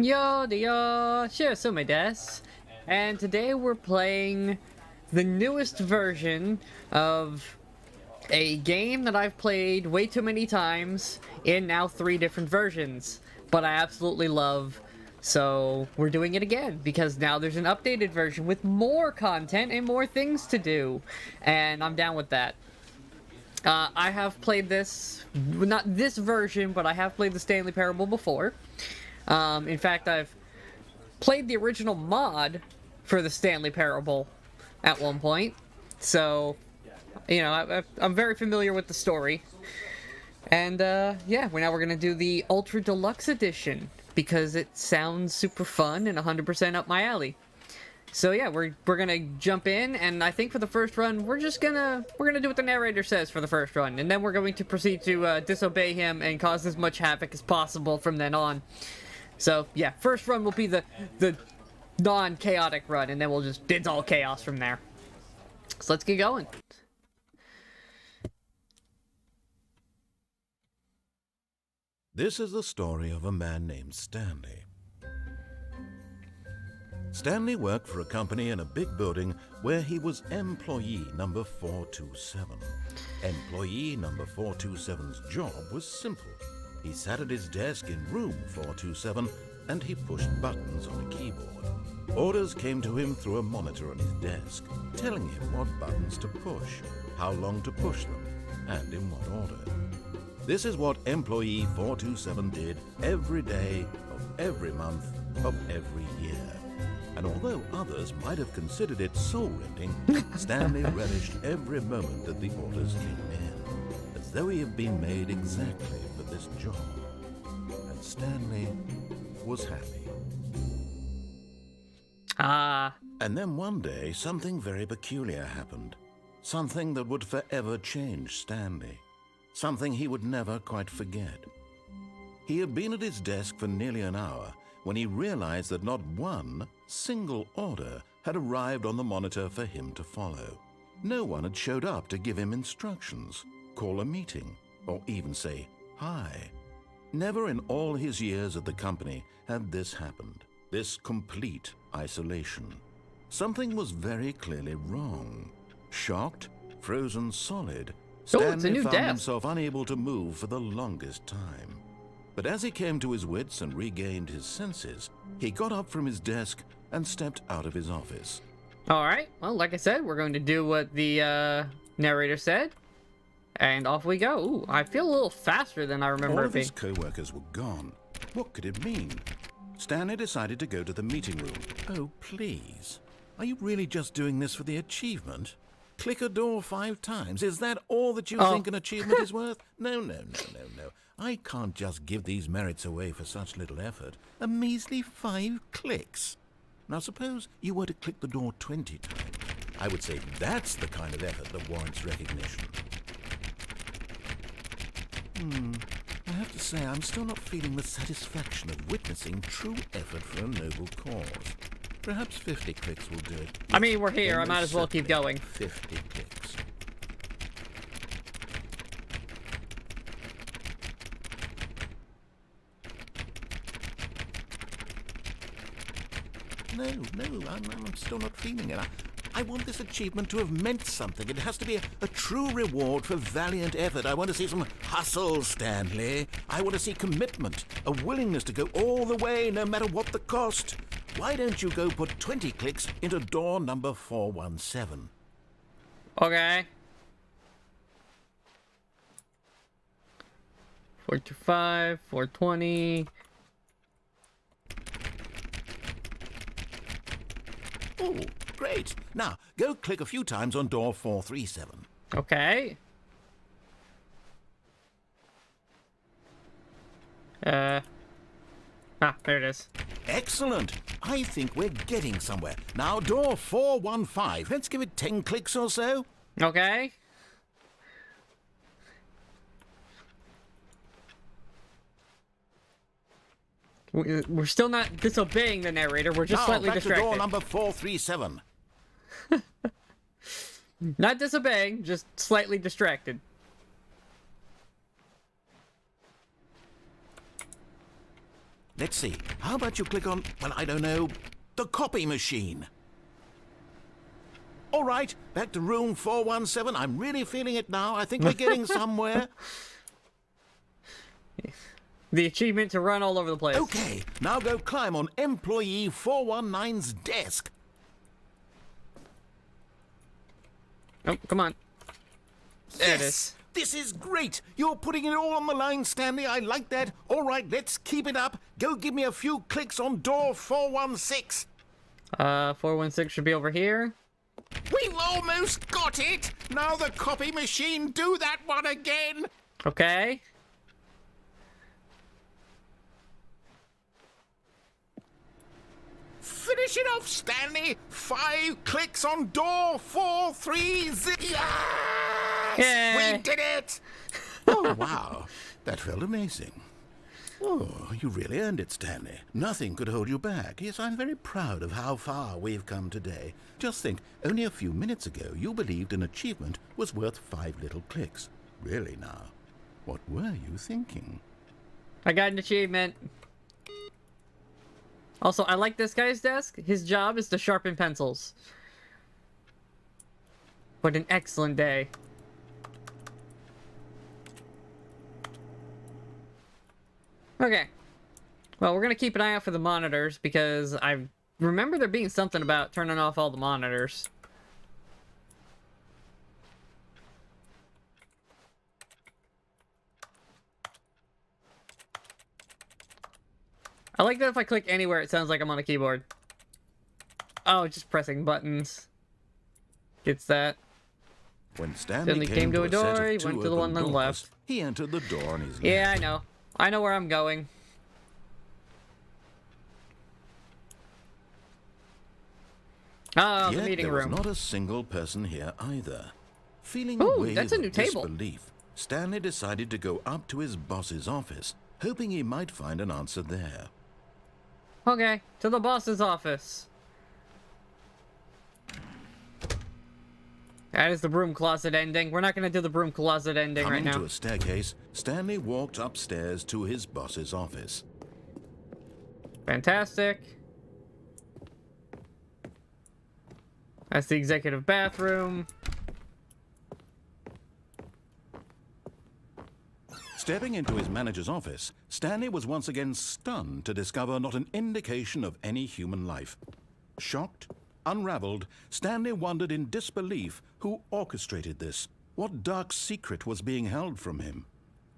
Shiro Tsume desu. And today we're playing the newest version of a game that I've played way too many times in now 3 different versions, but I absolutely love. So we're doing it again because now there's an updated version with more content and more things to do, and I'm down with that. I have played this, not this version, but I have played the Stanley Parable before. In fact, I've played the original mod for the Stanley Parable at one point, so, you know, I'm very familiar with the story. And, yeah, now we're gonna do the Ultra Deluxe Edition, because it sounds super fun and 100% up my alley. So yeah, we're gonna jump in, and I think for the first run, we're gonna do what the narrator says for the first run, and then we're going to proceed to disobey him and cause as much havoc as possible from then on. So yeah, first run will be the non-chaotic run, and then it's all chaos from there. So let's get going. This is the story of a man named Stanley. Stanley worked for a company in a big building where he was employee number 427. Employee number 427's job was simple. He sat at his desk in room 427 and he pushed buttons on a keyboard. Orders came to him through a monitor on his desk, telling him what buttons to push, how long to push them, and in what order. This is what employee 427 did every day of every month of every year. And although others might have considered it soul-rending, Stanley relished every moment that the orders came in, as though he had been made exactly for this job. And Stanley was happy. And then one day, something very peculiar happened. Something that would forever change Stanley. Something he would never quite forget. He had been at his desk for nearly an hour when he realized that not one single order had arrived on the monitor for him to follow. No one had showed up to give him instructions, call a meeting, or even say hi. Never in all his years at the company had this happened, this complete isolation. Something was very clearly wrong. Shocked, frozen solid, Stanley found himself unable to move for the longest time. But as he came to his wits and regained his senses, he got up from his desk and stepped out of his office. Alright, well, like I said, we're going to do what the narrator said, and off we go. Ooh, I feel a little faster than I remember it being. All of his co-workers were gone. What could it mean? Stanley decided to go to the meeting room. Oh, please. Are you really just doing this for the achievement? Click a door 5 times. Is that all that you think an achievement is worth? No. I can't just give these merits away for such little effort. A measly 5 clicks. Now suppose you were to click the door 20 times. I would say that's the kind of effort that warrants recognition. I have to say I'm still not feeling the satisfaction of witnessing true effort for a noble cause. Perhaps 50 clicks will do it. I mean, we're here. I might as well keep going. 50 clicks. No, I'm still not feeling it. I want this achievement to have meant something. It has to be a true reward for valiant effort. I want to see some hustle, Stanley. I want to see commitment, a willingness to go all the way, no matter what the cost. Why don't you go put 20 clicks into door number 417? Okay. 425, 420. Oh, great. Now, go click a few times on door 437. Okay. There it is. Excellent. I think we're getting somewhere. Now, door 415. Let's give it 10 clicks or so. Okay. We're still not disobeying the narrator. We're just slightly distracted. Now, back to door number 437. Not disobeying, just slightly distracted. Let's see. How about you click on, well, I don't know, the copy machine? All right, back to room 417. I'm really feeling it now. I think we're getting somewhere. The achievement to run all over the place. Okay, now go climb on employee 419's desk. Oh, come on. There it is. Yes! This is great! You're putting it all on the line, Stanley. I like that. All right, let's keep it up. Go give me a few clicks on door 416. 416 should be over here. We've almost got it! Now the copy machine, do that one again! Okay. Finish it off, Stanley! 5 clicks on door 430. Yes! Yay! We did it! Oh, wow. That felt amazing. Oh, you really earned it, Stanley. Nothing could hold you back. Yes, I'm very proud of how far we've come today. Just think, only a few minutes ago, you believed an achievement was worth 5 little clicks. Really now, what were you thinking? I got an achievement. Also, I like this guy's desk. His job is to sharpen pencils. What an excellent day. Okay. Well, we're gonna keep an eye out for the monitors, because I remember there being something about turning off all the monitors. I like that if I click anywhere, it sounds like I'm on a keyboard. Oh, just pressing buttons. Gets that. When Stanley Then he came to a door, he set of went two to the one open on the doors, left. He entered the door on his Yeah, left. I know. I know where I'm going. Oh, the Yet meeting there room. was not a single person here either. Feeling Ooh, a wave that's a of new table. disbelief, Stanley decided to go up to his boss's office, hoping he might find an answer there. Okay, to the boss's office. That is the broom closet ending. We're not gonna do the broom closet ending right Coming now. to a staircase, Stanley walked upstairs to his boss's office. Fantastic. That's the executive bathroom. Stepping into his manager's office, Stanley was once again stunned to discover not an indication of any human life. Shocked, unraveled, Stanley wondered in disbelief who orchestrated this. What dark secret was being held from him?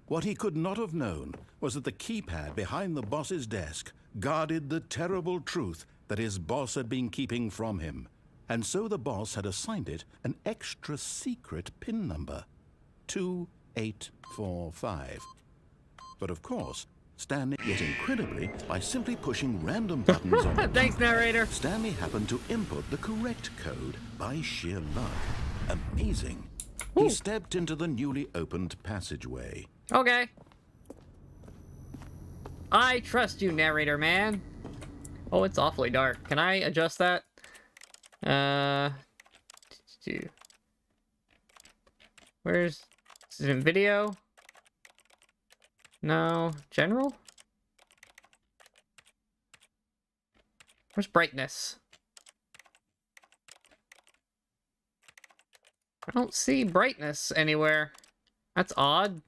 What he could not have known was that the keypad behind the boss's desk guarded the terrible truth that his boss had been keeping from him. And so the boss had assigned it an extra secret PIN number. 2845. But of course, Stanley, yet incredibly, by simply pushing random buttons on the Thanks, narrator. Stanley happened to input the correct code by sheer luck. Amazing. Ooh. He stepped into the newly opened passageway. Okay. I trust you, narrator man. Oh, it's awfully dark. Can I adjust that? Where's... Is it in video? No. General? Where's brightness? I don't see brightness anywhere. That's odd.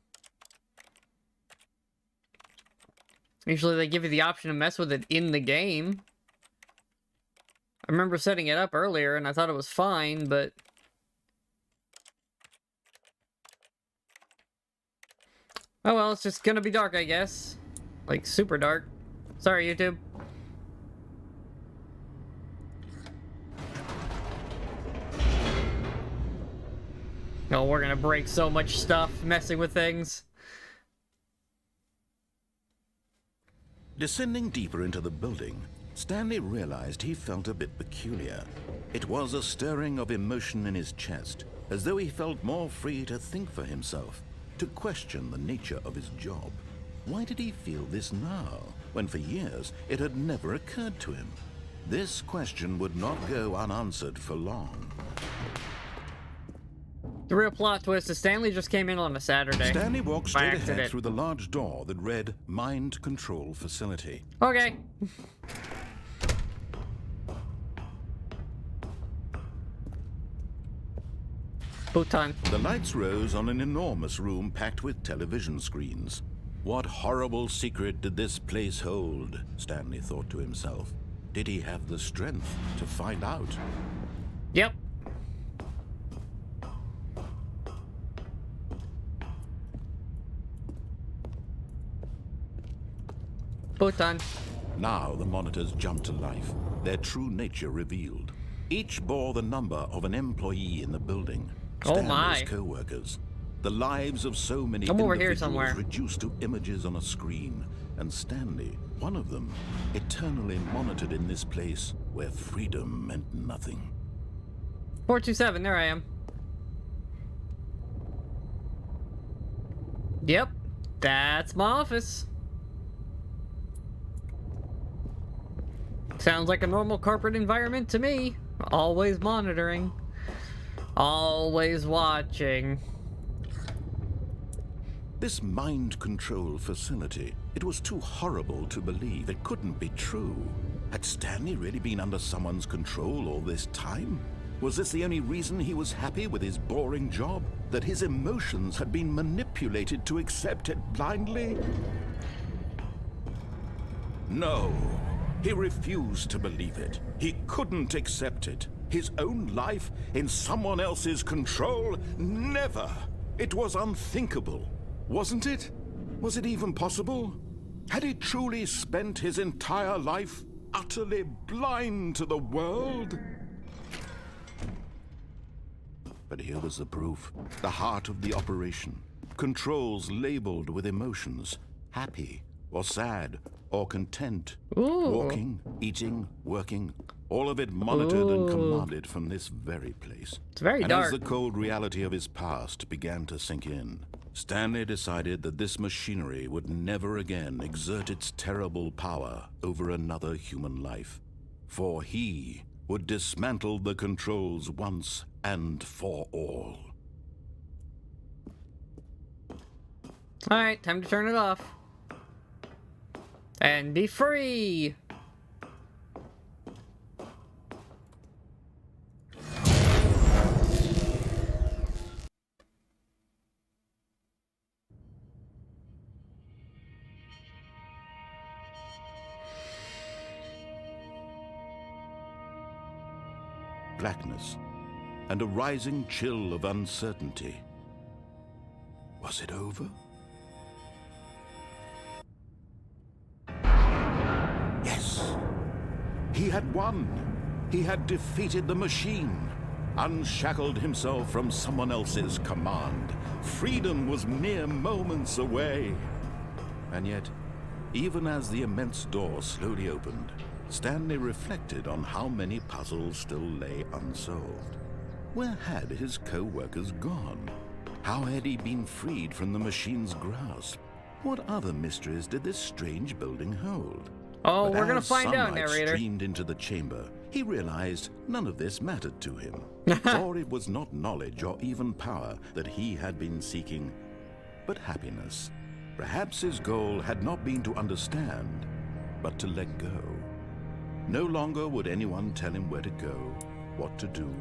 Usually they give you the option to mess with it in the game. I remember setting it up earlier and I thought it was fine, but... Oh well, it's just gonna be dark, I guess. Like, super dark. Sorry, YouTube. Oh, we're gonna break so much stuff messing with things. Descending deeper into the building, Stanley realized he felt a bit peculiar. It was a stirring of emotion in his chest, as though he felt more free to think for himself, to question the nature of his job. Why did he feel this now, when for years it had never occurred to him? This question would not go unanswered for long. The real plot twist is Stanley just came in on a Saturday. Stanley walked straight ahead accident. through the large door that read Mind Control Facility. Okay. Bhutan. The lights rose on an enormous room packed with television screens. What horrible secret did this place hold? Stanley thought to himself. Did he have the strength to find out? Yep. Bhutan. Now the monitors jumped to life, their true nature revealed. Each bore the number of an employee in the building. Oh Stanley's my. co-workers. The lives of so many I'm over here individuals somewhere. reduced to images on a screen. And Stanley, one of them, eternally monitored in this place where freedom meant nothing. 427, there I am. Yep, that's my office. Sounds like a normal corporate environment to me. Always monitoring. Always watching. This mind control facility, it was too horrible to believe. It couldn't be true. Had Stanley really been under someone's control all this time? Was this the only reason he was happy with his boring job? That his emotions had been manipulated to accept it blindly? No. He refused to believe it. He couldn't accept it. His own life in someone else's control? Never! It was unthinkable. Wasn't it? Was it even possible? Had he truly spent his entire life utterly blind to the world? But here was the proof. The heart of the operation. Controls labeled with emotions. Happy, or sad, or content. Ooh. Walking, eating, working. All of it monitored and commanded from this very place. It's very dark. As the cold reality of his past began to sink in, Stanley decided that this machinery would never again exert its terrible power over another human life. For he would dismantle the controls once and for all. Alright, time to turn it off. And be free! Blackness and a rising chill of uncertainty. Was it over? Yes. He had won. He had defeated the machine, unshackled himself from someone else's command. Freedom was mere moments away. And yet, even as the immense door slowly opened, Stanley reflected on how many puzzles still lay unsolved. Where had his co-workers gone? How had he been freed from the machine's grasp? What other mysteries did this strange building hold? Oh, But we're gonna as find out, sunlight narrator. streamed into the chamber, he realized none of this mattered to him. For it was not knowledge or even power that he had been seeking, but happiness. Perhaps his goal had not been to understand, but to let go. No longer would anyone tell him where to go, what to do,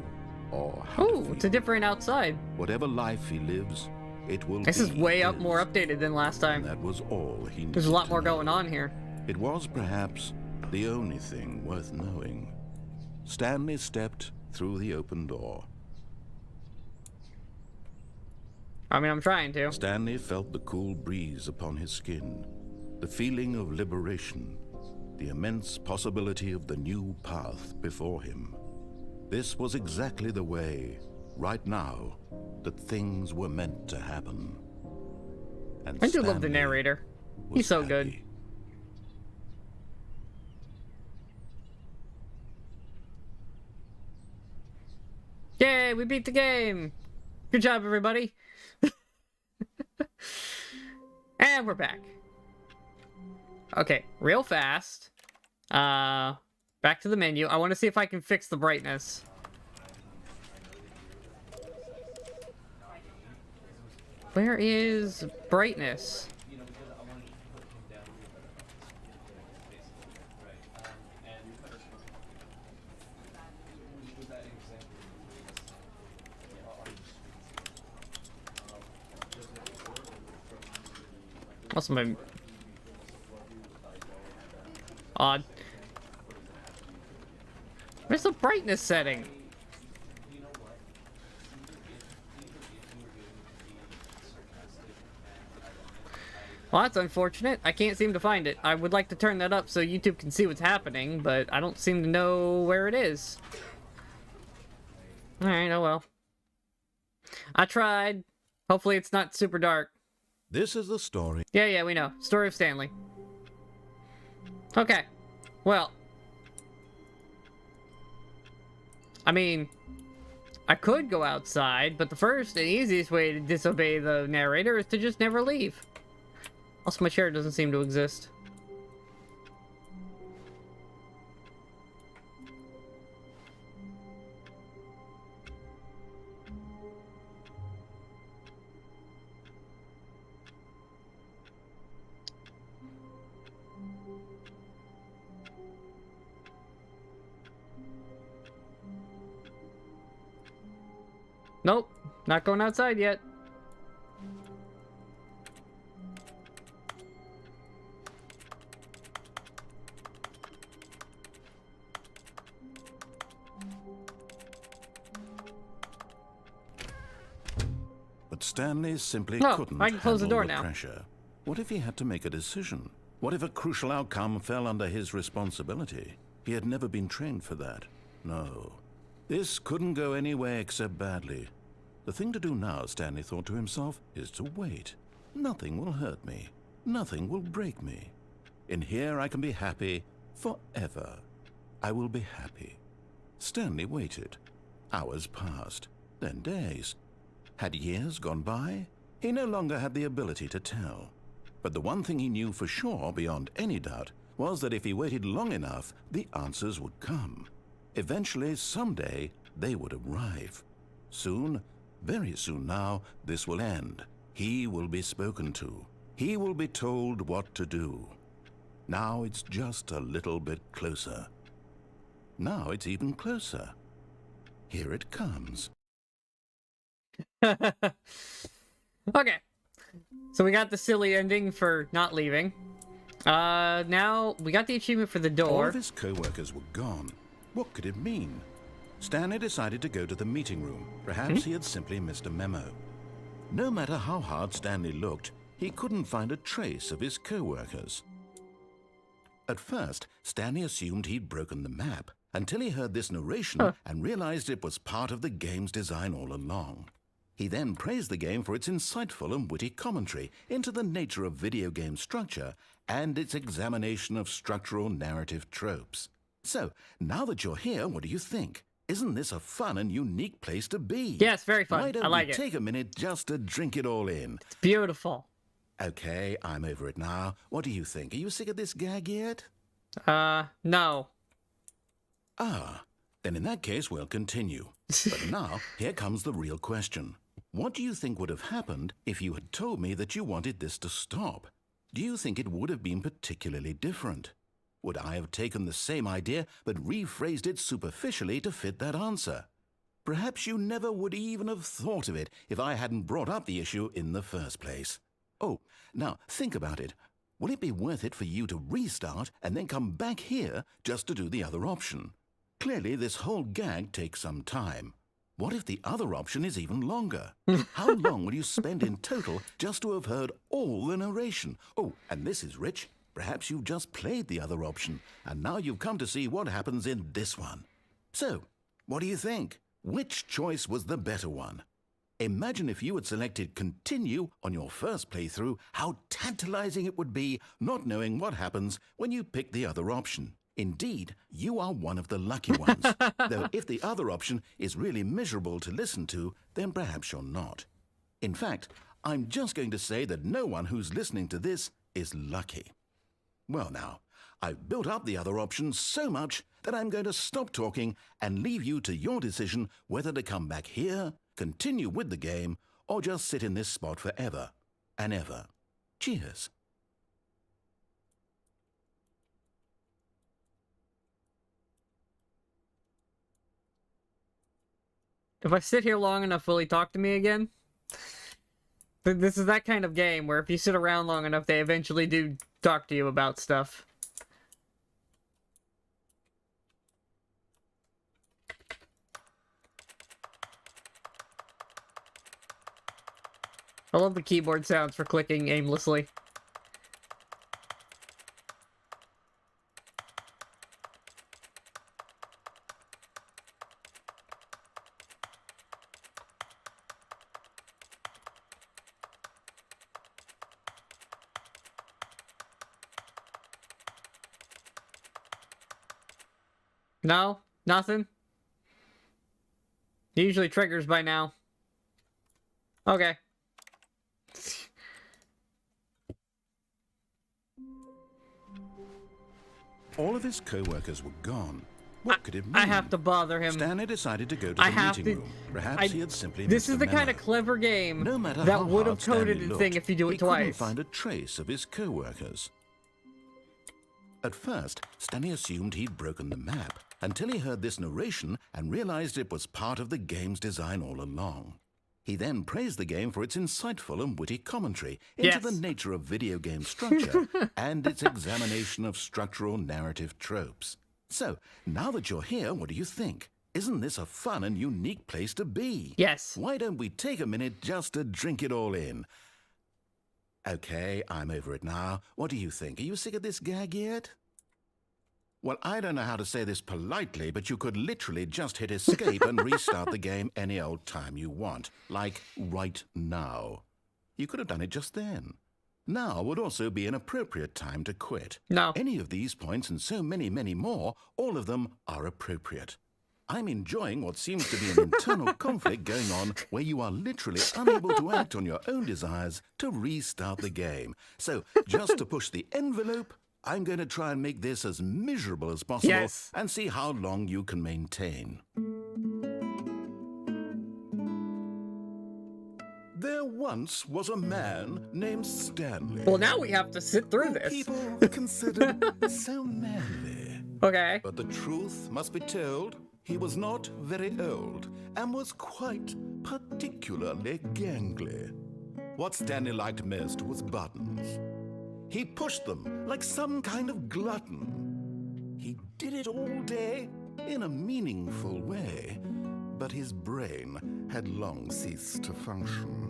or how to Ooh, feel. it's a different outside. Whatever life he lives, it will This is be way up his. more updated than last And time. that was all he needed There's a lot to more know. going on here. It was perhaps the only thing worth knowing. Stanley stepped through the open door. I mean, I'm trying to. Stanley felt the cool breeze upon his skin, the feeling of liberation, the immense possibility of the new path before him. This was exactly the way, right now, that things were meant to happen. And I do love the Stanley narrator. was He's so good. happy. Yay, we beat the game! Good job, everybody! And we're back. Okay, real fast. Back to the menu. I want to see if I can fix the brightness. Where is brightness? Must have been odd. Where's the brightness setting? Well, that's unfortunate. I can't seem to find it. I would like to turn that up so YouTube can see what's happening, but I don't seem to know where it is. Alright, oh well. I tried. Hopefully it's not super dark. This is the story. Yeah, we know. Story of Stanley. Okay. Well. I mean, I could go outside, but the first and easiest way to disobey the narrator is to just never leave. Also, my chair doesn't seem to exist. Nope, not going outside yet. But Stanley simply No, couldn't I can close the handle door the now. pressure. What if he had to make a decision? What if a crucial outcome fell under his responsibility? He had never been trained for that. No. This couldn't go any way except badly. The thing to do now, Stanley thought to himself, is to wait. Nothing will hurt me. Nothing will break me. In here I can be happy forever. I will be happy. Stanley waited. Hours passed, then days. Had years gone by? He no longer had the ability to tell. But the one thing he knew for sure, beyond any doubt, was that if he waited long enough, the answers would come. Eventually, someday, they would arrive. Soon, very soon now, this will end. He will be spoken to. He will be told what to do. Now it's just a little bit closer. Now it's even closer. Here it comes. Okay. So we got the silly ending for not leaving. Now we got the achievement for the All door. of his co-workers were gone. What could it mean? Stanley decided to go to the meeting room. Perhaps he had simply missed a memo. No matter how hard Stanley looked, he couldn't find a trace of his co-workers. At first, Stanley assumed he'd broken the map, until he heard this narration and realized it was part of the game's design all along. He then praised the game for its insightful and witty commentary into the nature of video game structure and its examination of structural narrative tropes. So, now that you're here, what do you think? Isn't this a fun and unique place to be? Yes, very fun. Why don't I like we it. take a minute just to drink it all in? It's beautiful. Okay, I'm over it now. What do you think? Are you sick of this gag yet? No. Ah, then in that case, we'll continue. But now, here comes the real question. What do you think would have happened if you had told me that you wanted this to stop? Do you think it would have been particularly different? Would I have taken the same idea but rephrased it superficially to fit that answer? Perhaps you never would even have thought of it if I hadn't brought up the issue in the first place. Oh, now think about it. Will it be worth it for you to restart and then come back here just to do the other option? Clearly, this whole gag takes some time. What if the other option is even longer? How long will you spend in total just to have heard all the narration? Oh, and this is rich. Perhaps you've just played the other option, and now you've come to see what happens in this one. So, what do you think? Which choice was the better one? Imagine if you had selected Continue on your first playthrough, how tantalizing it would be not knowing what happens when you pick the other option. Indeed, you are one of the lucky ones. Though if the other option is really miserable to listen to, then perhaps you're not. In fact, I'm just going to say that no one who's listening to this is lucky. Well now, I've built up the other option so much that I'm going to stop talking and leave you to your decision whether to come back here, continue with the game, or just sit in this spot forever and ever. Cheers. If I sit here long enough, will he talk to me again? This is that kind of game where if you sit around long enough, they eventually do talk to you about stuff. I love the keyboard sounds for clicking aimlessly. No? Nothing? It usually triggers by now. Okay. All of his co-workers were gone. What could it mean? I have to bother him. Stanley decided to go to the meeting room. Perhaps he had simply This is the kind memo. of clever game No matter that how would hard have coded Stanley a thing looked, if you do it he couldn't twice. find a trace of his co-workers. At first, Stanley assumed he'd broken the map until he heard this narration and realized it was part of the game's design all along. He then praised the game for its insightful and witty commentary into the nature of video game structure and its examination of structural narrative tropes. So, now that you're here, what do you think? Isn't this a fun and unique place to be? Yes. Why don't we take a minute just to drink it all in? Okay, I'm over it now. What do you think? Are you sick of this gag yet? Well, I don't know how to say this politely, but you could literally just hit escape and restart the game any old time you want. Like right now. You could have done it just then. Now would also be an appropriate time to quit. No. Any of these points and so many, many more, all of them are appropriate. I'm enjoying what seems to be an internal conflict going on where you are literally unable to act on your own desires to restart the game. So, just to push the envelope, I'm going to try and make this as miserable as possible and see how long you can maintain. There once was a man named Stanley. Well, now we have to sit through this. People considered so manly. Okay. But the truth must be told, he was not very old and was quite particularly gangly. What Stanley liked most was buttons. He pushed them like some kind of glutton. He did it all day in a meaningful way, but his brain had long ceased to function.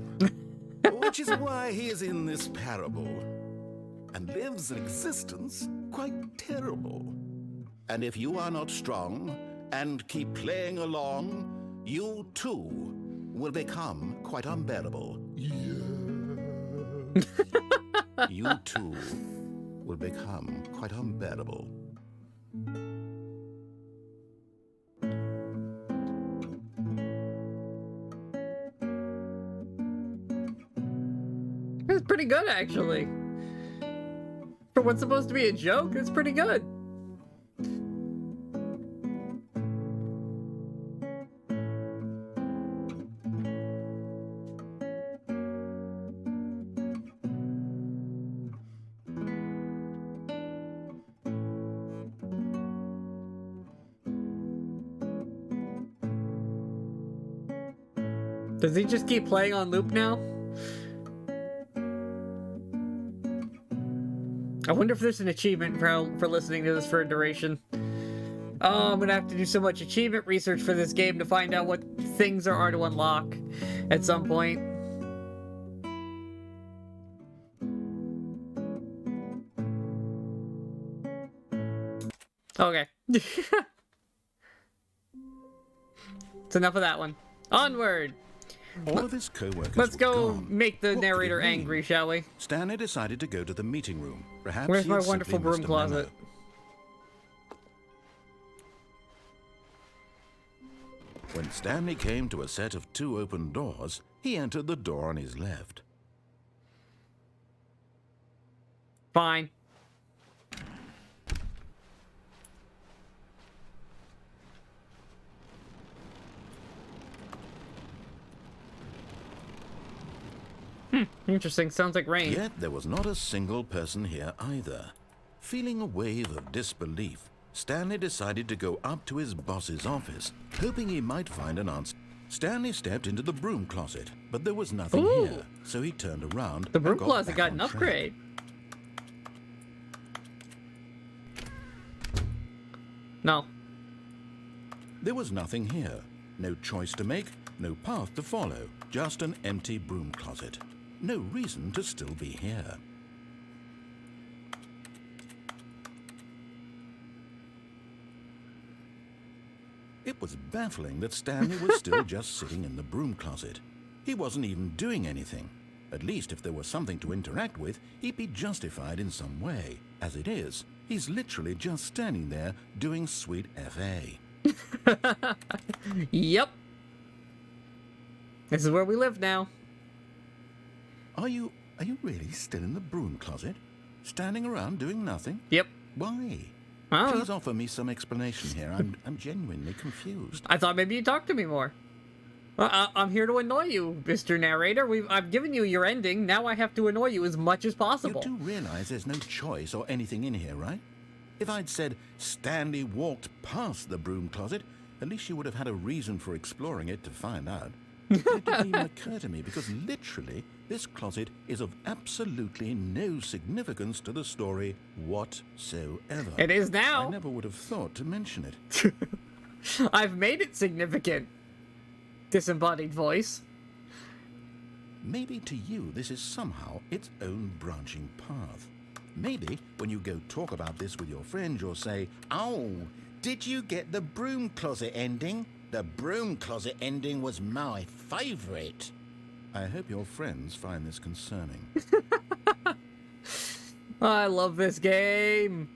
Which is why he is in this parable and lives an existence quite terrible. And if you are not strong and keep playing along, you too will become quite unbearable. You too will become quite unbearable. It's pretty good, actually. For what's supposed to be a joke, it's pretty good. Does he just keep playing on loop now? I wonder if there's an achievement for listening to this for a duration. Oh, I'm gonna have to do so much achievement research for this game to find out what things there are to unlock at some point. Okay. It's enough of that one. Onward! All of his co-workers Let's go gone. make the What could narrator it mean? angry, shall we? Stanley decided to go to the meeting room. Perhaps Where's he my had wonderful simply broom missed a memo. closet? When Stanley came to a set of 2 open doors, he entered the door on his left. Fine. Interesting. Sounds like rain. Yet there was not a single person here either. Feeling a wave of disbelief, Stanley decided to go up to his boss's office, hoping he might find an answer. Stanley stepped into the broom closet, but there was nothing here, so he turned around. The broom and closet got back an on track. upgrade. No. There was nothing here. No choice to make, no path to follow, just an empty broom closet. No reason to still be here. It was baffling that Stanley was still just sitting in the broom closet. He wasn't even doing anything. At least if there was something to interact with, he'd be justified in some way. As it is, he's literally just standing there doing sweet FA. Yep. This is where we live now. Are you really still in the broom closet? Standing around doing nothing? Yep. Why? I don't Please know. offer me some explanation here. I'm genuinely confused. I thought maybe you'd talk to me more. I'm here to annoy you, Mr. Narrator. I've given you your ending. Now I have to annoy you as much as possible. You do realize there's no choice or anything in here, right? If I'd said Stanley walked past the broom closet, at least you would have had a reason for exploring it to find out. It didn't even occur to me because literally this closet is of absolutely no significance to the story whatsoever. It is now. I never would have thought to mention it. I've made it significant. Disembodied voice. Maybe to you this is somehow its own branching path. Maybe when you go talk about this with your friend, you'll say, "Oh, did you get the broom closet ending? The broom closet ending was my favorite." I hope your friends find this concerning. I love this game.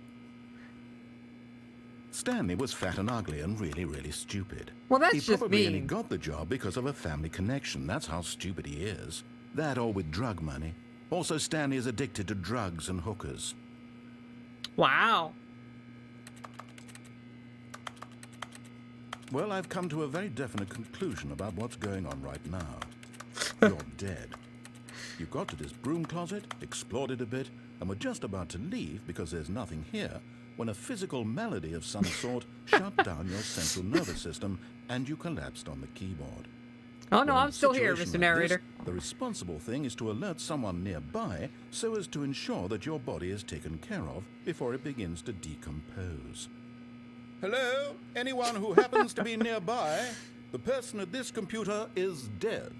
Stanley was fat and ugly and really, really stupid. Well, that's he just probably only mean. got the job because of a family connection. That's how stupid he is. That or with drug money. Also, Stanley is addicted to drugs and hookers. Wow. Well, I've come to a very definite conclusion about what's going on right now. You're dead. You got to this broom closet, explored it a bit, and were just about to leave because there's nothing here when a physical malady of some sort shut down your central nervous system and you collapsed on the keyboard. Oh no, Well, in I'm a still here, situation Mr. like Narrator. this, the responsible thing is to alert someone nearby so as to ensure that your body is taken care of before it begins to decompose. Hello? Anyone who happens to be nearby? The person at this computer is dead.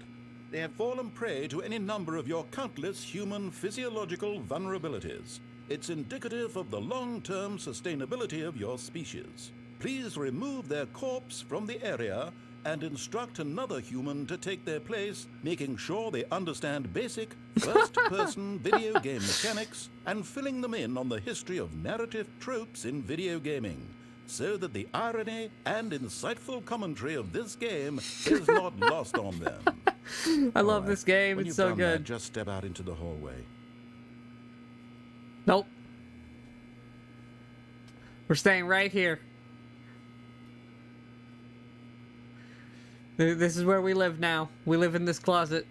They have fallen prey to any number of your countless human physiological vulnerabilities. It's indicative of the long-term sustainability of your species. Please remove their corpse from the area and instruct another human to take their place, making sure they understand basic first-person video game mechanics and filling them in on the history of narrative tropes in video gaming, so that the irony and insightful commentary of this game is not lost on them. I love this game. When It's you've so done good. that, just step out into the hallway. Nope. We're staying right here. This is where we live now. We live in this closet.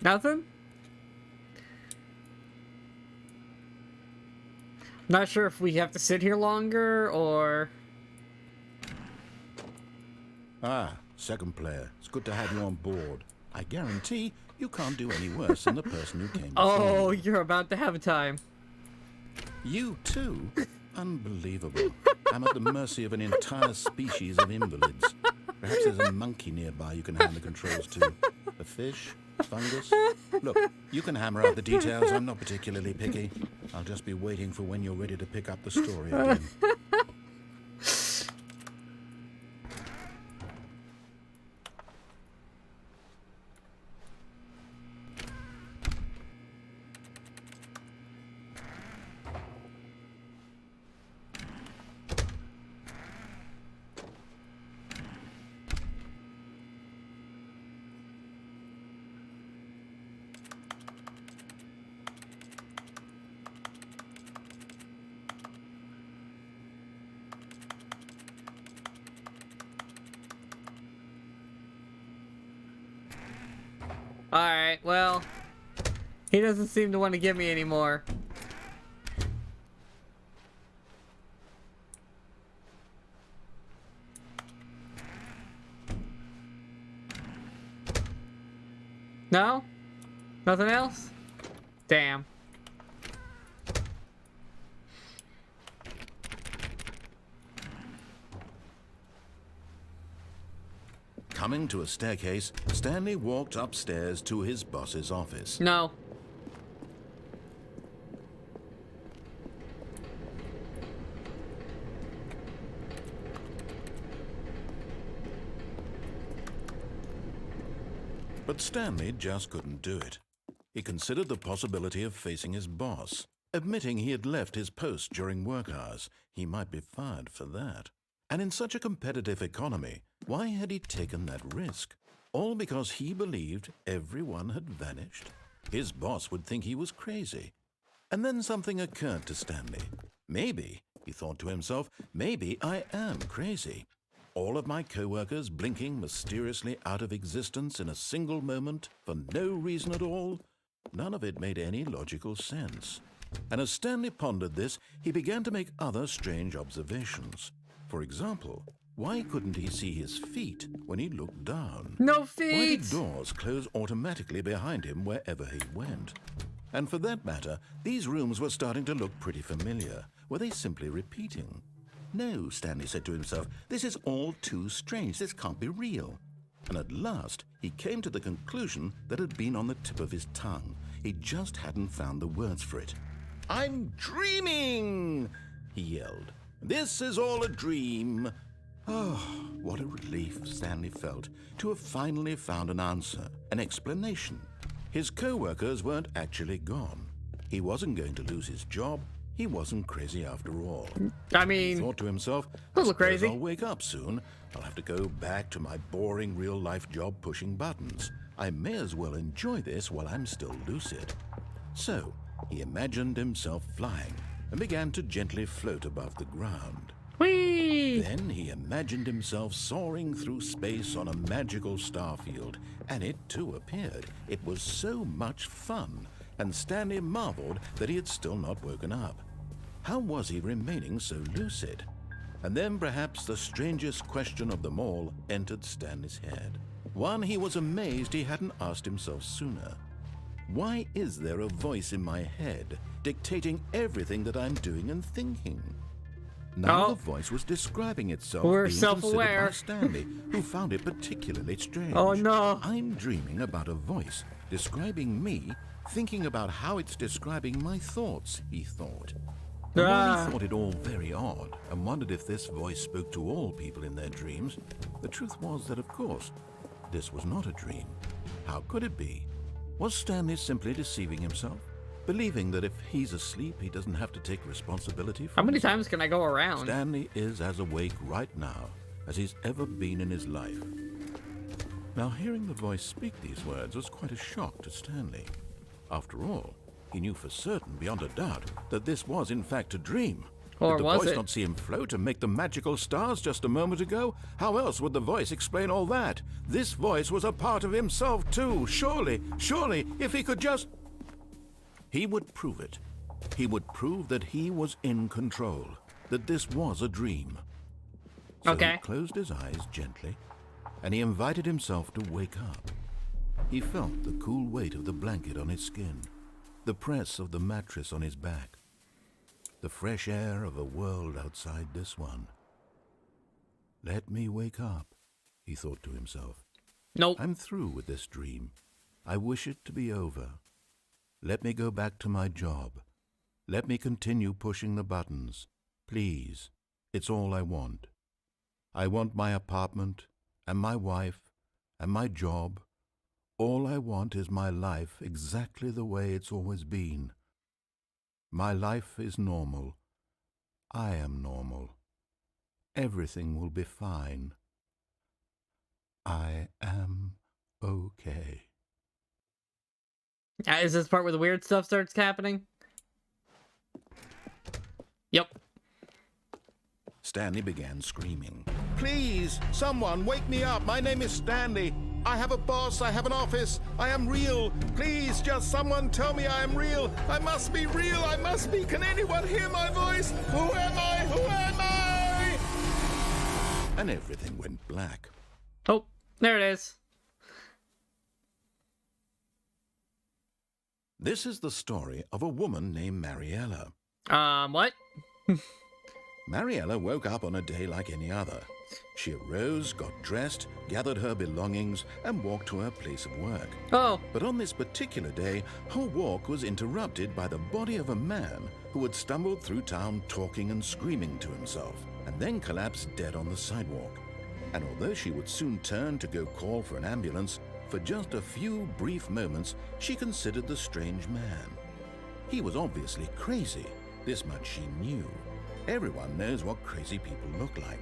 Nothing? Not sure if we have to sit here longer or... Ah, second player. It's good to have you on board. I guarantee you can't do any worse than the person who came before Oh, you. you're about to have a time. You too? Unbelievable. I'm at the mercy of an entire species of invalids. Perhaps there's a monkey nearby you can hand the controls to. A fish? Fungus? Look, you can hammer out the details. I'm not particularly picky. I'll just be waiting for when you're ready to pick up the story again. Alright, well, he doesn't seem to want to give me any more. No? Nothing else? Damn. Coming to a staircase, Stanley walked upstairs to his boss's office. No. But Stanley just couldn't do it. He considered the possibility of facing his boss. Admitting he had left his post during work hours, he might be fired for that. And in such a competitive economy, why had he taken that risk? All because he believed everyone had vanished? His boss would think he was crazy. And then something occurred to Stanley. Maybe, he thought to himself, maybe I am crazy. All of my co-workers blinking mysteriously out of existence in a single moment for no reason at all? None of it made any logical sense. And as Stanley pondered this, he began to make other strange observations. For example, why couldn't he see his feet when he looked down? No feet! Why did doors close automatically behind him wherever he went? And for that matter, these rooms were starting to look pretty familiar. Were they simply repeating? No, Stanley said to himself, this is all too strange. This can't be real. And at last, he came to the conclusion that had been on the tip of his tongue. He just hadn't found the words for it. I'm dreaming, he yelled. This is all a dream. Oh, what a relief Stanley felt to have finally found an answer, an explanation. His co-workers weren't actually gone. He wasn't going to lose his job. He wasn't crazy after all. I mean, he thought to himself, a little crazy. I'll wake up soon. I'll have to go back to my boring real-life job pushing buttons. I may as well enjoy this while I'm still lucid. So, he imagined himself flying and began to gently float above the ground. Whee! Then he imagined himself soaring through space on a magical starfield, and it too appeared. It was so much fun, and Stanley marveled that he had still not woken up. How was he remaining so lucid? And then perhaps the strangest question of them all entered Stanley's head. One he was amazed he hadn't asked himself sooner. Why is there a voice in my head dictating everything that I'm doing and thinking? Now the voice was describing itself We're being self-aware. considered by Stanley, who found it particularly strange. Oh no! I'm dreaming about a voice describing me, thinking about how it's describing my thoughts, he thought. And while he thought it all very odd and wondered if this voice spoke to all people in their dreams, the truth was that, of course, this was not a dream. How could it be? Was Stanley simply deceiving himself? Believing that if he's asleep, he doesn't have to take responsibility for How many times can I go around? Stanley is as awake right now as he's ever been in his life. Now, hearing the voice speak these words was quite a shock to Stanley. After all, he knew for certain, beyond a doubt, that this was in fact a dream. Or Did the was voice it? not see him float and make the magical stars just a moment ago? How else would the voice explain all that? This voice was a part of himself too. Surely, if he could just... He would prove it. He would prove that he was in control, that this was a dream. So Okay. he closed his eyes gently, and he invited himself to wake up. He felt the cool weight of the blanket on his skin, the press of the mattress on his back, the fresh air of a world outside this one. Let me wake up, he thought to himself. Nope. I'm through with this dream. I wish it to be over. Let me go back to my job. Let me continue pushing the buttons. Please, it's all I want. I want my apartment, and my wife, and my job. All I want is my life exactly the way it's always been. My life is normal. I am normal. Everything will be fine. I am okay. Is this part where the weird stuff starts happening? Yep. Stanley began screaming. Please, someone, wake me up. My name is Stanley. I have a boss. I have an office. I am real. Please, just someone tell me I am real. I must be real. I must be. Can anyone hear my voice? Who am I? Who am I? And everything went black. Oh, there it is. This is the story of a woman named Mariella. What? Mariella woke up on a day like any other. She arose, got dressed, gathered her belongings, and walked to her place of work. Oh. But on this particular day, her walk was interrupted by the body of a man who had stumbled through town talking and screaming to himself, and then collapsed dead on the sidewalk. And although she would soon turn to go call for an ambulance, for just a few brief moments, she considered the strange man. He was obviously crazy. This much she knew. Everyone knows what crazy people look like.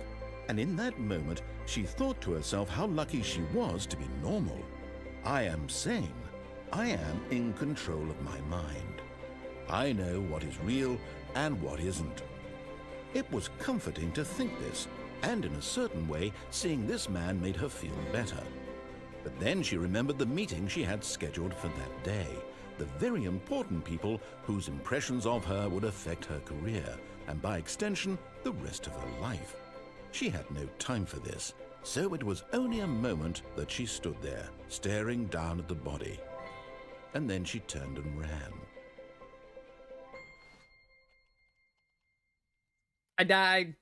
And in that moment, she thought to herself how lucky she was to be normal. I am sane. I am in control of my mind. I know what is real and what isn't. It was comforting to think this, and in a certain way, seeing this man made her feel better. But then she remembered the meeting she had scheduled for that day, the very important people whose impressions of her would affect her career, and by extension, the rest of her life. She had no time for this, so it was only a moment that she stood there, staring down at the body. And then she turned and ran. I died.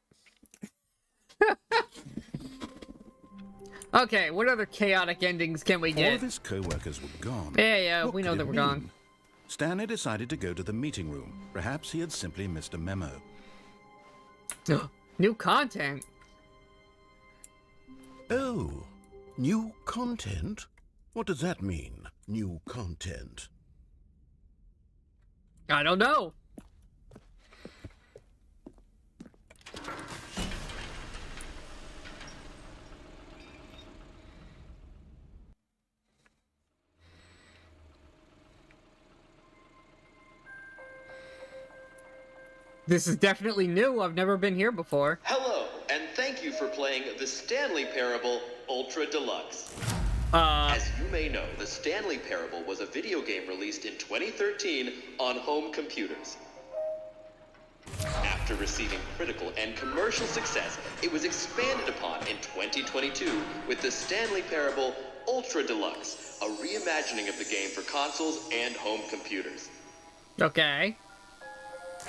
Okay, what other chaotic endings can we get? All of his co-workers were gone. Yeah, What we know could that it we're mean? gone. Stanley decided to go to the meeting room. Perhaps he had simply missed a memo. New content. Oh, new content? What does that mean, new content? I don't know. This is definitely new. I've never been here before. Hello, and thank you for playing the Stanley Parable Ultra Deluxe. As you may know, the Stanley Parable was a video game released in 2013 on home computers. After receiving critical and commercial success, it was expanded upon in 2022 with the Stanley Parable Ultra Deluxe, a reimagining of the game for consoles and home computers. Okay.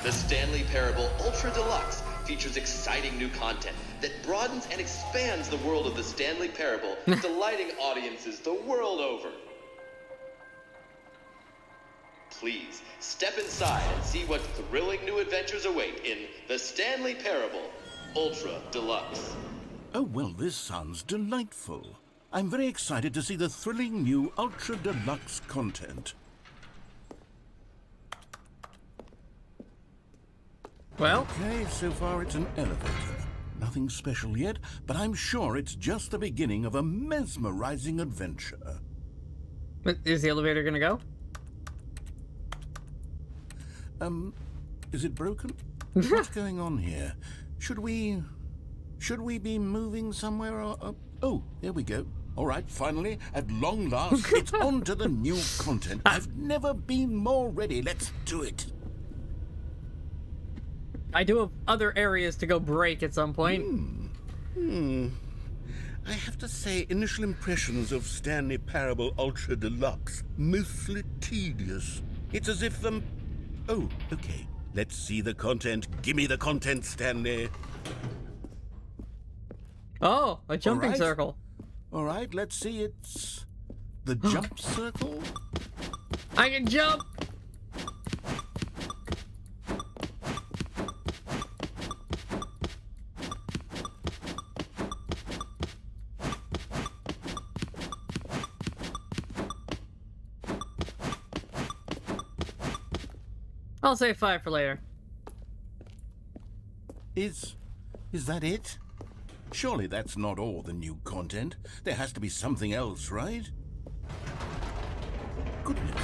The Stanley Parable Ultra Deluxe features exciting new content that broadens and expands the world of the Stanley Parable, delighting audiences the world over. Please, step inside and see what thrilling new adventures await in the Stanley Parable Ultra Deluxe. Oh, well, this sounds delightful. I'm very excited to see the thrilling new Ultra Deluxe content. Well, Okay, so far it's an elevator. Nothing special yet, but I'm sure it's just the beginning of a mesmerizing adventure. is the elevator gonna go? Is it broken? What's going on here? Should we be moving somewhere or... Oh, there we go. All right, finally, at long last, it's on to the new content. I've never been more ready. Let's do it. I do have other areas to go break at some point. I have to say, initial impressions of Stanley Parable Ultra Deluxe, mostly tedious. It's as if Oh, okay. Let's see the content. Gimme the content, Stanley. Oh, a jumping All right. circle. All right, let's see. It's the jump circle. I can jump! I'll save 5 for later. Is that it? Surely that's not all the new content. There has to be something else, right? Goodness,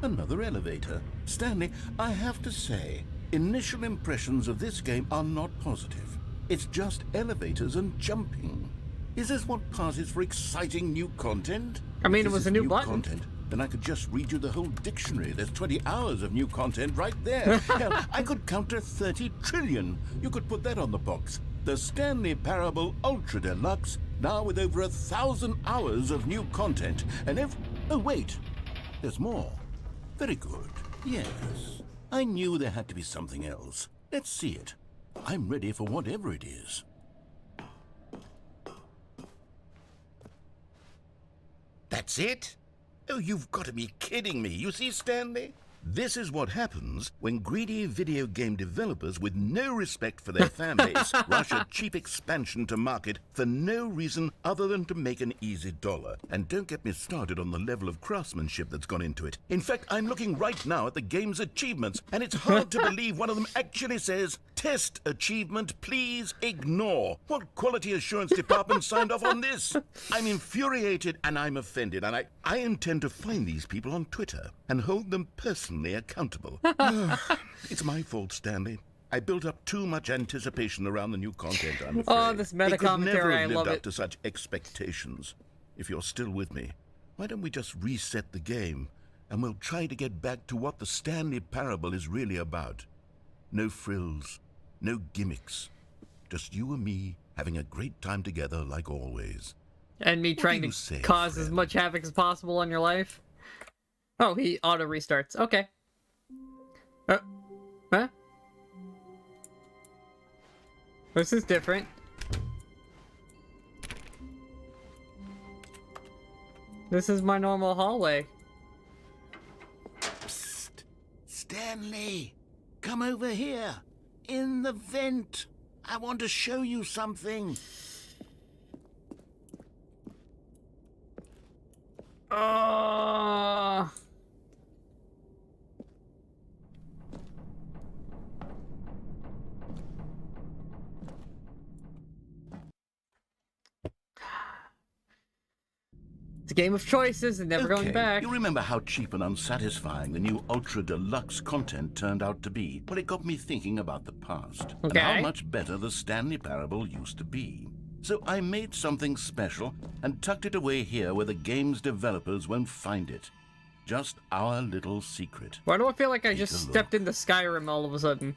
another elevator. Stanley, I have to say, initial impressions of this game are not positive. It's just elevators and jumping. Is this what passes for exciting new content? I mean, If it was this a is new new button. content, then I could just read you the whole dictionary. There's 20 hours of new content right there. Hell, I could counter 30 trillion. You could put that on the box. The Stanley Parable Ultra Deluxe, now with over 1,000 hours of new content. And if... Oh, wait. There's more. Very good. Yes. I knew there had to be something else. Let's see it. I'm ready for whatever it is. That's it? Oh, you've got to be kidding me. You see, Stanley? This is what happens when greedy video game developers with no respect for their fan base rush a cheap expansion to market for no reason other than to make an easy dollar. And don't get me started on the level of craftsmanship that's gone into it. In fact, I'm looking right now at the game's achievements, and it's hard to believe one of them actually says, "Test achievement, please ignore." What quality assurance department signed off on this? I'm infuriated and I'm offended, and I intend to find these people on Twitter and hold them personally accountable. It's my fault, Stanley. I built up too much anticipation around the new content, I'm afraid. Oh, this meta commentary, I love It could never have lived it. up to such expectations. If you're still with me, why don't we just reset the game, and we'll try to get back to what the Stanley Parable is really about. No frills, no gimmicks. Just you and me having a great time together like always. And me What trying do you to say, cause as friend? much havoc as possible on your life. Oh, he auto restarts. Okay. Huh? This is different. This is my normal hallway. Psst. Stanley, come over here. In the vent. I want to show you something. It's a game of choices and never going back. You remember how cheap and unsatisfying the new Ultra Deluxe content turned out to be? Well, it got me thinking about the past and Okay. how much better the Stanley Parable used to be. So I made something special and tucked it away here where the game's developers won't find it. Just our little secret. Why do I feel like I Take just a look. stepped into Skyrim all of a sudden?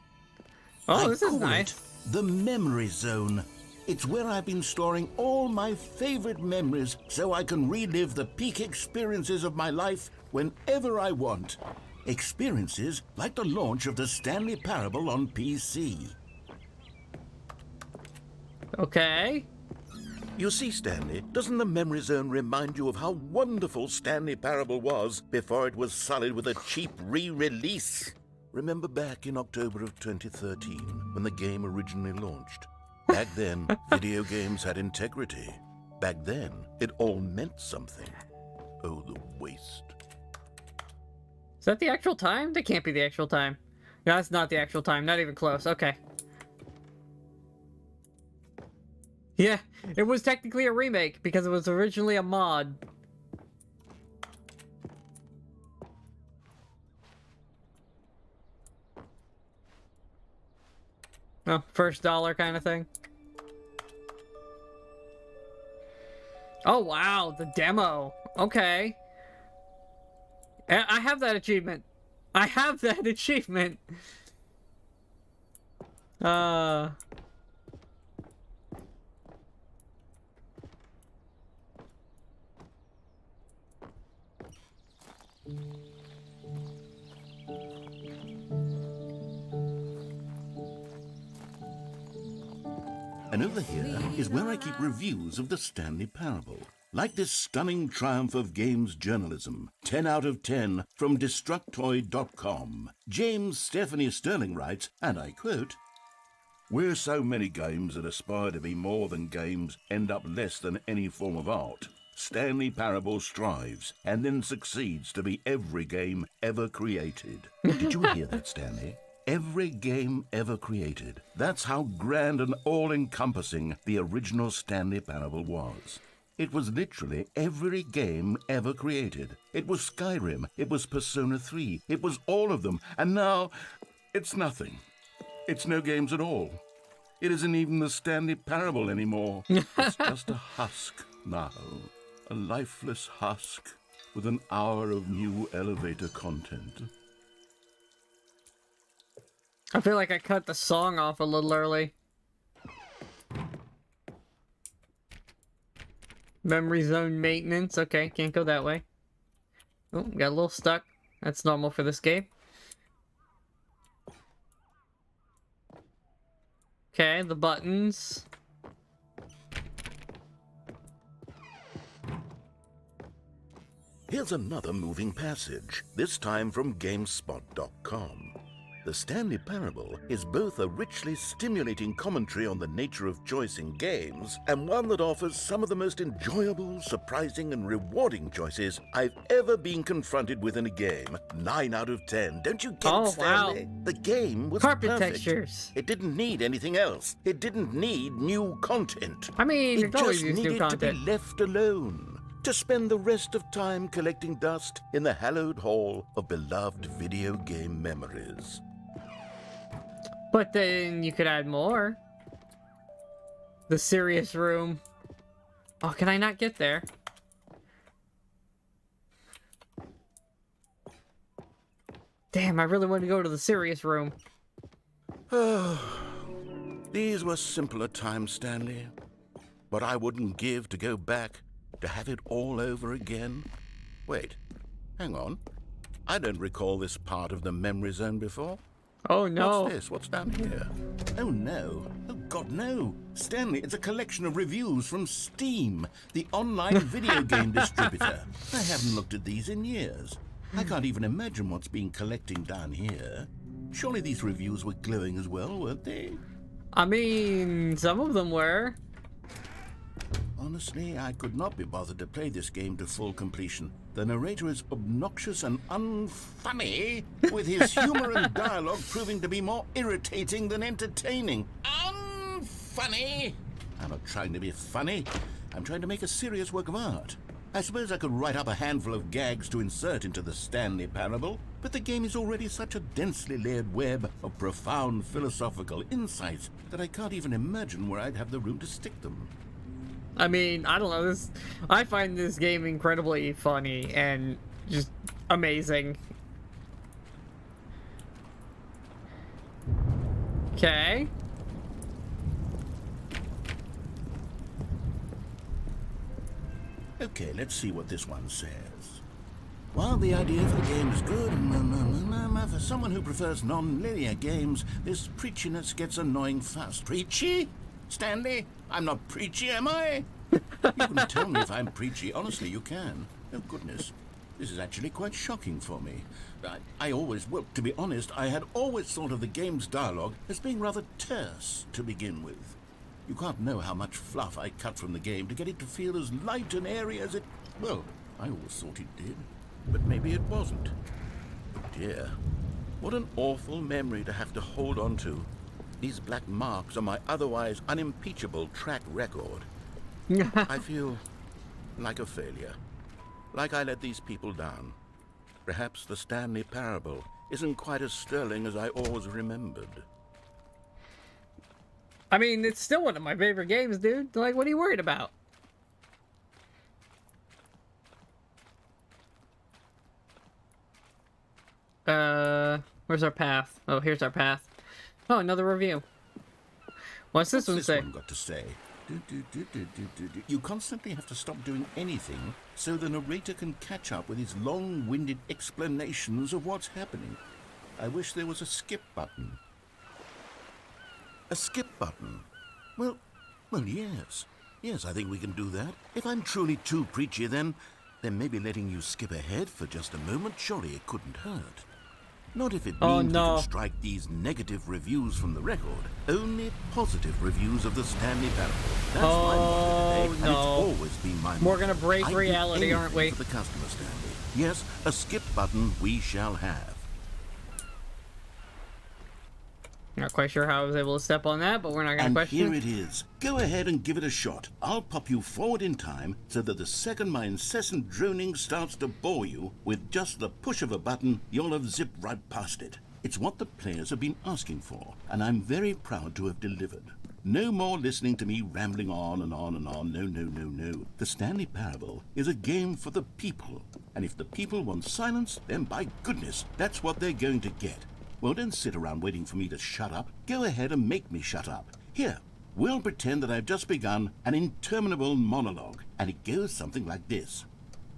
Oh, I this is call nice. it the Memory Zone. It's where I've been storing all my favorite memories so I can relive the peak experiences of my life whenever I want. Experiences like the launch of the Stanley Parable on PC. Okay. You see, Stanley, doesn't the Memory Zone remind you of how wonderful Stanley Parable was before it was sullied with a cheap re-release? Remember back in October of 2013 when the game originally launched? Back then, video games had integrity. Back then, it all meant something. Oh, the waste. Is that the actual time? That can't be the actual time. No, that's not the actual time. Not even close. Okay. Yeah, it was technically a remake because it was originally a mod. Oh, first dollar kind of thing. Oh, wow, the demo. Okay. I have that achievement. I have that achievement. And over here is where I keep reviews of the Stanley Parable. Like this stunning triumph of games journalism, 10 out of 10 from Destructoid.com. James Stephanie Sterling writes, and I quote, "Where so many games that aspire to be more than games end up less than any form of art, Stanley Parable strives and then succeeds to be every game ever created." Did you hear that, Stanley? Every game ever created. That's how grand and all-encompassing the original Stanley Parable was. It was literally every game ever created. It was Skyrim, it was Persona 3, it was all of them, and now it's nothing. It's no games at all. It isn't even the Stanley Parable anymore. It's just a husk now. A lifeless husk with an hour of new elevator content. I feel like I cut the song off a little early. Memory zone maintenance. Okay, can't go that way. Oh, got a little stuck. That's normal for this game. Okay, the buttons. Here's another moving passage, this time from GameSpot.com. The Stanley Parable is both a richly stimulating commentary on the nature of choice in games, and one that offers some of the most enjoyable, surprising, and rewarding choices I've ever been confronted with in a game. 9 out of 10. Don't you get it, Stanley? Wow. The game was Carpet perfect. textures. It didn't need anything else. It didn't need new content. I mean, you It can always just use new needed to be content. left alone, to spend the rest of time collecting dust in the hallowed hall of beloved video game memories. But then you could add more. The serious room. Oh, can I not get there? Damn, I really want to go to the serious room. These were simpler times, Stanley. But I wouldn't give to go back, to have it all over again. Wait, hang on. I don't recall this part of the memory zone before. Oh no. What's this? What's down here? Oh no. Oh God, no. Stanley, it's a collection of reviews from Steam, the online video game distributor. I haven't looked at these in years. I can't even imagine what's being collecting down here. Surely these reviews were glowing as well, weren't they? I mean, some of them were. Honestly, I could not be bothered to play this game to full completion. The narrator is obnoxious and unfunny, with his humor and dialogue proving to be more irritating than entertaining. Unfunny! I'm not trying to be funny. I'm trying to make a serious work of art. I suppose I could write up a handful of gags to insert into the Stanley Parable, but the game is already such a densely layered web of profound philosophical insights that I can't even imagine where I'd have the room to stick them. I mean, I don't know, I find this game incredibly funny and just amazing. Okay. Okay, let's see what this one says. While the idea for the game is good, for someone who prefers non-linear games, this preachiness gets annoying fast. Preachy? Stanley? I'm not preachy, am I? You can tell me if I'm preachy. Honestly, you can. Oh, goodness. This is actually quite shocking for me. Well, to be honest, I had always thought of the game's dialogue as being rather terse to begin with. You can't know how much fluff I cut from the game to get it to feel as light and airy as it... Well, I always thought it did, but maybe it wasn't. Oh dear, what an awful memory to have to hold on to. These black marks on my otherwise unimpeachable track record. I feel like a failure. Like I let these people down. Perhaps the Stanley Parable isn't quite as sterling as I always remembered. I mean, it's still one of my favorite games, dude. Like, what are you worried about? Where's our path? Oh, here's our path. Oh, another review. What's this one say? What's this one got to say? You constantly have to stop doing anything so the narrator can catch up with his long-winded explanations of what's happening. I wish there was a skip button. A skip button? Well, yes. Yes, I think we can do that. If I'm truly too preachy, then maybe letting you skip ahead for just a moment, surely it couldn't hurt. Not if it means we can strike these negative reviews from the record. Only positive reviews of the Stanley Parable. That's my motto today, and it's always been my motto. We're gonna break reality, do aren't we? for the customer, Stanley. Yes, a skip button we shall have. Not quite sure how I was able to step on that, but we're not gonna question And here it is. Go ahead and give it a shot. I'll pop you forward in time so that the second my incessant droning starts to bore you, with just the push of a button, you'll have zipped right past it. It's what the players have been asking for, and I'm very proud to have delivered. no more listening to me rambling on and on and on. No, no, no, no. The Stanley Parable is a game for the people. And if the people want silence, then by goodness, that's what they're going to get. Well, don't sit around waiting for me to shut up. Go ahead and make me shut up. Here, we'll pretend that I've just begun an interminable monologue, and it goes something like this.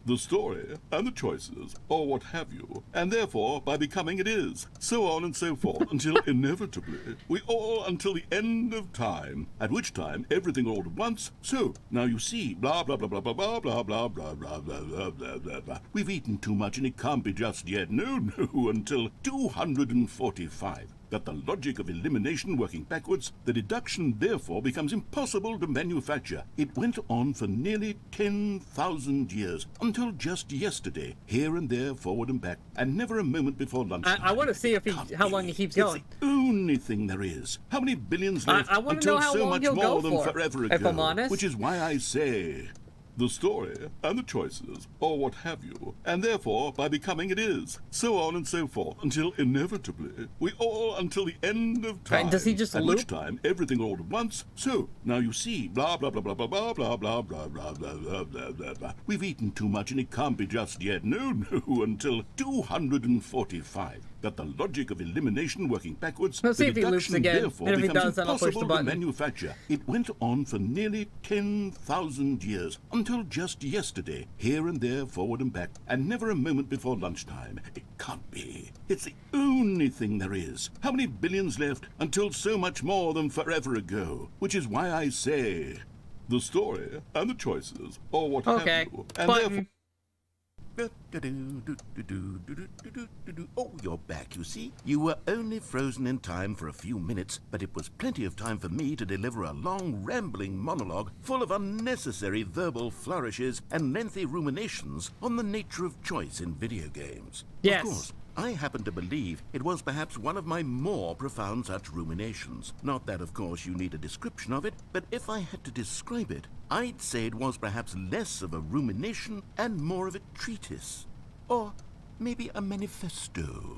The story and the choices, or what have you, and therefore by becoming it is, so on and so forth, until inevitably we all until the end of time, at which time everything all at once, so now you see, blah blah blah blah blah blah blah blah blah blah blah blah blah blah blah. We've eaten too much and it can't be just yet, no, until 245. Got the logic of elimination working backwards, the deduction therefore becomes impossible to manufacture. It went on for nearly 10,000 years, until just yesterday, here and there, forward and back, and never a moment before lunchtime. I want to see if how long he keeps going. It's the only thing there is. How many billions left I want to until know how so long much he'll more go than for, forever ago? if I'm honest. Which is why I say... the story and the choices, or what have you, and therefore by becoming it is, so on and so forth, until inevitably we all until the end of time. Does he just at loop? which time everything all at once. So now you see, blah blah blah blah blah blah blah blah blah blah blah blah blah blah blah. We've eaten too much and it can't be just yet. No, until 245. Got the logic of elimination working backwards. Let's see the if he loops deduction again, therefore and if he becomes does, then I'll push the impossible to button. manufacture. It went on for nearly 10,000 years, until just yesterday, here and there, forward and back, and never a moment before lunchtime. It can't be. It's the only thing there is. How many billions left until so much more than forever ago? Which is why I say, the story and the choices, or what have you, and button. Oh, you're back, you see. You were only frozen in time for a few minutes, but it was plenty of time for me to deliver a long, rambling monologue full of unnecessary verbal flourishes and lengthy ruminations on the nature of choice in video games. Yes. Of course, I happen to believe it was perhaps one of my more profound such ruminations. Not that, of course, you need a description of it, but if I had to describe it, I'd say it was perhaps less of a rumination and more of a treatise. Or maybe a manifesto.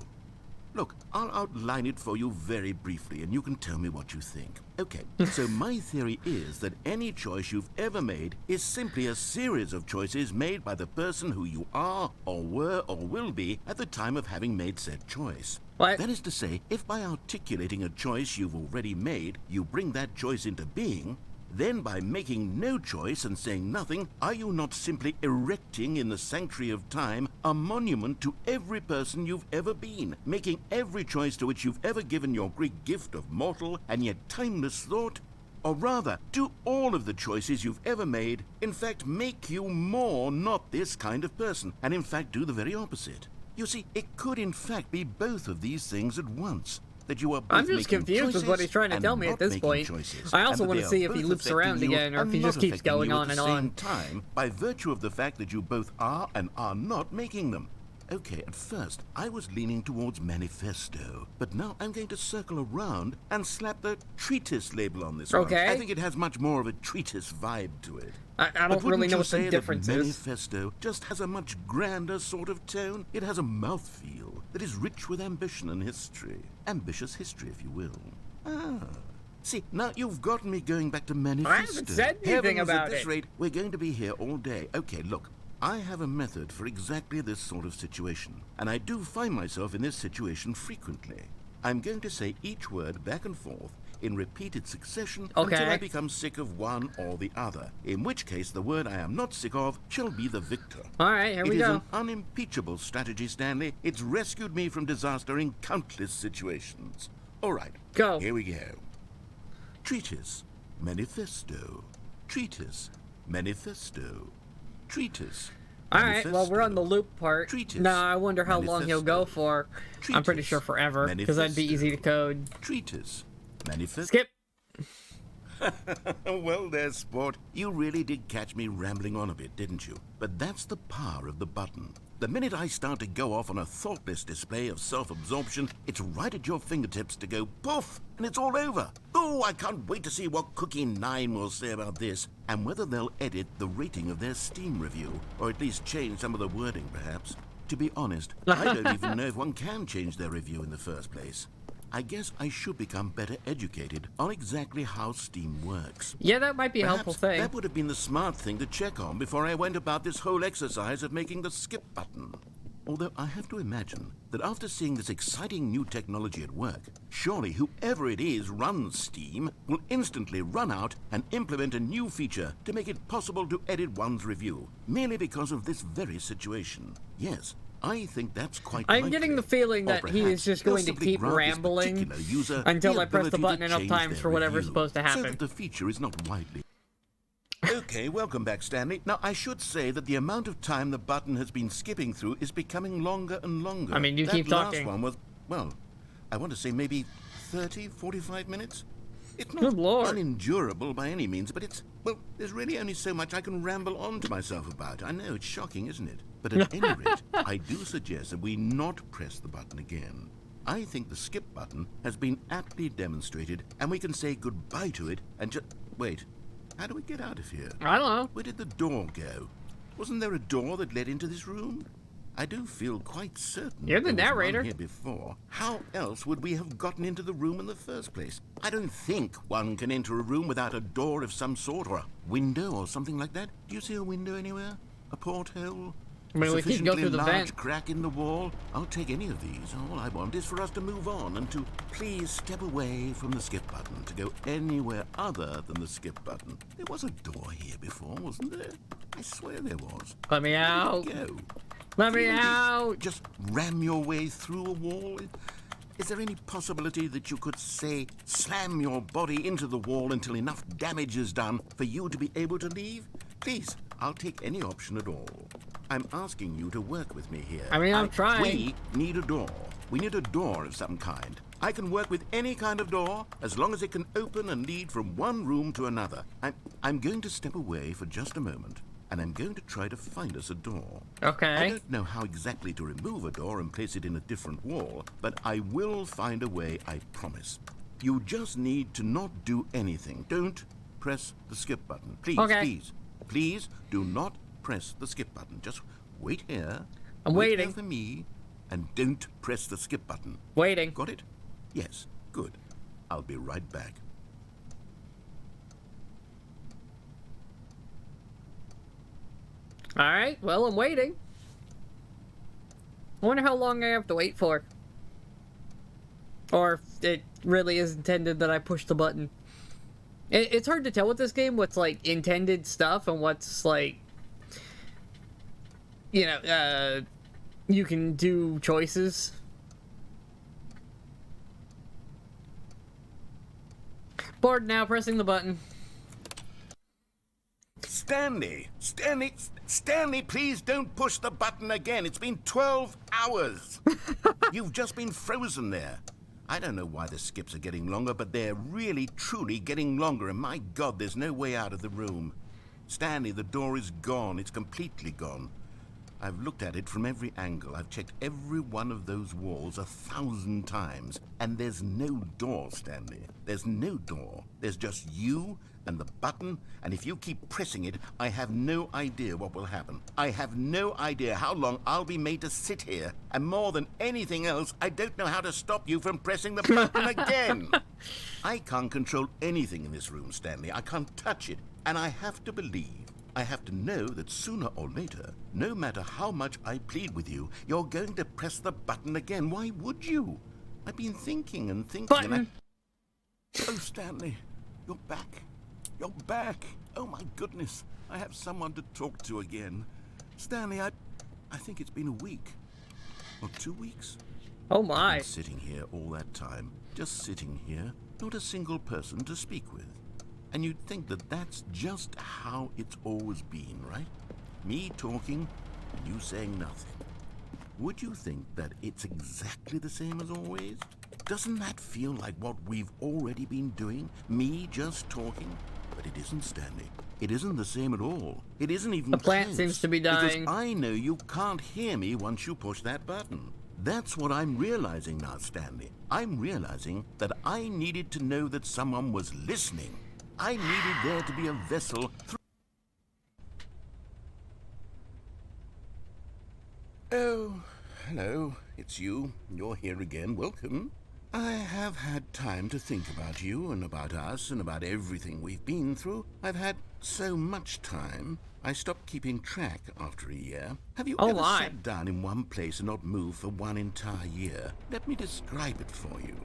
Look, I'll outline it for you very briefly, and you can tell me what you think. Okay, so my theory is that any choice you've ever made is simply a series of choices made by the person who you are, or were, or will be at the time of having made said choice. What? That is to say, if by articulating a choice you've already made, you bring that choice into being, then by making no choice and saying nothing, are you not simply erecting in the sanctuary of time a monument to every person you've ever been, making every choice to which you've ever given your great gift of mortal and yet timeless thought? Or rather, do all of the choices you've ever made, in fact, make you more not this kind of person, and in fact do the very opposite? You see, it could in fact be both of these things at once. That you are both I'm just confused with what he's trying to tell me at this point. I also want to see if he loops around again, or if he just keeps going on and on. Time, by virtue of the fact that you both are and are not making them. Okay, at first, I was leaning towards manifesto, but now I'm going to circle around and slap the treatise label on this one. Okay. I think it has much more of a treatise vibe to it. I don't really know what the difference is. Manifesto just has a much grander sort of tone. It has a mouthfeel that is rich with ambition and history. Ambitious history, if you will. Ah. See, now you've gotten me going back to manifesto. I haven't said anything about at this it. rate, we're going to be here all day. Okay, look. I have a method for exactly this sort of situation, and I do find myself in this situation frequently. I'm going to say each word back and forth in repeated succession until I become sick of one or the other, in which case the word I am not sick of shall be the victor. All right, here we go. It is an unimpeachable strategy, Stanley. It's rescued me from disaster in countless situations. All right, go. Here we go. Treatise, manifesto. Treatise, manifesto. Treatise. Alright, well, we're on the loop part. Treatise. Now, I wonder how long he'll go for. I'm pretty sure forever, because that'd be easy to code. Treatise. Manifesto. Skip. Well there, sport. You really did catch me rambling on a bit, didn't you? But that's the power of the button. The minute I start to go off on a thoughtless display of self-absorption, it's right at your fingertips to go poof, and it's all over. Oh, I can't wait to see what Cookie 9 will say about this, and whether they'll edit the rating of their Steam review, or at least change some of the wording, perhaps. To be honest, I don't even know if one can change their review in the first place. I guess I should become better educated on exactly how Steam works. Yeah, that might be a Perhaps helpful thing. that would have been the smart thing to check on before I went about this whole exercise of making the skip button. Although I have to imagine that after seeing this exciting new technology at work, surely whoever it is runs Steam will instantly run out and implement a new feature to make it possible to edit one's review, merely because of this very situation. Yes, I think that's quite I'm likely. getting the feeling Or that he perhaps is just they'll going to simply keep grant this rambling particular user until the I press the ability button to enough change times their for whatever's review, supposed to so happen. that the feature is not widely... Okay, welcome back, Stanley. Now, I should say that the amount of time the button has been skipping through is becoming longer and longer. I mean, you keep talking. That last one was, well, I want to say maybe 30, 45 minutes? It's not Good Lord. unendurable by any means, but it's, well, there's really only so much I can ramble on to myself about. I know, it's shocking, isn't it? But at any rate, I do suggest that we not press the button again. I think the skip button has been aptly demonstrated, and we can say goodbye to it and just... Wait. How do we get out of here? I don't know. Where did the door go? Wasn't there a door that led into this room? I do feel quite certain You're the there was narrator. one here before. How else would we have gotten into the room in the first place? I don't think one can enter a room without a door of some sort, or a window or something like that. Do you see a window anywhere? A porthole? I mean, we can go through the large vent. crack in the wall? I'll take any of these. All I want is for us to move on and to please step away from the skip button, to go anywhere other than the skip button. There was a door here before, wasn't there? I swear there was. Let me out. Where did it go? Let me Can you out. Just ram your way through a wall? Is there any possibility that you could, say, slam your body into the wall until enough damage is done for you to be able to leave? Please, I'll take any option at all. I'm asking you to work with me here. I mean, I'm trying. We need a door. We need a door of some kind. I can work with any kind of door as long as it can open and lead from one room to another. I'm going to step away for just a moment, and I'm going to try to find us a door. I Okay. don't know how exactly to remove a door and place it in a different wall, but I will find a way, I promise. You just need to not do anything. Don't press the skip button. Please, Okay. please, please do not press the skip button. Just wait here. I'm Wait waiting. here for me, and don't press the skip button. Waiting. Got it? Yes, good. I'll be right back. Alright, well, I'm waiting. I wonder how long I have to wait for. Or if it really is intended that I push the button. It's hard to tell with this game what's, like, intended stuff and what's, like... You know, you can do choices. Bored now, pressing the button. Stanley! Stanley, please don't push the button again. It's been 12 hours. You've just been frozen there. I don't know why the skips are getting longer, but they're really, truly getting longer, and my God, there's no way out of the room. Stanley, the door is gone. It's completely gone. I've looked at it from every angle. I've checked every one of those walls 1,000 times, and there's no door, Stanley. There's no door. There's just you and the button, and if you keep pressing it, I have no idea what will happen. I have no idea how long I'll be made to sit here, and more than anything else, I don't know how to stop you from pressing the button again. I can't control anything in this room, Stanley. I can't touch it, and I have to believe, I have to know that sooner or later, no matter how much I plead with you, you're going to press the button again. Why would you? I've been thinking and thinking, Button. and Oh, Stanley, you're back. You're back. Oh, my goodness. I have someone to talk to again. Stanley, I think it's been a week. Or 2 weeks. Oh I've my. been sitting here all that time. Just sitting here. Not a single person to speak with. And you'd think that that's just how it's always been, right? Me talking, and you saying nothing. Would you think that it's exactly the same as always? Doesn't that feel like what we've already been doing? Me just talking? But it isn't, Stanley. It isn't the same at all. It isn't even The plant close, seems to be dying. Because I know you can't hear me once you push that button. That's what I'm realizing now, Stanley. I'm realizing that I needed to know that someone was listening. I needed there to be a vessel through... Oh, hello. It's you. You're here again. Welcome. I have had time to think about you and about us and about everything we've been through. I've had so much time, I stopped keeping track after a year. Have you ever sat down in one place and not moved for one entire year? Let me describe it for you.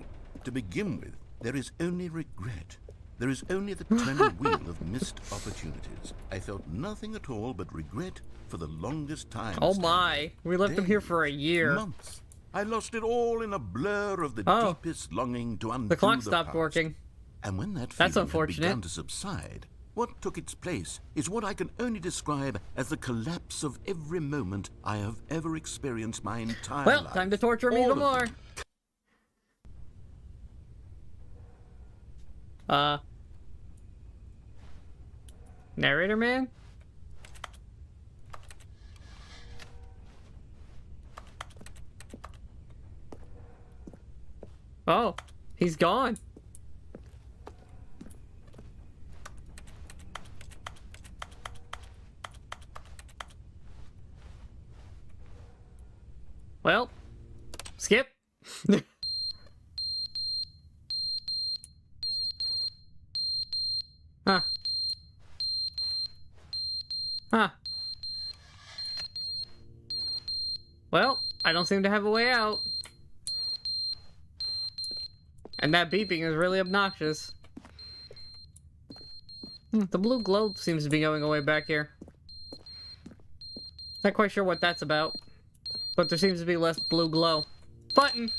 To begin with, there is only regret. There is only the turning wheel of missed opportunities. I felt nothing at all but regret for the longest time. Oh my, we left him here for a year. Months. I lost it all in a blur of the deepest longing to undo the clock stopped working. And when that That's feeling had unfortunate. begun to subside, what took its place is what I can only describe as the collapse of every moment I have ever experienced my entire life. Well, time to torture me even more. Narrator man? Oh, he's gone. Well, skip. Huh. Huh. Well, I don't seem to have a way out. And that beeping is really obnoxious. The blue globe seems to be going away back here. Not quite sure what that's about. But there seems to be less blue glow. Button!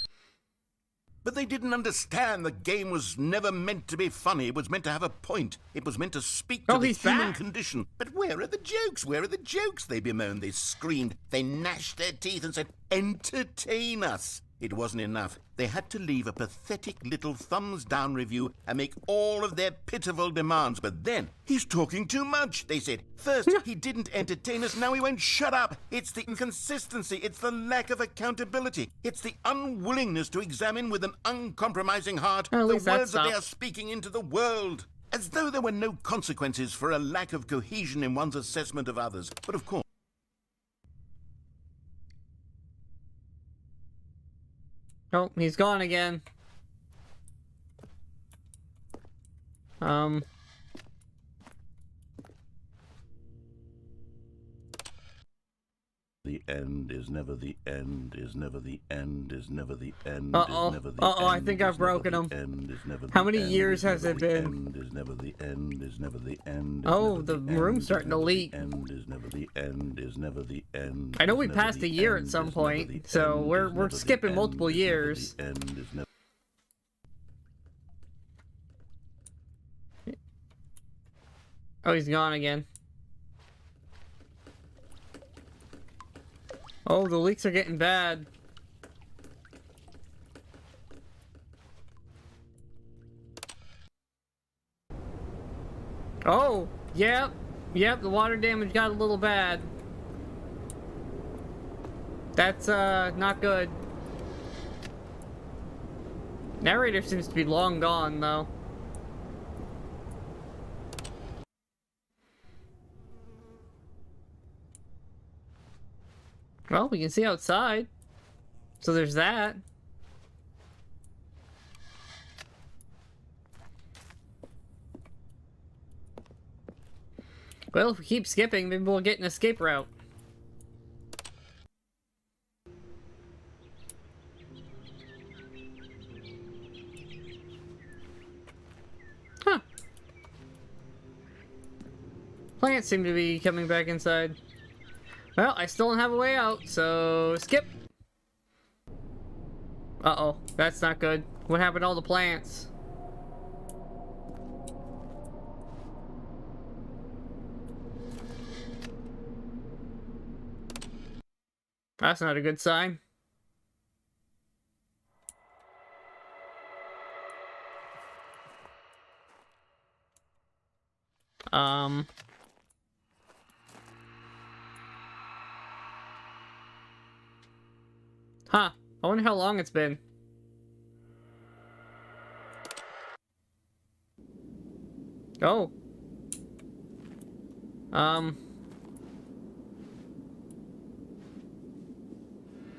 But they didn't understand the game was never meant to be funny. It was meant to have a point. It was meant to speak to the human condition. But where are the jokes? Where are the jokes? They bemoaned, they screamed, they gnashed their teeth and said, entertain us. It wasn't enough. They had to leave a pathetic little thumbs-down review and make all of their pitiful demands. But then, he's talking too much, they said. First, he didn't entertain us, now he won't shut up. It's the inconsistency, it's the lack of accountability. It's the unwillingness to examine with an uncompromising heart the words that they are speaking into the world. As though there were no consequences for a lack of cohesion in one's assessment of others. But of course, oh, he's gone again. The end is never the end, is never the end, is never the end, Uh-oh. is never the Uh-oh, I end, think is I've broken never him. the end, is never the How many end, years is has never it the been? end, is never the end, is never the end, is Oh, never the end, room's is starting to never the leak. end, is never the end, is never the end, I know is we never passed the a year end, at some is never point, the so end, we're is never the skipping end, multiple is never the years. end, is never. Oh, he's gone again. Oh, the leaks are getting bad. Oh, yep, the water damage got a little bad. That's, not good. Narrator seems to be long gone, though. Well, we can see outside. So there's that. Well, if we keep skipping, maybe we'll get an escape route. Huh. Plants seem to be coming back inside. Well, I still don't have a way out, so skip. Uh-oh, that's not good. What happened to all the plants? That's not a good sign. Huh. I wonder how long it's been. Oh.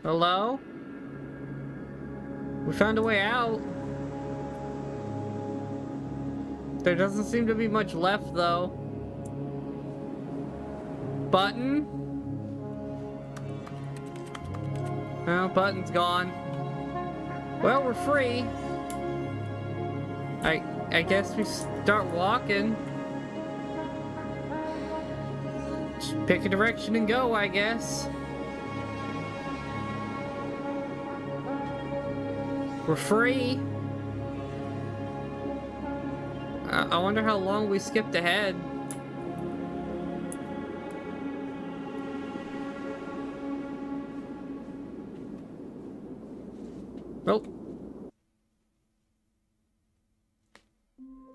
Hello? We found a way out. There doesn't seem to be much left, though. Button? Oh, button's gone. Well, we're free. I guess we start walking. Just pick a direction and go, I guess. We're free. I wonder how long we skipped ahead. Nope.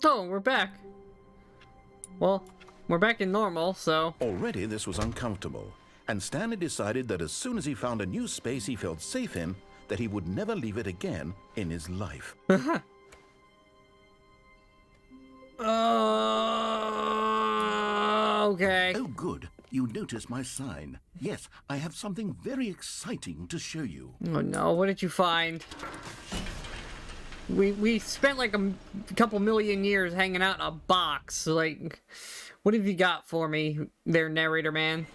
Oh, we're back. Well, we're back in normal, so... Already this was uncomfortable, and Stanley decided that as soon as he found a new space he felt safe in, that he would never leave it again in his life. Okay. Oh, good. You noticed my sign. Yes, I have something very exciting to show you. Oh no, what did you find? We spent like a couple million years hanging out in a box. Like, what have you got for me there, narrator man?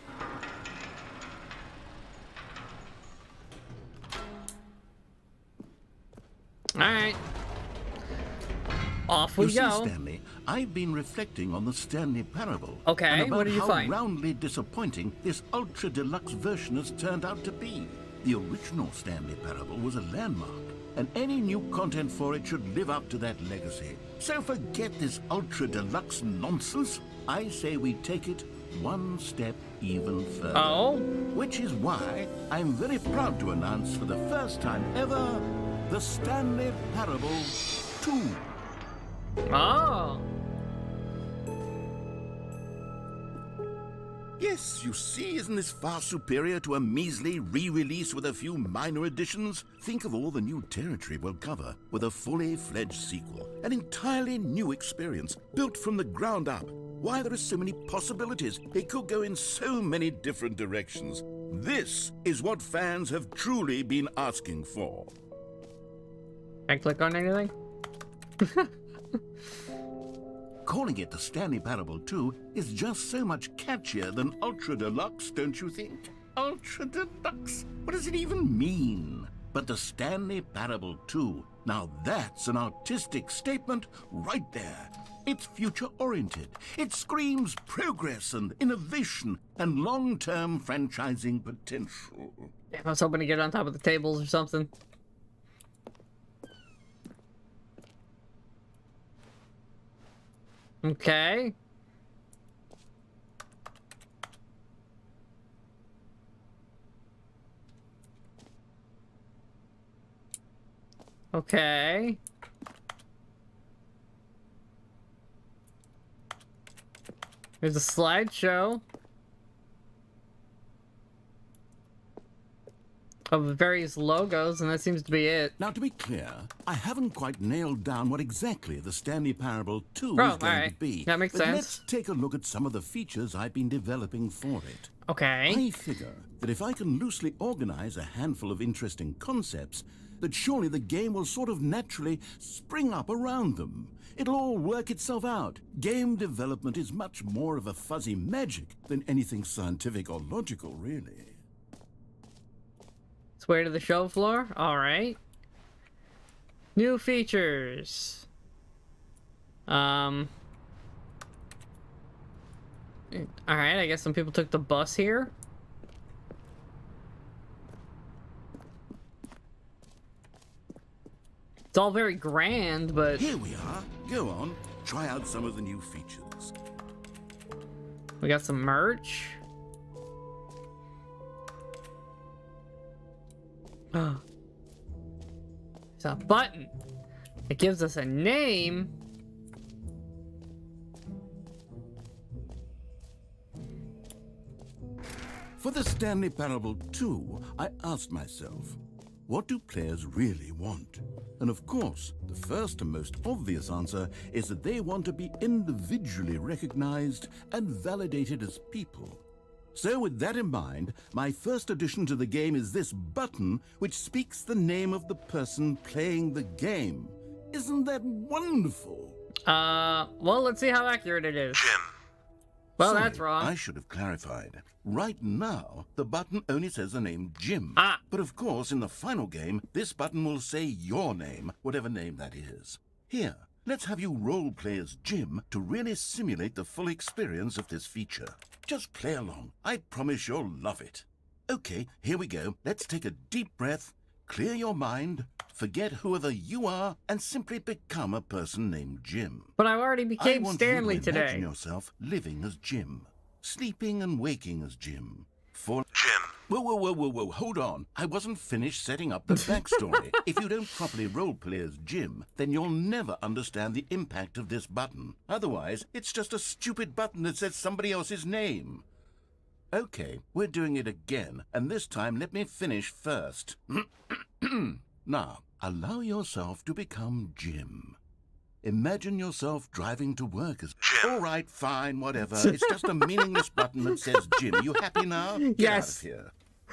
Alright. Off we you go. See, Stanley, I've been reflecting on the Stanley Parable. Okay, and about what did you how find? roundly disappointing this ultra deluxe version has turned out to be. The original Stanley Parable was a landmark, and any new content for it should live up to that legacy. So forget this ultra deluxe nonsense. I say we take it one step even further. Oh? Which is why I'm very proud to announce for the first time ever, the Stanley Parable 2. Oh. Yes, you see, isn't this far superior to a measly re-release with a few minor additions? Think of all the new territory we'll cover with a fully fledged sequel. An entirely new experience, built from the ground up. Why, there are so many possibilities. It could go in so many different directions. This is what fans have truly been asking for. Can I click on anything? Calling it the Stanley Parable 2 is just so much catchier than Ultra Deluxe, don't you think? Ultra Deluxe? What does it even mean? But the Stanley Parable 2, now that's an artistic statement right there. It's future-oriented. It screams progress and innovation and long-term franchising potential. I was hoping to get on top of the tables or something. Okay. Okay. There's a slideshow of various logos, and that seems to be it. Now, to be clear, I haven't quite nailed down what exactly the Stanley Parable 2 is going alright. to be. That makes but sense. Let's take a look at some of the features I've been developing for it. Okay. I figure that if I can loosely organize a handful of interesting concepts, that surely the game will sort of naturally spring up around them. It'll all work itself out. Game development is much more of a fuzzy magic than anything scientific or logical, really. Way to the show floor. All right. New features. All right. I guess some people took the bus here. It's all very grand, but Here we are. Go on. Try out some of the new features. we got some merch. It's a button. It gives us a name. For the Stanley Parable 2, I asked myself, what do players really want? And of course, the first and most obvious answer is that they want to be individually recognized and validated as people. So with that in mind, my first addition to the game is this button which speaks the name of the person playing the game. Isn't that wonderful? Well, let's see how accurate it is. Jim. Well, Sorry, that's wrong. I should have clarified. Right now, the button only says the name Jim. Ah. But of course, in the final game, this button will say your name, whatever name that is. Here, let's have you role-play as Jim to really simulate the full experience of this feature. Just play along. I promise you'll love it. Okay, here we go. Let's take a deep breath, clear your mind, forget whoever you are, and simply become a person named Jim. But I already I became want Stanley you to imagine today. yourself living as Jim, sleeping and waking as Jim. Jim. Whoa, hold on. I wasn't finished setting up the backstory. If you don't properly roleplay as Jim, then you'll never understand the impact of this button. Otherwise, it's just a stupid button that says somebody else's name. Okay, we're doing it again, and this time let me finish first. Now, allow yourself to become Jim. Imagine yourself driving to work as... Jim. All right, fine, whatever. It's just a meaningless button that says Jim. You happy now? Get Yes. out of here.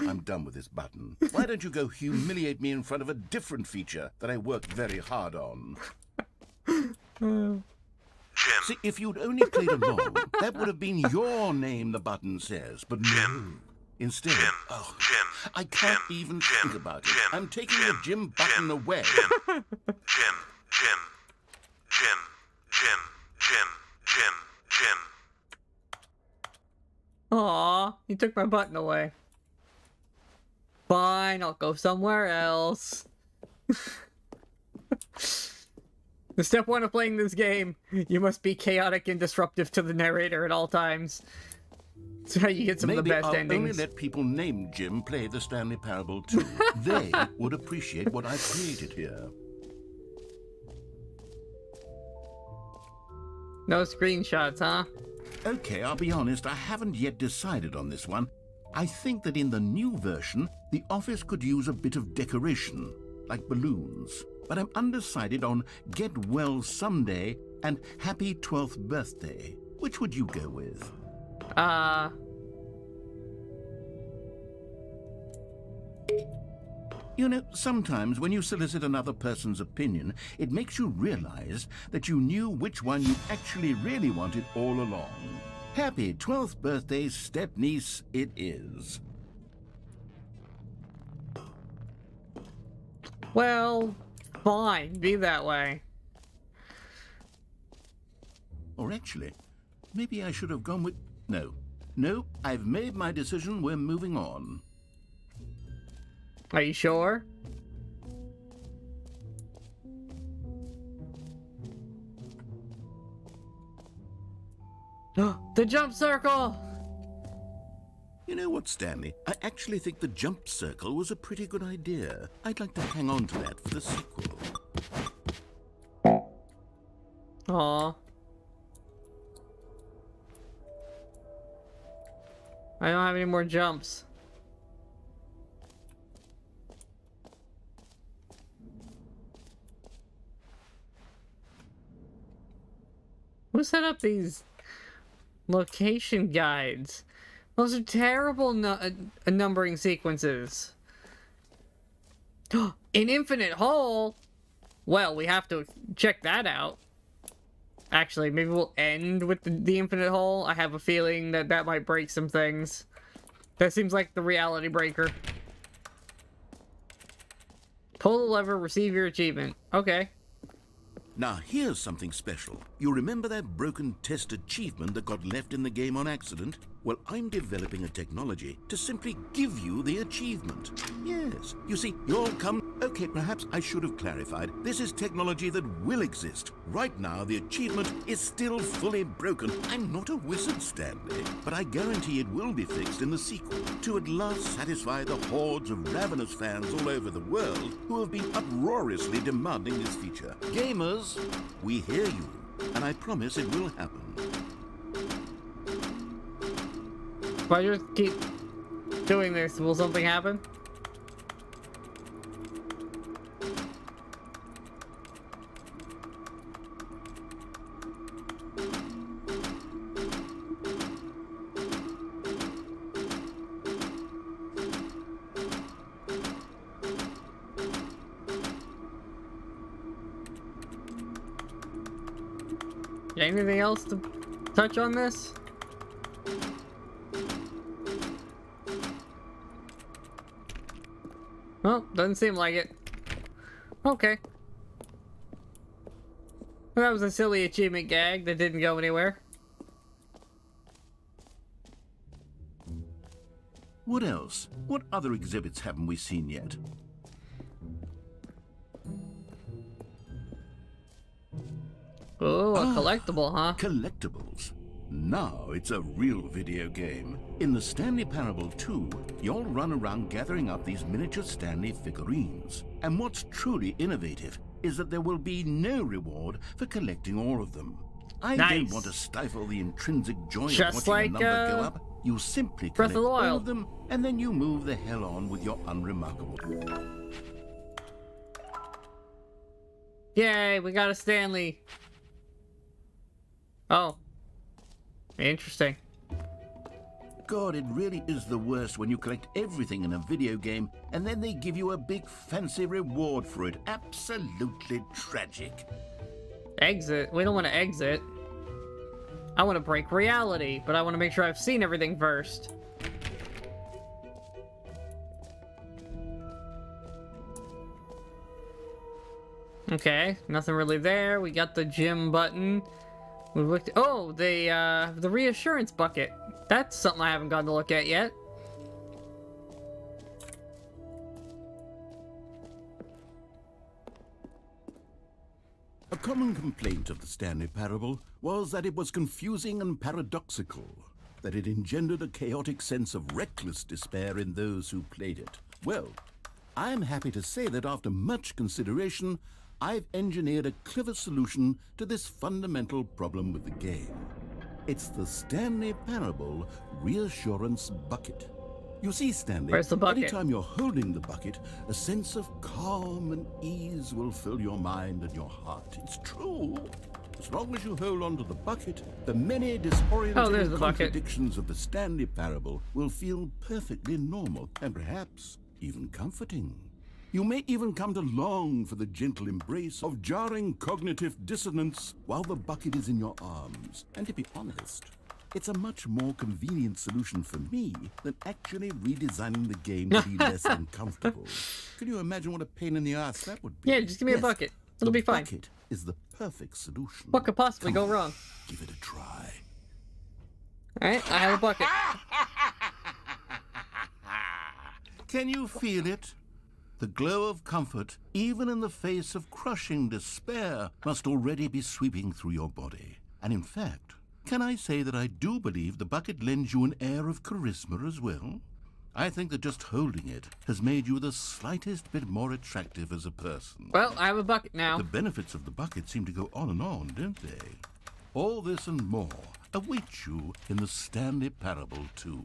I'm done with this button. Why don't you go humiliate me in front of a different feature that I worked very hard on? Jim. See, if you'd only played along, that would have been your name the button says, but no. Jim. Instead, Jim. oh, Jim. I can't Jim. even Jim. think about it. Jim. I'm taking Jim. the Jim button Jim. away. Jim. Jim. Jim. Jim. Jim. Jim. Jim. Jim. Aw, you took my button away. Fine, I'll go somewhere else. The step one of playing this game, you must be chaotic and disruptive to the narrator at all times. That's how you get some of the Maybe best I'll endings. only let people named Jim play the Stanley Parable too. They would appreciate what I've created here. No screenshots, huh? Okay, I'll be honest, I haven't yet decided on this one. I think that in the new version, the office could use a bit of decoration, like balloons. But I'm undecided on Get Well Someday and Happy 12th Birthday. Which would you go with? You know, sometimes when you solicit another person's opinion, it makes you realize that you knew which one you actually really wanted all along. Happy 12th birthday, step-niece, it is. Well, fine, be that way. Or actually, maybe I should have gone with... No, I've made my decision, we're moving on. Are you sure? The jump circle! You know what, Stanley? I actually think the jump circle was a pretty good idea. I'd like to hang on to that for the sequel. Aw. I don't have any more jumps. Who set up these location guides? Those are terrible numbering sequences. An infinite hole? Well, we have to check that out. Actually, maybe we'll end with the infinite hole. I have a feeling that that might break some things. That seems like the reality breaker. Pull the lever, receive your achievement. Okay. Now, here's something special. You remember that broken test achievement that got left in the game on accident? Well, I'm developing a technology to simply give you the achievement. Yes, you see, you'll come... Okay, perhaps I should have clarified. This is technology that will exist. Right now, the achievement is still fully broken. I'm not a wizard, Stanley, but I guarantee it will be fixed in the sequel to at last satisfy the hordes of ravenous fans all over the world who have been uproariously demanding this feature. Gamers, we hear you, and I promise it will happen. If I just keep doing this, will something happen? Anything else to touch on this? Well, doesn't seem like it. Okay. Well, that was a silly achievement gag that didn't go anywhere. What else? What other exhibits haven't we seen yet? Oh, a collectible, huh? Collectibles. Now it's a real video game. In the Stanley Parable 2, you'll run around gathering up these miniature Stanley figurines. And what's truly innovative is that there will be no reward for collecting all of them. I don't want to stifle the intrinsic joy Just of watching like, a number go up. You simply Breath collect of the all Wild. of them, and then you move the hell on with your unremarkable. Yay, we got a Stanley. Oh. Interesting. God, it really is the worst when you collect everything in a video game and then they give you a big fancy reward for it. Absolutely tragic. Exit. We don't want to exit. I want to break reality, but I want to make sure I've seen everything first. Okay, nothing really there. We got the gym button. We looked. Oh, the reassurance bucket. That's something I haven't gotten to look at yet. A common complaint of the Stanley Parable was that it was confusing and paradoxical, that it engendered a chaotic sense of reckless despair in those who played it. Well, I'm happy to say that after much consideration, I've engineered a clever solution to this fundamental problem with the game. It's the Stanley Parable Reassurance Bucket. You see, Stanley, Where's the bucket? anytime you're holding the bucket, a sense of calm and ease will fill your mind and your heart. It's true. As long as you hold on to the bucket, the many there's disorienting the bucket. contradictions of the Stanley Parable will feel perfectly normal and perhaps even comforting. You may even come to long for the gentle embrace of jarring cognitive dissonance while the bucket is in your arms. And to be honest, it's a much more convenient solution for me than actually redesigning the game to be less uncomfortable. Can you imagine what a pain in the ass that would be? Yeah, just give me a bucket. It'll be fine. The bucket is the perfect solution. What could possibly Come go on, wrong? Give it a try. Alright, I have a bucket. Can you feel it? The glow of comfort, even in the face of crushing despair, must already be sweeping through your body. And in fact, can I say that I do believe the bucket lends you an air of charisma as well? I think that just holding it has made you the slightest bit more attractive as a person. Well, I have a bucket now. The benefits of the bucket seem to go on, don't they? All this and more await you in the Stanley Parable 2.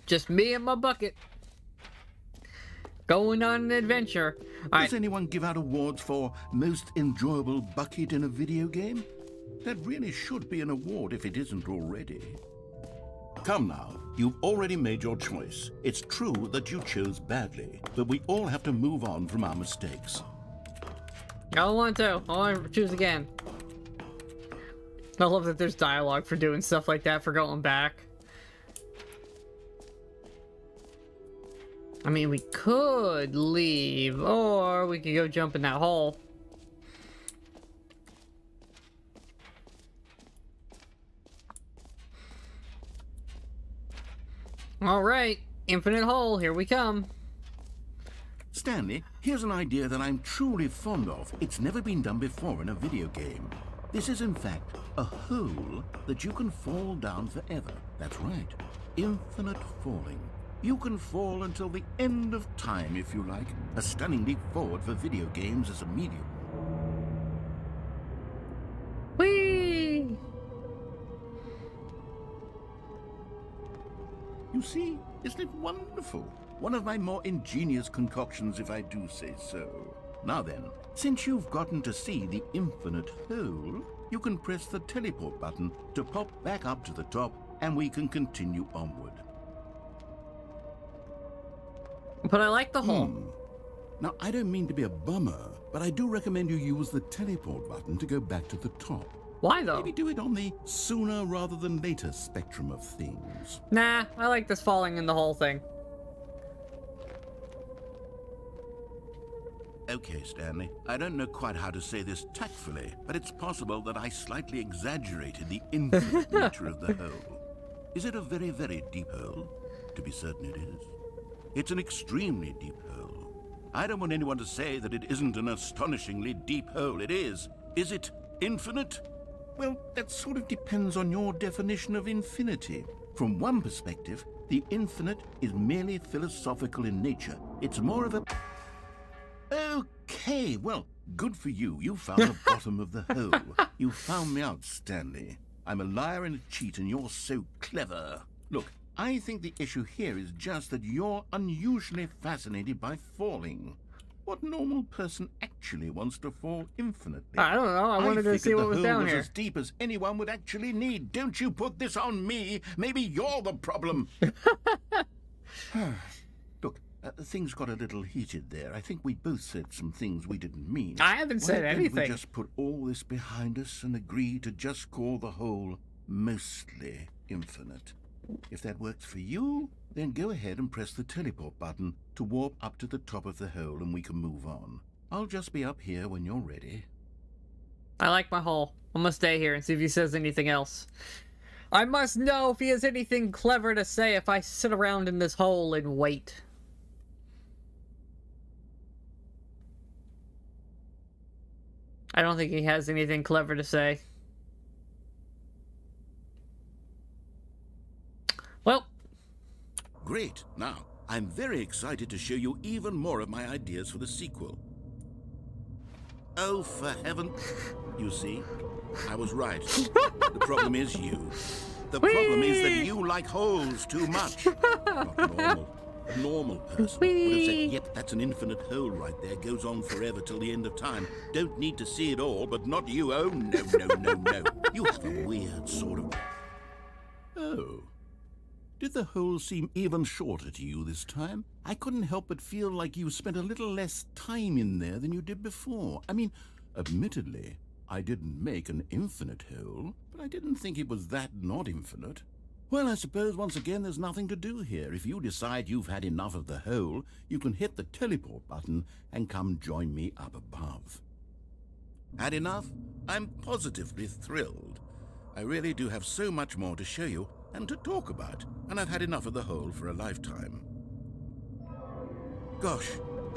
Just me and my bucket. Going on an adventure. Does anyone give out awards for most enjoyable bucket in a video game? That really should be an award if it isn't already. Come now, you've already made your choice. It's true that you chose badly, but we all have to move on from our mistakes. I don't want to. I want to choose again. I love that there's dialogue for doing stuff like that, for going back. I mean, we could leave, or we could go jump in that hole. Alright, infinite hole, here we come. Stanley, here's an idea that I'm truly fond of. It's never been done before in a video game. This is, in fact, a hole that you can fall down forever. That's right, infinite falling. You can fall until the end of time, if you like. A stunning leap forward for video games as a medium. Whee! You see, isn't it wonderful? One of my more ingenious concoctions, if I do say so. Now then, since you've gotten to see the infinite hole, you can press the teleport button to pop back up to the top, and we can continue onward. But I like the hole. Now, I don't mean to be a bummer, but I do recommend you use the teleport button to go back to the top. Why though? Maybe do it on the sooner rather than later spectrum of things. Nah, I like this falling in the hole thing. Okay, Stanley. I don't know quite how to say this tactfully, but it's possible that I slightly exaggerated the infinite nature of the hole. Is it a very, very deep hole? To be certain it is. It's an extremely deep hole. I don't want anyone to say that it isn't an astonishingly deep hole. It is. Is it infinite? Well, that sort of depends on your definition of infinity. From one perspective, the infinite is merely philosophical in nature. It's more of a... Okay, well, good for you. You found the bottom of the hole. You found me out, Stanley. I'm a liar and a cheat, and you're so clever. Look, I think the issue here is just that you're unusually fascinated by falling. What normal person actually wants to fall infinitely? I don't know. I wanted to see what was down was here. as deep as anyone would actually need. Don't you put this on me. Maybe you're the problem. Look, things got a little heated there. I think we both said some things we didn't mean. I haven't said Why don't anything. we just put all this behind us and agree to just call the whole mostly infinite? If that works for you, then go ahead and press the teleport button to warp up to the top of the hole and we can move on. I'll just be up here when you're ready. I like my hole. I'm gonna stay here and see if he says anything else. I must know if he has anything clever to say if I sit around in this hole and wait. I don't think he has anything clever to say. Well, Great. Now, I'm very excited to show you even more of my ideas for the sequel. Oh, for heaven... You see, I was right. The problem is you. The problem is that you like holes too much. Not normal. A normal person would have said, yep, that's an infinite hole right there. Goes on forever till the end of time. Don't need to see it all, but not you. Oh, no, no, no, no. You have a weird sort of... Oh. Did the hole seem even shorter to you this time? I couldn't help but feel like you spent a little less time in there than you did before. I mean, admittedly, I didn't make an infinite hole, but I didn't think it was that not infinite. Well, I suppose once again there's nothing to do here. If you decide you've had enough of the hole, you can hit the teleport button and come join me up above. Had enough? I'm positively thrilled. I really do have so much more to show you and to talk about, and I've had enough of the hole for a lifetime. Gosh,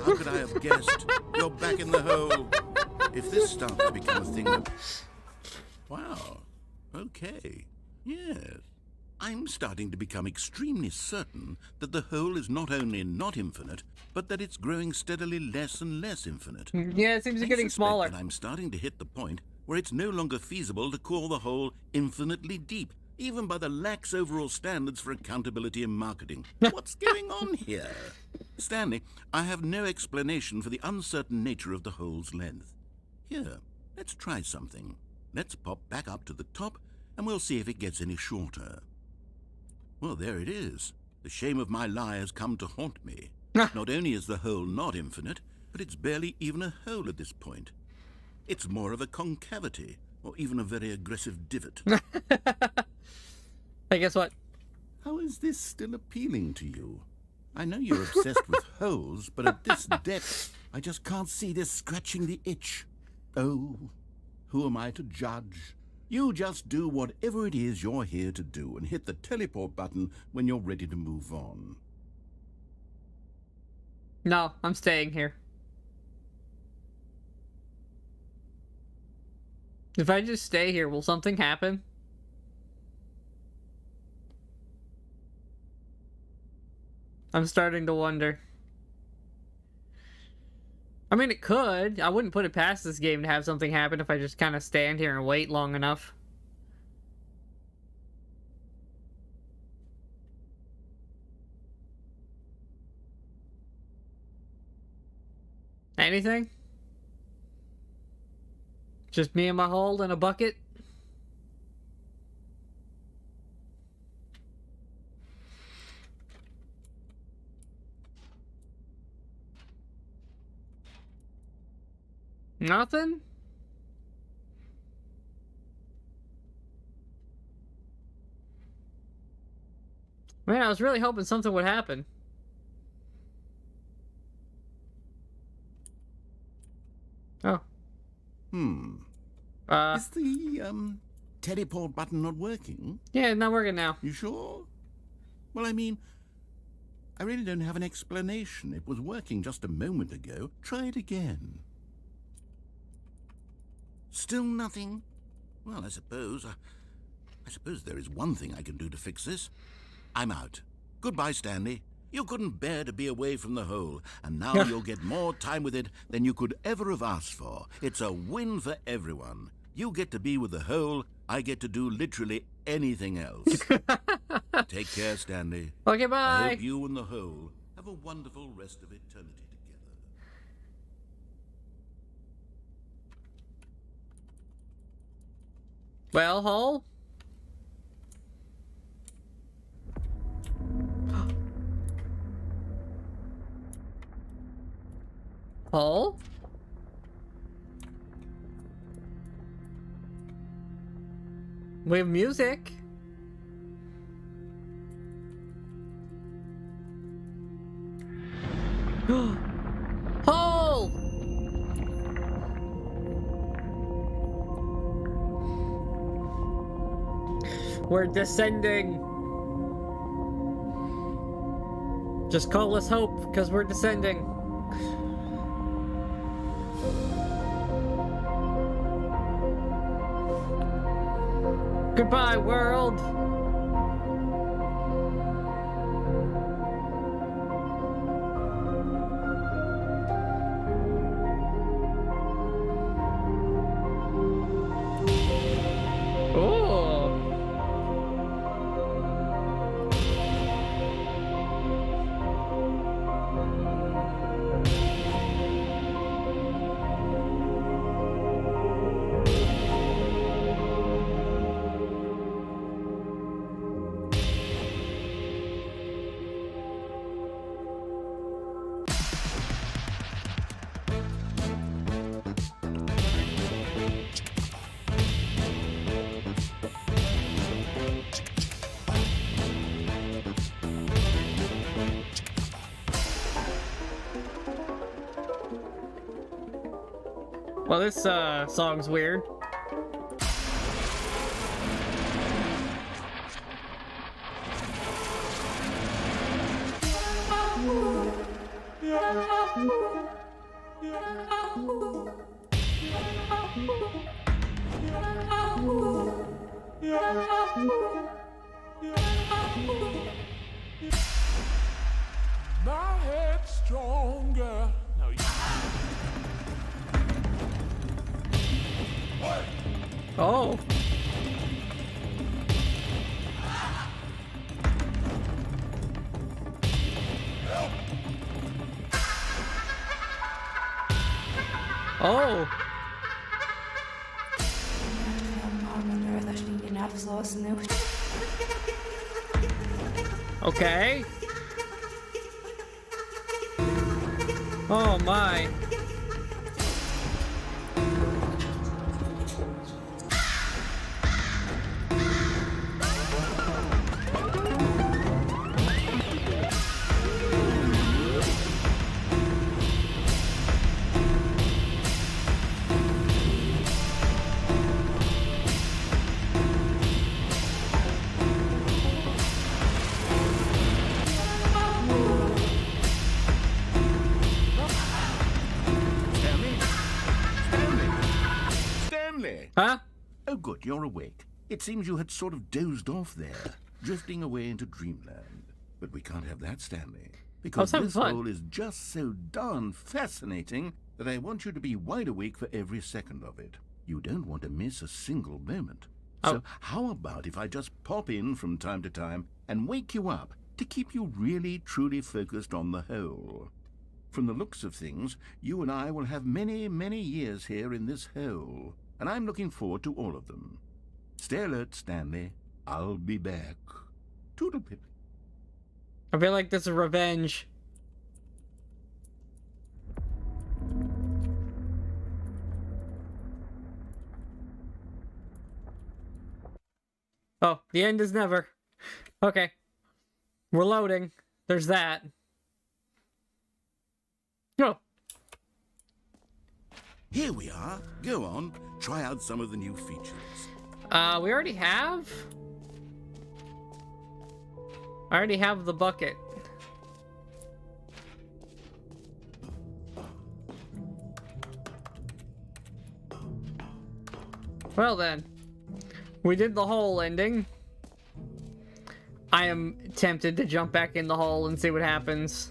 how could I have guessed? You're back in the hole. If this starts to become a thing of... Wow, okay, yes. I'm starting to become extremely certain that the hole is not only not infinite, but that it's growing steadily less and less infinite. yeah, it seems to be getting smaller. And I'm starting to hit the point where it's no longer feasible to call the hole infinitely deep, even by the lax overall standards for accountability in marketing. What's going on here? Stanley, I have no explanation for the uncertain nature of the hole's length. Here, let's try something. Let's pop back up to the top, and we'll see if it gets any shorter. Well, there it is. The shame of my lie has come to haunt me. Not only is the hole not infinite, but it's barely even a hole at this point. It's more of a concavity, or even a very aggressive divot. Hey, guess what? How is this still appealing to you? I know you're obsessed with holes, but at this depth, I just can't see this scratching the itch. Oh, who am I to judge? You just do whatever it is you're here to do and hit the teleport button when you're ready to move on. No, I'm staying here. If I just stay here, will something happen? I'm starting to wonder. I mean, it could. I wouldn't put it past this game to have something happen if I just kind of stand here and wait long enough. Anything? Just me and my hole and a bucket? Nothing? Man, I was really hoping something would happen. Oh. Is the, teleport button not working? Yeah, it's not working now. You sure? Well, I mean, I really don't have an explanation. It was working just a moment ago. Try it again. Still nothing? Well, I suppose there is one thing I can do to fix this. I'm out. Goodbye, Stanley. You couldn't bear to be away from the hole, and now you'll get more time with it than you could ever have asked for. It's a win for everyone. You get to be with the hole, I get to do literally anything else. Take care, Stanley. Okay, I bye. hope you and the hole have a wonderful rest of eternity together. Well, Hole? Hole? We have music. Hole! We're descending. Just call us Hope, because we're descending. Goodbye, world! Oh! Well, this song's weird. My head's stronger. Now you. Oh. Oh. Okay. Oh my. Stanley! Huh? Oh, good, you're awake. It seems you had sort of dozed off there, drifting away into dreamland. But we can't have that, Stanley. Because having this fun. hole is just so darn fascinating that I want you to be wide awake for every second of it. You don't want to miss a single moment. Oh. So how about if I just pop in from time to time and wake you up to keep you really, truly focused on the hole? From the looks of things, you and I will have many, many years here in this hole, and I'm looking forward to all of them. Stay alert, Stanley. I'll be back. Toodle-pip. I feel like this is revenge. Oh, the end is never. Okay. We're loading. There's that. Oh. Here we are. Go on, try out some of the new features. We already have? I already have the bucket. Well then, we did the hole ending. I am tempted to jump back in the hole and see what happens.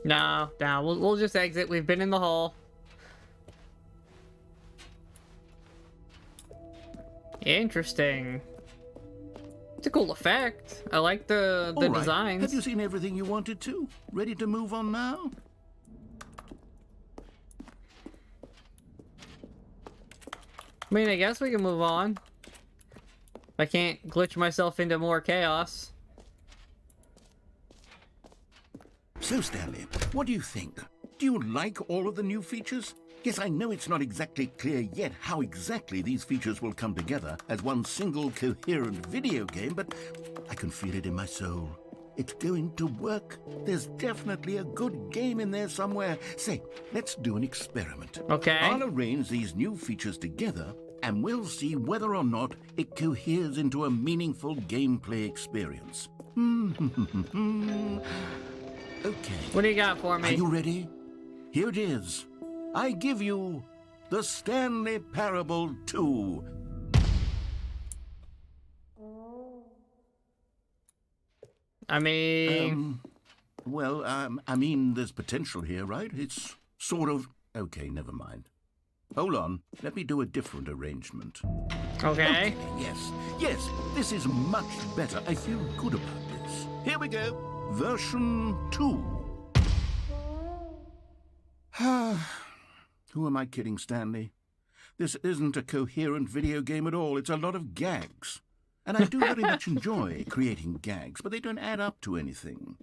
No, we'll just exit. We've been in the hole. Interesting. It's a cool effect. I like the All right. designs. Have you seen everything you wanted to? Ready to move on now? I mean, I guess we can move on. I can't glitch myself into more chaos. So, Stanley, what do you think? Do you like all of the new features? Yes, I know it's not exactly clear yet how exactly these features will come together as one single coherent video game, but I can feel it in my soul. It's going to work. There's definitely a good game in there somewhere. Say, let's do an experiment. Okay. I'll arrange these new features together, and we'll see whether or not it coheres into a meaningful gameplay experience. Okay. What do you got for Are me? you ready? Here it is. I give you the Stanley Parable 2. I mean... I mean, there's potential here, right? It's sort of... Okay, never mind. Hold on. Let me do a different arrangement. Okay. Yes, this is much better. I feel good about this. Here we go. Version 2. Who am I kidding, Stanley? This isn't a coherent video game at all. It's a lot of gags. And I do very much enjoy creating gags, but they don't add up to anything.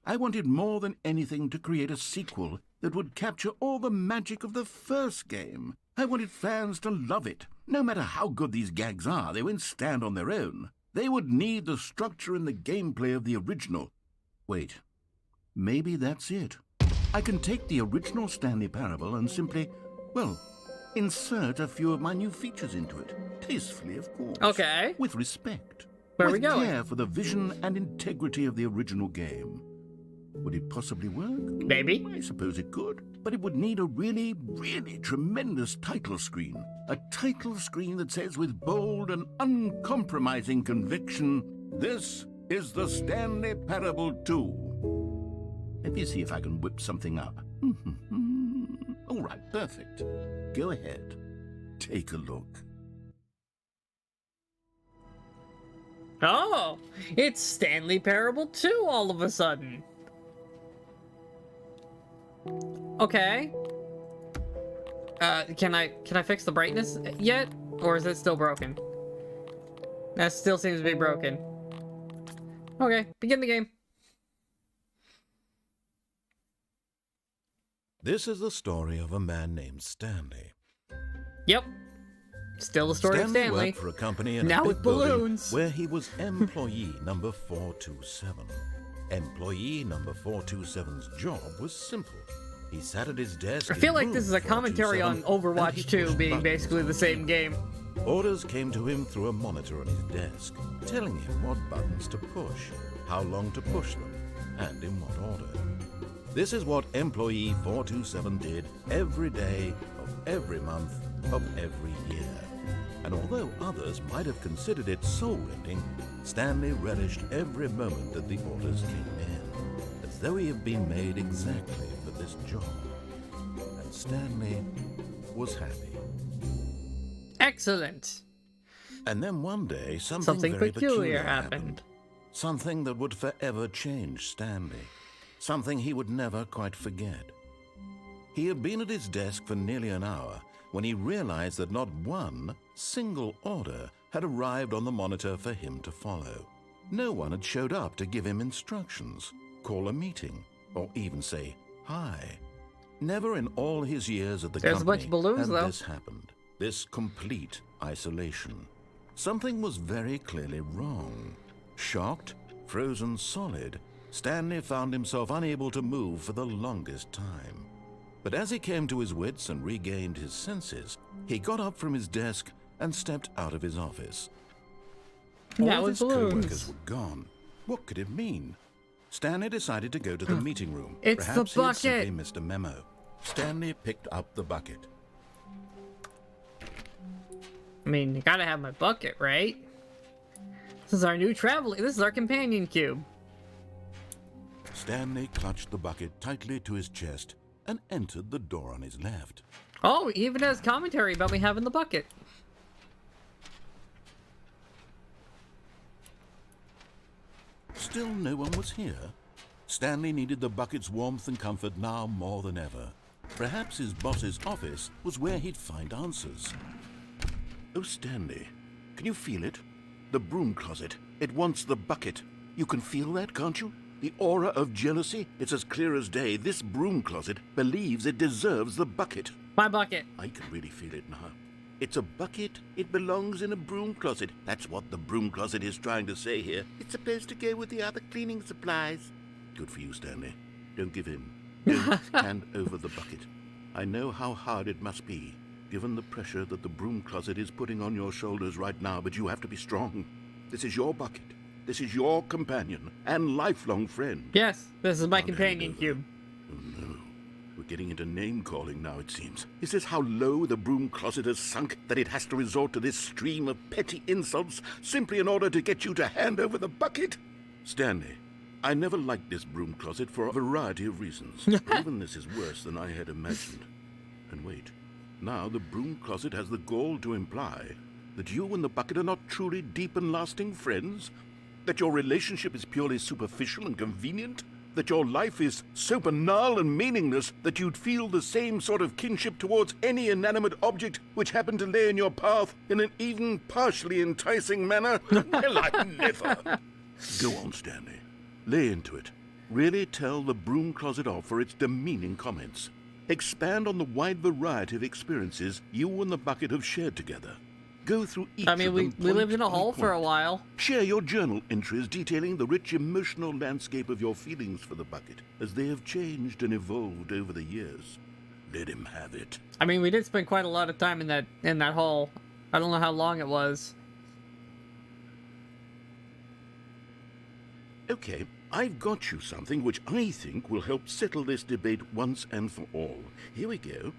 I wanted more than anything to create a sequel that would capture all the magic of the first game. I wanted fans to love it. No matter how good these gags are, they won't stand on their own. They would need the structure and the gameplay of the original. Wait, maybe that's it. I can take the original Stanley Parable and simply, well, insert a few of my new features into it. Tastefully, of course. Okay. With respect. Where are we with going? care for the vision and integrity of the original game. Would it possibly work? Maybe. I suppose it could. But it would need a really, really tremendous title screen. A title screen that says with bold and uncompromising conviction, "This is the Stanley Parable 2. Let me see if I can whip something up. All right, perfect. Go ahead. Take a look. Oh, it's Stanley Parable 2 all of a sudden. Okay. Can I fix the brightness yet? Or is it still broken? That still seems to be broken. Okay, begin the game. This is the story of a man named Stanley. Yep. Still the story of Stanley. Worked for a company in Now a big with building balloons. where he was employee number 427. Employee number 427's job was simple. He sat at his desk. I feel in like this is room a commentary on 427, and he Overwatch 2 pushed being buttons basically on the his same screen. game. Orders came to him through a monitor on his desk, telling him what buttons to push, how long to push them, and in what order. This is what employee 427 did every day of every month of every year. And although others might have considered it soul-rending, Stanley relished every moment that the orders came in, as though he had been made exactly for this job. And Stanley was happy. Excellent. And then one day, something Something very peculiar happened. Something that would forever change Stanley. Something he would never quite forget. He had been at his desk for nearly an hour when he realized that not one single order had arrived on the monitor for him to follow. No one had showed up to give him instructions, call a meeting, or even say hi. Never in all his years at the There's a bunch company of balloons, had though. this happened. This complete isolation. Something was very clearly wrong. Shocked, frozen solid, Stanley found himself unable to move for the longest time. But as he came to his wits and regained his senses, he got up from his desk and stepped out of his office. Now All with his co-workers balloons. were gone. What could it mean? Stanley decided to go to the meeting room. It's the Perhaps he had bucket. simply missed a memo. Stanley picked up the bucket. I mean, you gotta have my bucket, right? This is our new traveling. This is our companion cube. Stanley clutched the bucket tightly to his chest and entered the door on his left. Oh, he even has commentary about me having the bucket. Still no one was here. Stanley needed the bucket's warmth and comfort now more than ever. Perhaps his boss's office was where he'd find answers. Oh, Stanley, can you feel it? The broom closet. It wants the bucket. You can feel that, can't you? The aura of jealousy? It's as clear as day. This broom closet believes it deserves the bucket. My bucket. I can really feel it now. It's a bucket. It belongs in a broom closet. That's what the broom closet is trying to say here. It's supposed to go with the other cleaning supplies. Good for you, Stanley. Don't give in. Don't hand over the bucket. I know how hard it must be, given the pressure that the broom closet is putting on your shoulders right now, but you have to be strong. This is your bucket. This is your companion and lifelong friend. Yes, this is my Can't hand companion over. cube. Oh no. We're getting into name-calling now, it seems. Is this how low the broom closet has sunk, that it has to resort to this stream of petty insults simply in order to get you to hand over the bucket? Stanley, I never liked this broom closet for a variety of reasons. But even this is worse than I had imagined. And wait, now the broom closet has the gall to imply that you and the bucket are not truly deep and lasting friends? That your relationship is purely superficial and convenient? That your life is so banal and meaningless that you'd feel the same sort of kinship towards any inanimate object which happened to lay in your path in an even partially enticing manner? Well, I never. Go on, Stanley. Lay into it. Really tell the broom closet off for its demeaning comments. Expand on the wide variety of experiences you and the bucket have shared together. Go through each I mean, of we them lived in a point by hole for a point. while. Share your journal entries detailing the rich emotional landscape of your feelings for the bucket as they have changed and evolved over the years. Let him have it. I mean, we did spend quite a lot of time in that hole. I don't know how long it was. Okay, I've got you something which I think will help settle this debate once and for all. Here we go.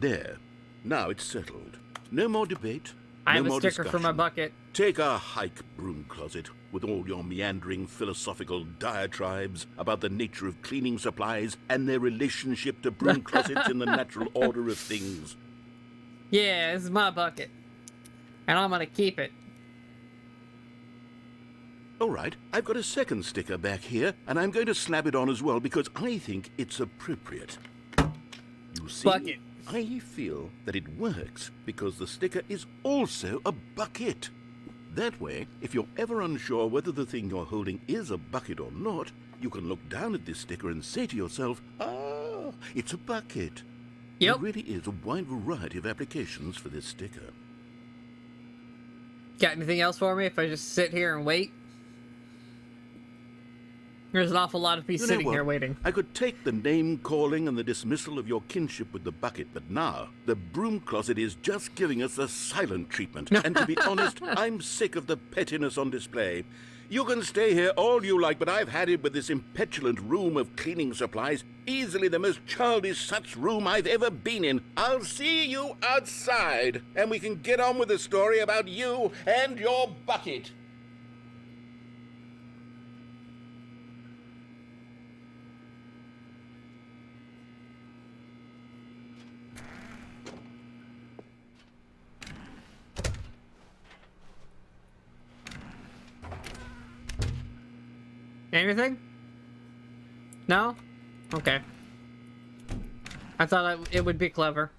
There. Now it's settled. No more debate. I no have a more sticker for my discussion. bucket. Take a hike, broom closet, with all your meandering philosophical diatribes about the nature of cleaning supplies and their relationship to broom closets in the natural order of things. Yeah, this is my bucket. And I'm gonna keep it. All right, I've got a second sticker back here, and I'm going to slap it on as well because I think it's appropriate. You see, Bucket. I feel that it works because the sticker is also a bucket. That way, if you're ever unsure whether the thing you're holding is a bucket or not, you can look down at this sticker and say to yourself, ah, it's a bucket. Yep. There really is a wide variety of applications for this sticker. Got anything else for me if I just sit here and wait? There's an awful lot of me You know sitting what? here waiting. I could take the name-calling and the dismissal of your kinship with the bucket, but now the broom closet is just giving us the silent treatment. And to be honest, I'm sick of the pettiness on display. You can stay here all you like, but I've had it with this impetulant room of cleaning supplies. Easily the most childish such room I've ever been in. I'll see you outside, and we can get on with the story about you and your bucket. Anything? No? Okay. I thought it would be clever.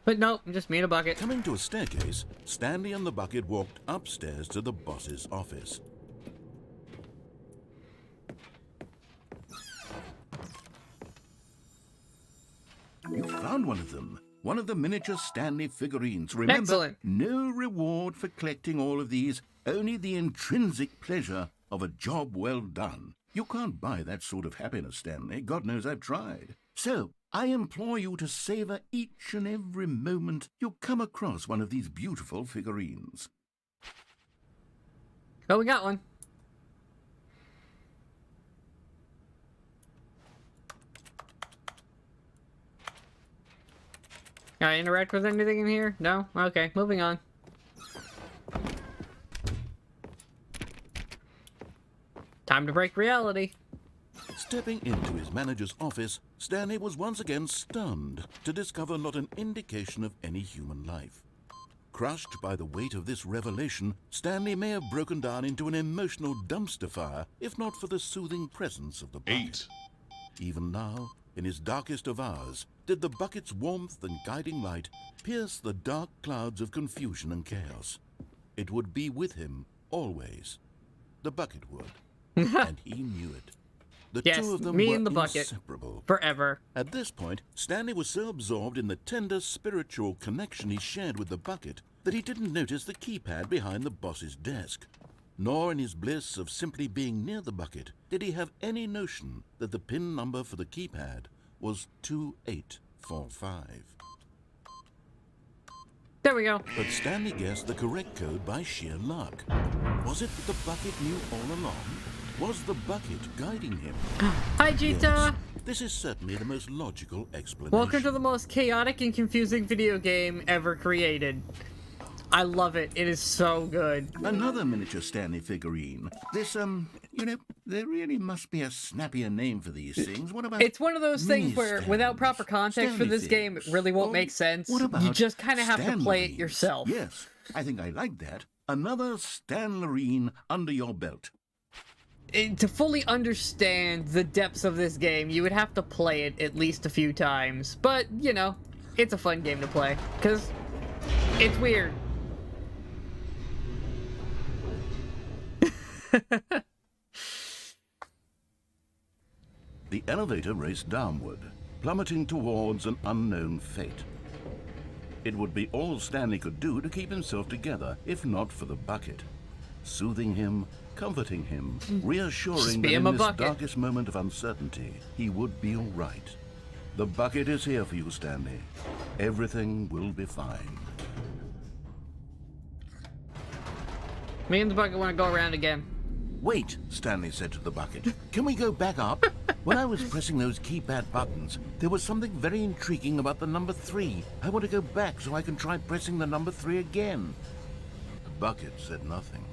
But nope, just me and a bucket. Coming to a staircase, Stanley and the bucket walked upstairs to the boss's office. You found one of them. One of the miniature Stanley figurines. Remember, Excellent. no reward for collecting all of these, only the intrinsic pleasure of a job well done. You can't buy that sort of happiness, Stanley. God knows I've tried. So, I implore you to savor each and every moment you come across one of these beautiful figurines. Oh, we got one. Can I interact with anything in here? No? Okay, moving on. Time to break reality. Stepping into his manager's office, Stanley was once again stunned to discover not an indication of any human life. Crushed by the weight of this revelation, Stanley may have broken down into an emotional dumpster fire if not for the soothing presence of the bucket. Even now, in his darkest of hours, did the bucket's warmth and guiding light pierce the dark clouds of confusion and chaos. It would be with him always. The bucket would. And he knew it. The Yes, two of them me were and the bucket. inseparable. Forever. At this point, Stanley was so absorbed in the tender spiritual connection he shared with the bucket that he didn't notice the keypad behind the boss's desk. Nor in his bliss of simply being near the bucket did he have any notion that the pin number for the keypad was 2845. There we go. But Stanley guessed the correct code by sheer luck. Was it that the bucket knew all along? Was the bucket guiding him? Hi, Jita! Yes, this is certainly the most logical explanation. Welcome to the most chaotic and confusing video game ever created. I love it. It is so good. Another miniature Stanley figurine. This, there really must be a snappier name for these things. What about... It's one of those things where, mini-Stans? without proper context for Stanley this game, it really won't Or make sense. what about You just kind of have to play it Stanlerines? yourself. Yes, I think I like that. Another Stanlerine under your belt. To fully understand the depths of this game, you would have to play it at least a few times. But, you know, it's a fun game to play. Because it's weird. The elevator raced downward, plummeting towards an unknown fate. It would be all Stanley could do to keep himself together, if not for the bucket. Soothing him, comforting him, reassuring that be in him a this bucket. darkest moment of uncertainty, he would be all right. The bucket is here for you, Stanley. Everything will be fine. Me and the bucket want to go around again. Wait, Stanley said to the bucket. Can we go back up? When I was pressing those keypad buttons, there was something very intriguing about the number 3. I want to go back so I can try pressing the number 3 again. The bucket said nothing.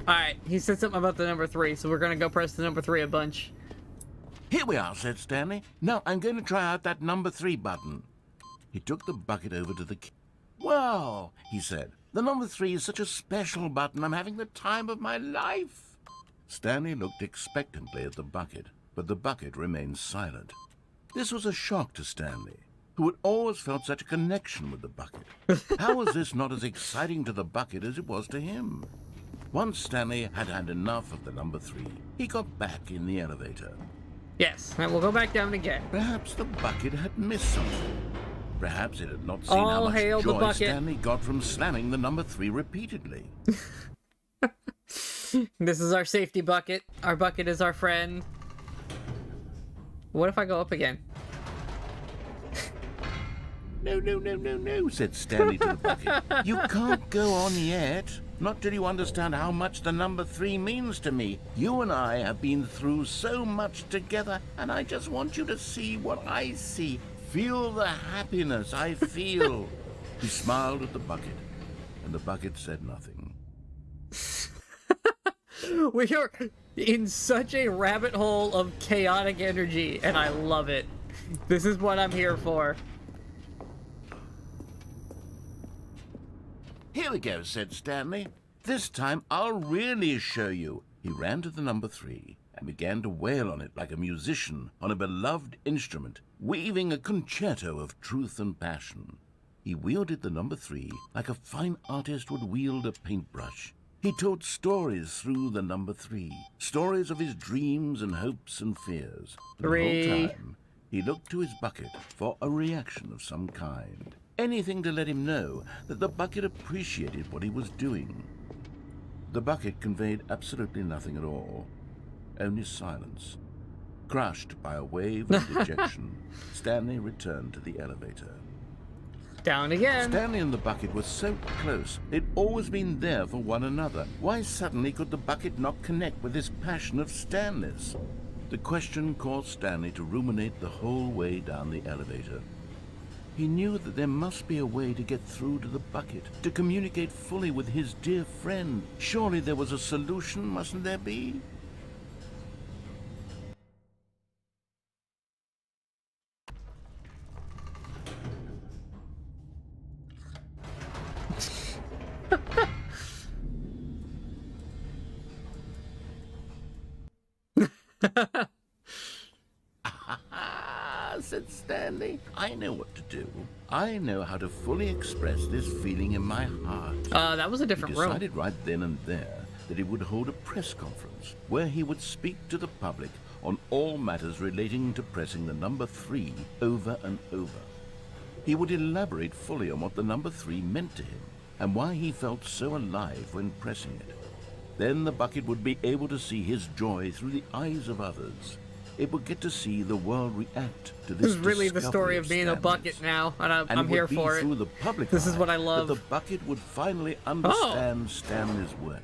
Alright, he said something about the number 3, so we're gonna go press the number 3 a bunch. Here we are, said Stanley. Now I'm going to try out that number 3 button. He took the bucket over to the key. Wow, he said. The number 3 is such a special button. I'm having the time of my life. Stanley looked expectantly at the bucket, but the bucket remained silent. This was a shock to Stanley, who had always felt such a connection with the bucket. How was this not as exciting to the bucket as it was to him? Once Stanley had had enough of the number 3, he got back in the elevator. Yes, and we'll go back down again. Perhaps the bucket had missed something. Perhaps it had not seen All how much hail the joy bucket. Stanley got from slamming the number 3 repeatedly. This is our safety bucket. Our bucket is our friend. What if I go up again? No, no, no, no, no, said Stanley to the bucket. You can't go on yet. Not till you understand how much the number 3 means to me. You and I have been through so much together, and I just want you to see what I see. Feel the happiness I feel. He smiled at the bucket, and the bucket said nothing. We are in such a rabbit hole of chaotic energy, and I love it. This is what I'm here for. Here we go, said Stanley. This time I'll really show you. He ran to the number 3 and began to wail on it like a musician on a beloved instrument, weaving a concerto of truth and passion. He wielded the number 3 like a fine artist would wield a paintbrush. He told stories through the number 3, stories of his dreams and hopes and fears. And the whole time, he looked to his bucket for a reaction of some kind. Anything to let him know that the bucket appreciated what he was doing. The bucket conveyed absolutely nothing at all, only silence. Crushed by a wave of dejection, Stanley returned to the elevator. Down again. Stanley and the bucket were so close. They'd always been there for one another. Why suddenly could the bucket not connect with this passion of Stanley's? The question caused Stanley to ruminate the whole way down the elevator. He knew that there must be a way to get through to the bucket, to communicate fully with his dear friend. Surely there was a solution, mustn't there be? Said Stanley. I know what to do. I know how to fully express this feeling in my heart. That was a different He room. decided right then and there that he would hold a press conference where he would speak to the public on all matters relating to pressing the number 3 over and over. He would elaborate fully on what the number 3 meant to him and why he felt so alive when pressing it. Then the bucket would be able to see his joy through the eyes of others. It would get to see the world react to this. This is really the story of being a Stanley's. bucket now, and And I'm here would be for through it. the public This is eye what I love. that the bucket would finally understand Stanley's work.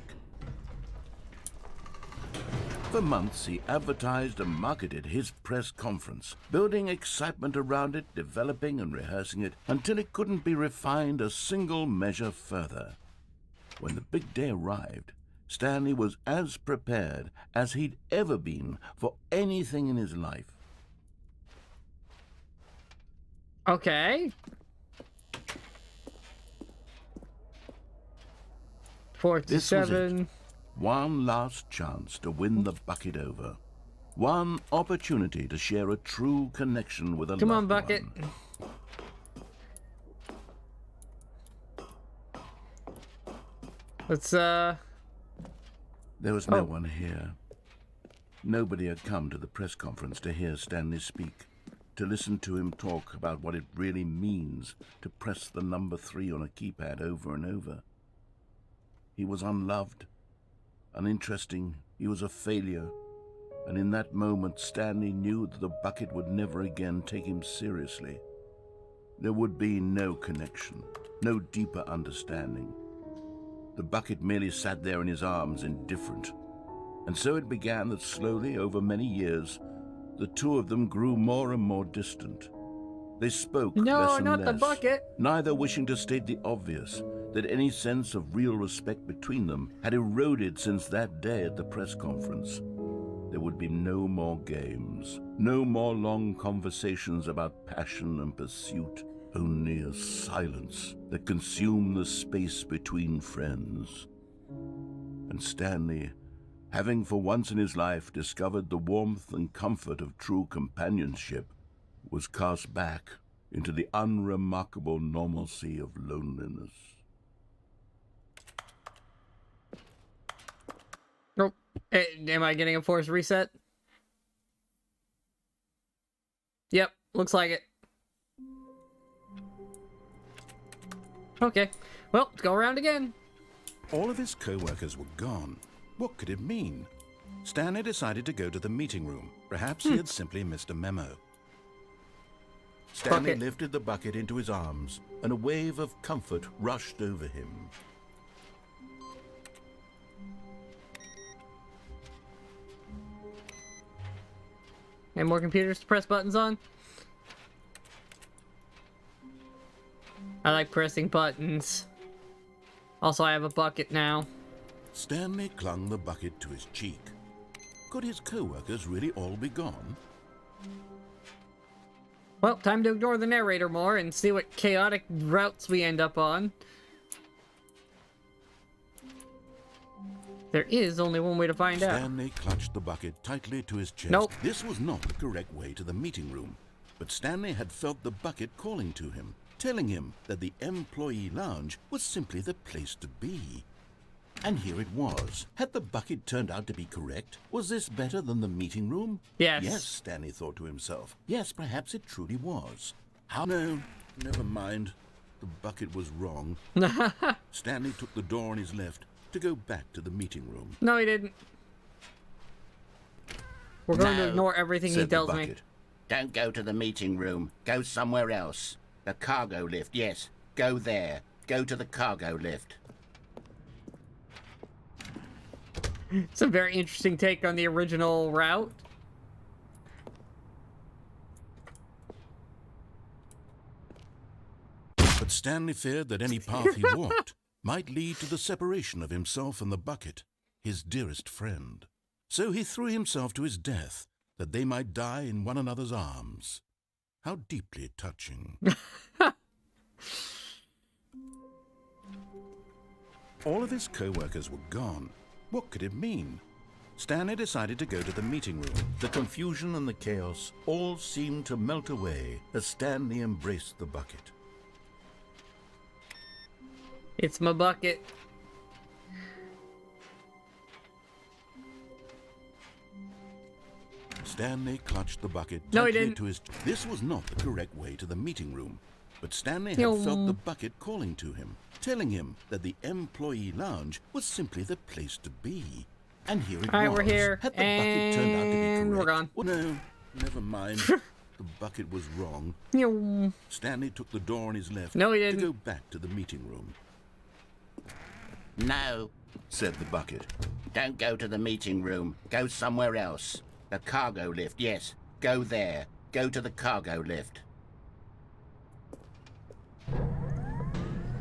For months, he advertised and marketed his press conference, building excitement around it, developing and rehearsing it, until it couldn't be refined a single measure further. When the big day arrived, Stanley was as prepared as he'd ever been for anything in his life. Okay. 47. One last chance to win the bucket over. One opportunity to share a true connection with a Come on, loved bucket. one. Let's, There was no one here. Nobody had come to the press conference to hear Stanley speak, to listen to him talk about what it really means to press the number 3 on a keypad over and over. He was unloved, uninteresting, he was a failure, and in that moment Stanley knew that the bucket would never again take him seriously. There would be no connection, no deeper understanding. The bucket merely sat there in his arms, indifferent. And so it began that slowly, over many years, the two of them grew more and more distant. They spoke no, less and not less, the bucket. neither wishing to state the obvious, that any sense of real respect between them had eroded since that day at the press conference. There would be no more games, no more long conversations about passion and pursuit, only a silence that consumed the space between friends. And Stanley, having for once in his life discovered the warmth and comfort of true companionship, was cast back into the unremarkable normalcy of loneliness. Nope. Am I getting a force reset? Yep, looks like it. Okay, well, let's go around again. All of his co-workers were gone. What could it mean? Stanley decided to go to the meeting room. Perhaps he had simply missed a memo. Stanley Bucket. lifted the bucket into his arms, and a wave of comfort rushed over him. Any more computers to press buttons on? I like pressing buttons. Also, I have a bucket now. Stanley clung the bucket to his cheek. Could his co-workers really all be gone? Well, time to ignore the narrator more and see what chaotic routes we end up on. There is only one way to find out. Stanley clutched the bucket tightly to his chest. Nope. This was not the correct way to the meeting room, but Stanley had felt the bucket calling to him, telling him that the employee lounge was simply the place to be. And here it was. Had the bucket turned out to be correct? Was this better than the meeting room? Yes. Yes, Stanley thought to himself. Yes, perhaps it truly was. How? No, never mind. The bucket was wrong. Stanley took the door on his left to go back to the meeting room. No, he didn't. We're going to No, ignore everything he Said the tells me. bucket. Don't go to the meeting room. Go somewhere else. The cargo lift, yes. Go there. Go to the cargo lift. It's a very interesting take on the original route. But Stanley feared that any path he walked might lead to the separation of himself and the bucket, his dearest friend. So he threw himself to his death, that they might die in one another's arms. How deeply touching. All of his co-workers were gone. What could it mean? Stanley decided to go to the meeting room. The confusion and the chaos all seemed to melt away as Stanley embraced the bucket. It's my bucket. Stanley clutched the bucket No, he tightly didn't. to his... This was not the correct way to the meeting room, but Stanley had Yo. felt the bucket calling to him, telling him that the employee lounge was simply the place to be. And here it All right, was. we're here, Had the bucket turned out to be and correct? we're gone. Well, no, never mind. The bucket was wrong. No, Stanley took the door on his left he to didn't. go back to the meeting room, No. said the bucket. Don't go to the meeting room. Go somewhere else. The cargo lift, yes. Go there. Go to the cargo lift.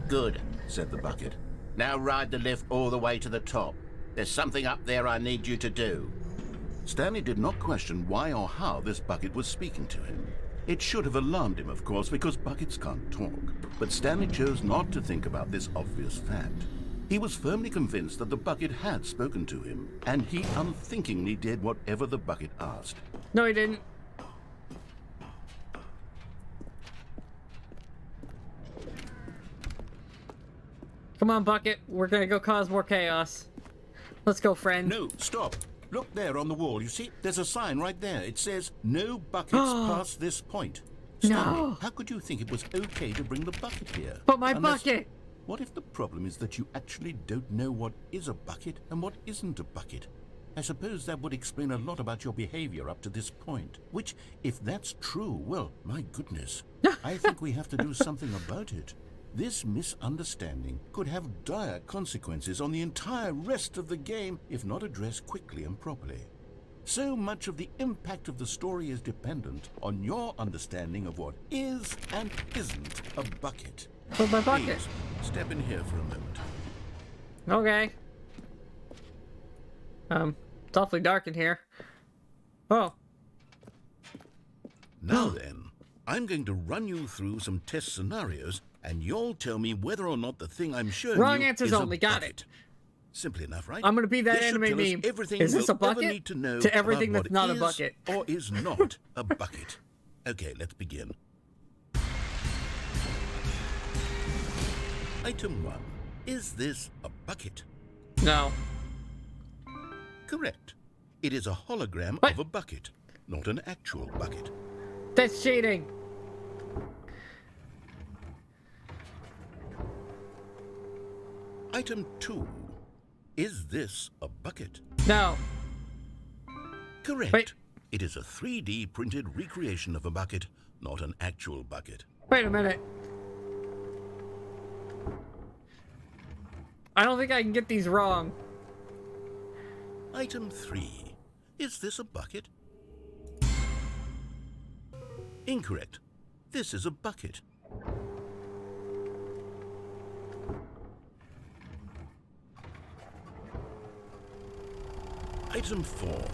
Good, Said the bucket. now ride the lift all the way to the top. There's something up there I need you to do. Stanley did not question why or how this bucket was speaking to him. It should have alarmed him, of course, because buckets can't talk. But Stanley chose not to think about this obvious fact. He was firmly convinced that the bucket had spoken to him, and he unthinkingly did whatever the bucket asked. No, he didn't. Come on, bucket. We're gonna go cause more chaos. Let's go, friend. No, stop. Look there on the wall. You see, there's a sign right there. It says, "No buckets past this point." Stanley, No. how could you think it was okay to bring the bucket here? But my Unless- bucket! What if the problem is that you actually don't know what is a bucket and what isn't a bucket? I suppose that would explain a lot about your behavior up to this point. Which, if that's true, well, my goodness. I think we have to do something about it. This misunderstanding could have dire consequences on the entire rest of the game if not addressed quickly and properly. So much of the impact of the story is dependent on your understanding of what is and isn't a bucket. But my bucket. Please, step in here for a moment. Okay. It's awfully dark in here. Oh. Now then, I'm going to run you through some test scenarios, and you'll tell me whether or not the thing I'm showing Wrong you answers is a only, got bucket. Simple enough, right? I'm gonna be that This should anime tell us meme. everything Is this we'll a bucket? ever need to know To everything about that's what not a is bucket. or is not a bucket. Okay, let's begin. Item 1. Is this a bucket? No. Correct. It is a hologram What? of a bucket, not an actual bucket. That's cheating. Item 2. Is this a bucket? No. Correct. Wait. It is a 3D printed recreation of a bucket, not an actual bucket. Wait a minute. I don't think I can get these wrong. Item 3. Is this a bucket? Incorrect. This is a bucket. Item 4.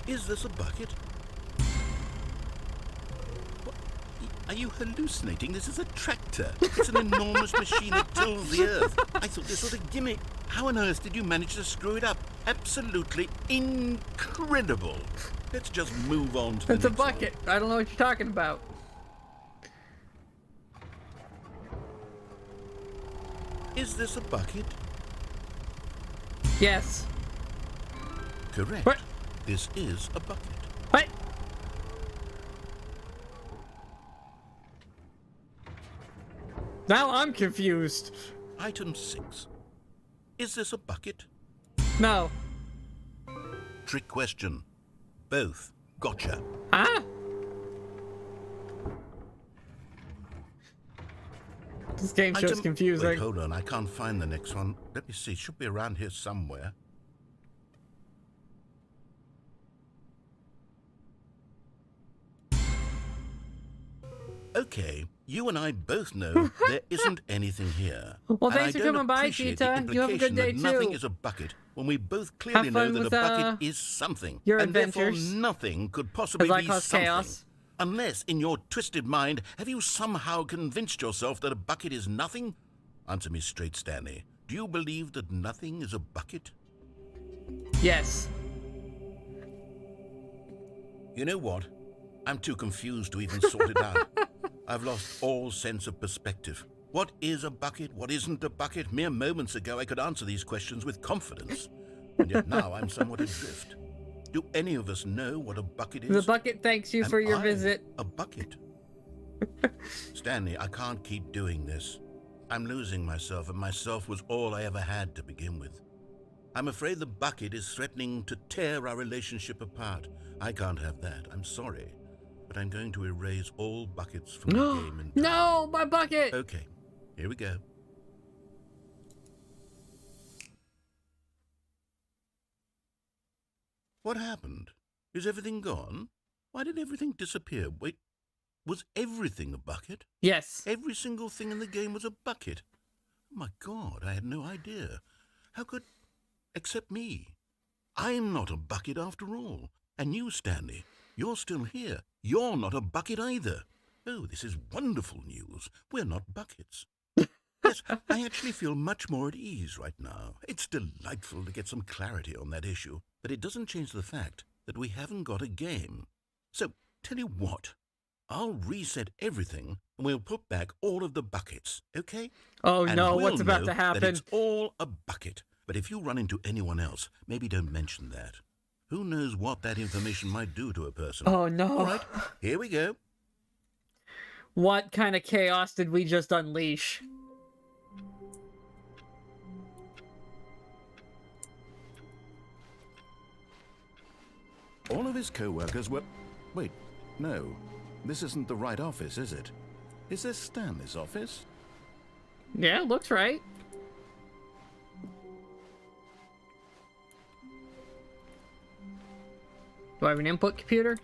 Is this a bucket? What? Are you hallucinating? This is a tractor. It's an enormous machine that tills the earth. I thought this was a gimmick. How on earth did you manage to screw it up? Absolutely incredible. Let's just move on to the It's a next one. bucket. I don't know what you're talking about. Is this a bucket? Yes. Correct. What? This is a bucket. What? Now I'm confused. Item 6. Is this a bucket? No. Trick question. Both. Gotcha. Huh? This game show's confusing. Wait, hold on. I can't find the next one. Let me see. It should be around here somewhere. Okay, you and I both know there isn't anything here. Well, And thanks I for don't coming by, appreciate the Cheetah. You have a good implication day, that nothing too. is a bucket when we both clearly know fun that a with, bucket is something. your and adventures. therefore nothing could possibly As I be cause something. chaos. Unless, in your twisted mind, have you somehow convinced yourself that a bucket is nothing? Answer me straight, Stanley. Do you believe that nothing is a bucket? Yes. You know what? I'm too confused to even sort it out. I've lost all sense of perspective. What is a bucket? What isn't a bucket? Mere moments ago I could answer these questions with confidence. And yet now I'm somewhat adrift. Do any of us know what a bucket is? The bucket thanks you Am for your I visit. a bucket? Stanley, I can't keep doing this. I'm losing myself, and myself was all I ever had to begin with. I'm afraid the bucket is threatening to tear our relationship apart. I can't have that. I'm sorry. But I'm going to erase all buckets from the game entirely. No, my bucket! Okay, here we go. What happened? Is everything gone? Why did everything disappear? Wait, was everything a bucket? Yes. Every single thing in the game was a bucket. Oh my God, I had no idea. How could... except me. I'm not a bucket after all. And you, Stanley, you're still here. You're not a bucket either. Oh, this is wonderful news. We're not buckets. Yes, I actually feel much more at ease right now. It's delightful to get some clarity on that issue, but it doesn't change the fact that we haven't got a game. So, tell you what, I'll reset everything and we'll put back all of the buckets, okay? Oh And no, we'll what's about know to that happen? it's all a bucket. But if you run into anyone else, maybe don't mention that. Who knows what that information might do to a person? Oh no. All right, here we go. What kind of chaos did we just unleash? All of his co-workers were... Wait, no. This isn't the right office, is it? Is this Stanley's office? Yeah, looks right. Do I have an input computer?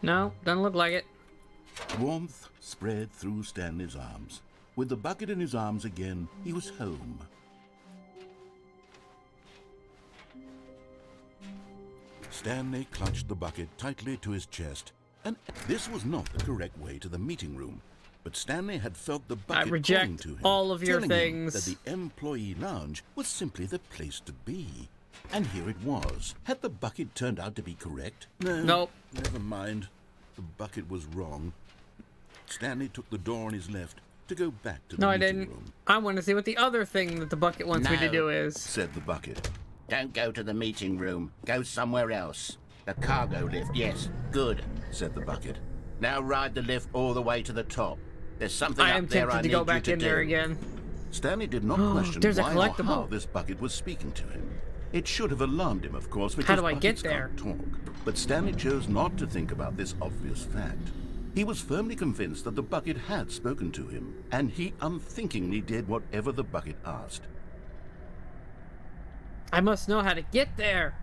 No, doesn't look like it. Warmth spread through Stanley's arms. With the bucket in his arms again, he was home. Stanley clutched the bucket tightly to his chest, and this was not the correct way to the meeting room. But Stanley had felt the bucket calling reject to him, all of your telling him things. that the employee lounge was simply the place to be. And here it was. Had the bucket turned out to be correct? No. Nope. Never mind. The bucket was wrong. Stanley took the door on his left to go back to the No, I meeting didn't. room. I want to see what the other thing that the bucket wants me to No. do is. Said the bucket. Don't go to the meeting room. Go somewhere else. The cargo lift, yes. Good. Said the bucket. Now ride the lift all the way to the top. There's something I up am there tempted I to need go you back to in there do. again. Stanley did not question There's a why or how collectible. this bucket was speaking to him. It should have alarmed him, of course, because do I get buckets there? can't talk. But Stanley chose not to think about this obvious fact. He was firmly convinced that the bucket had spoken to him, and he unthinkingly did whatever the bucket asked. I must know how to get there.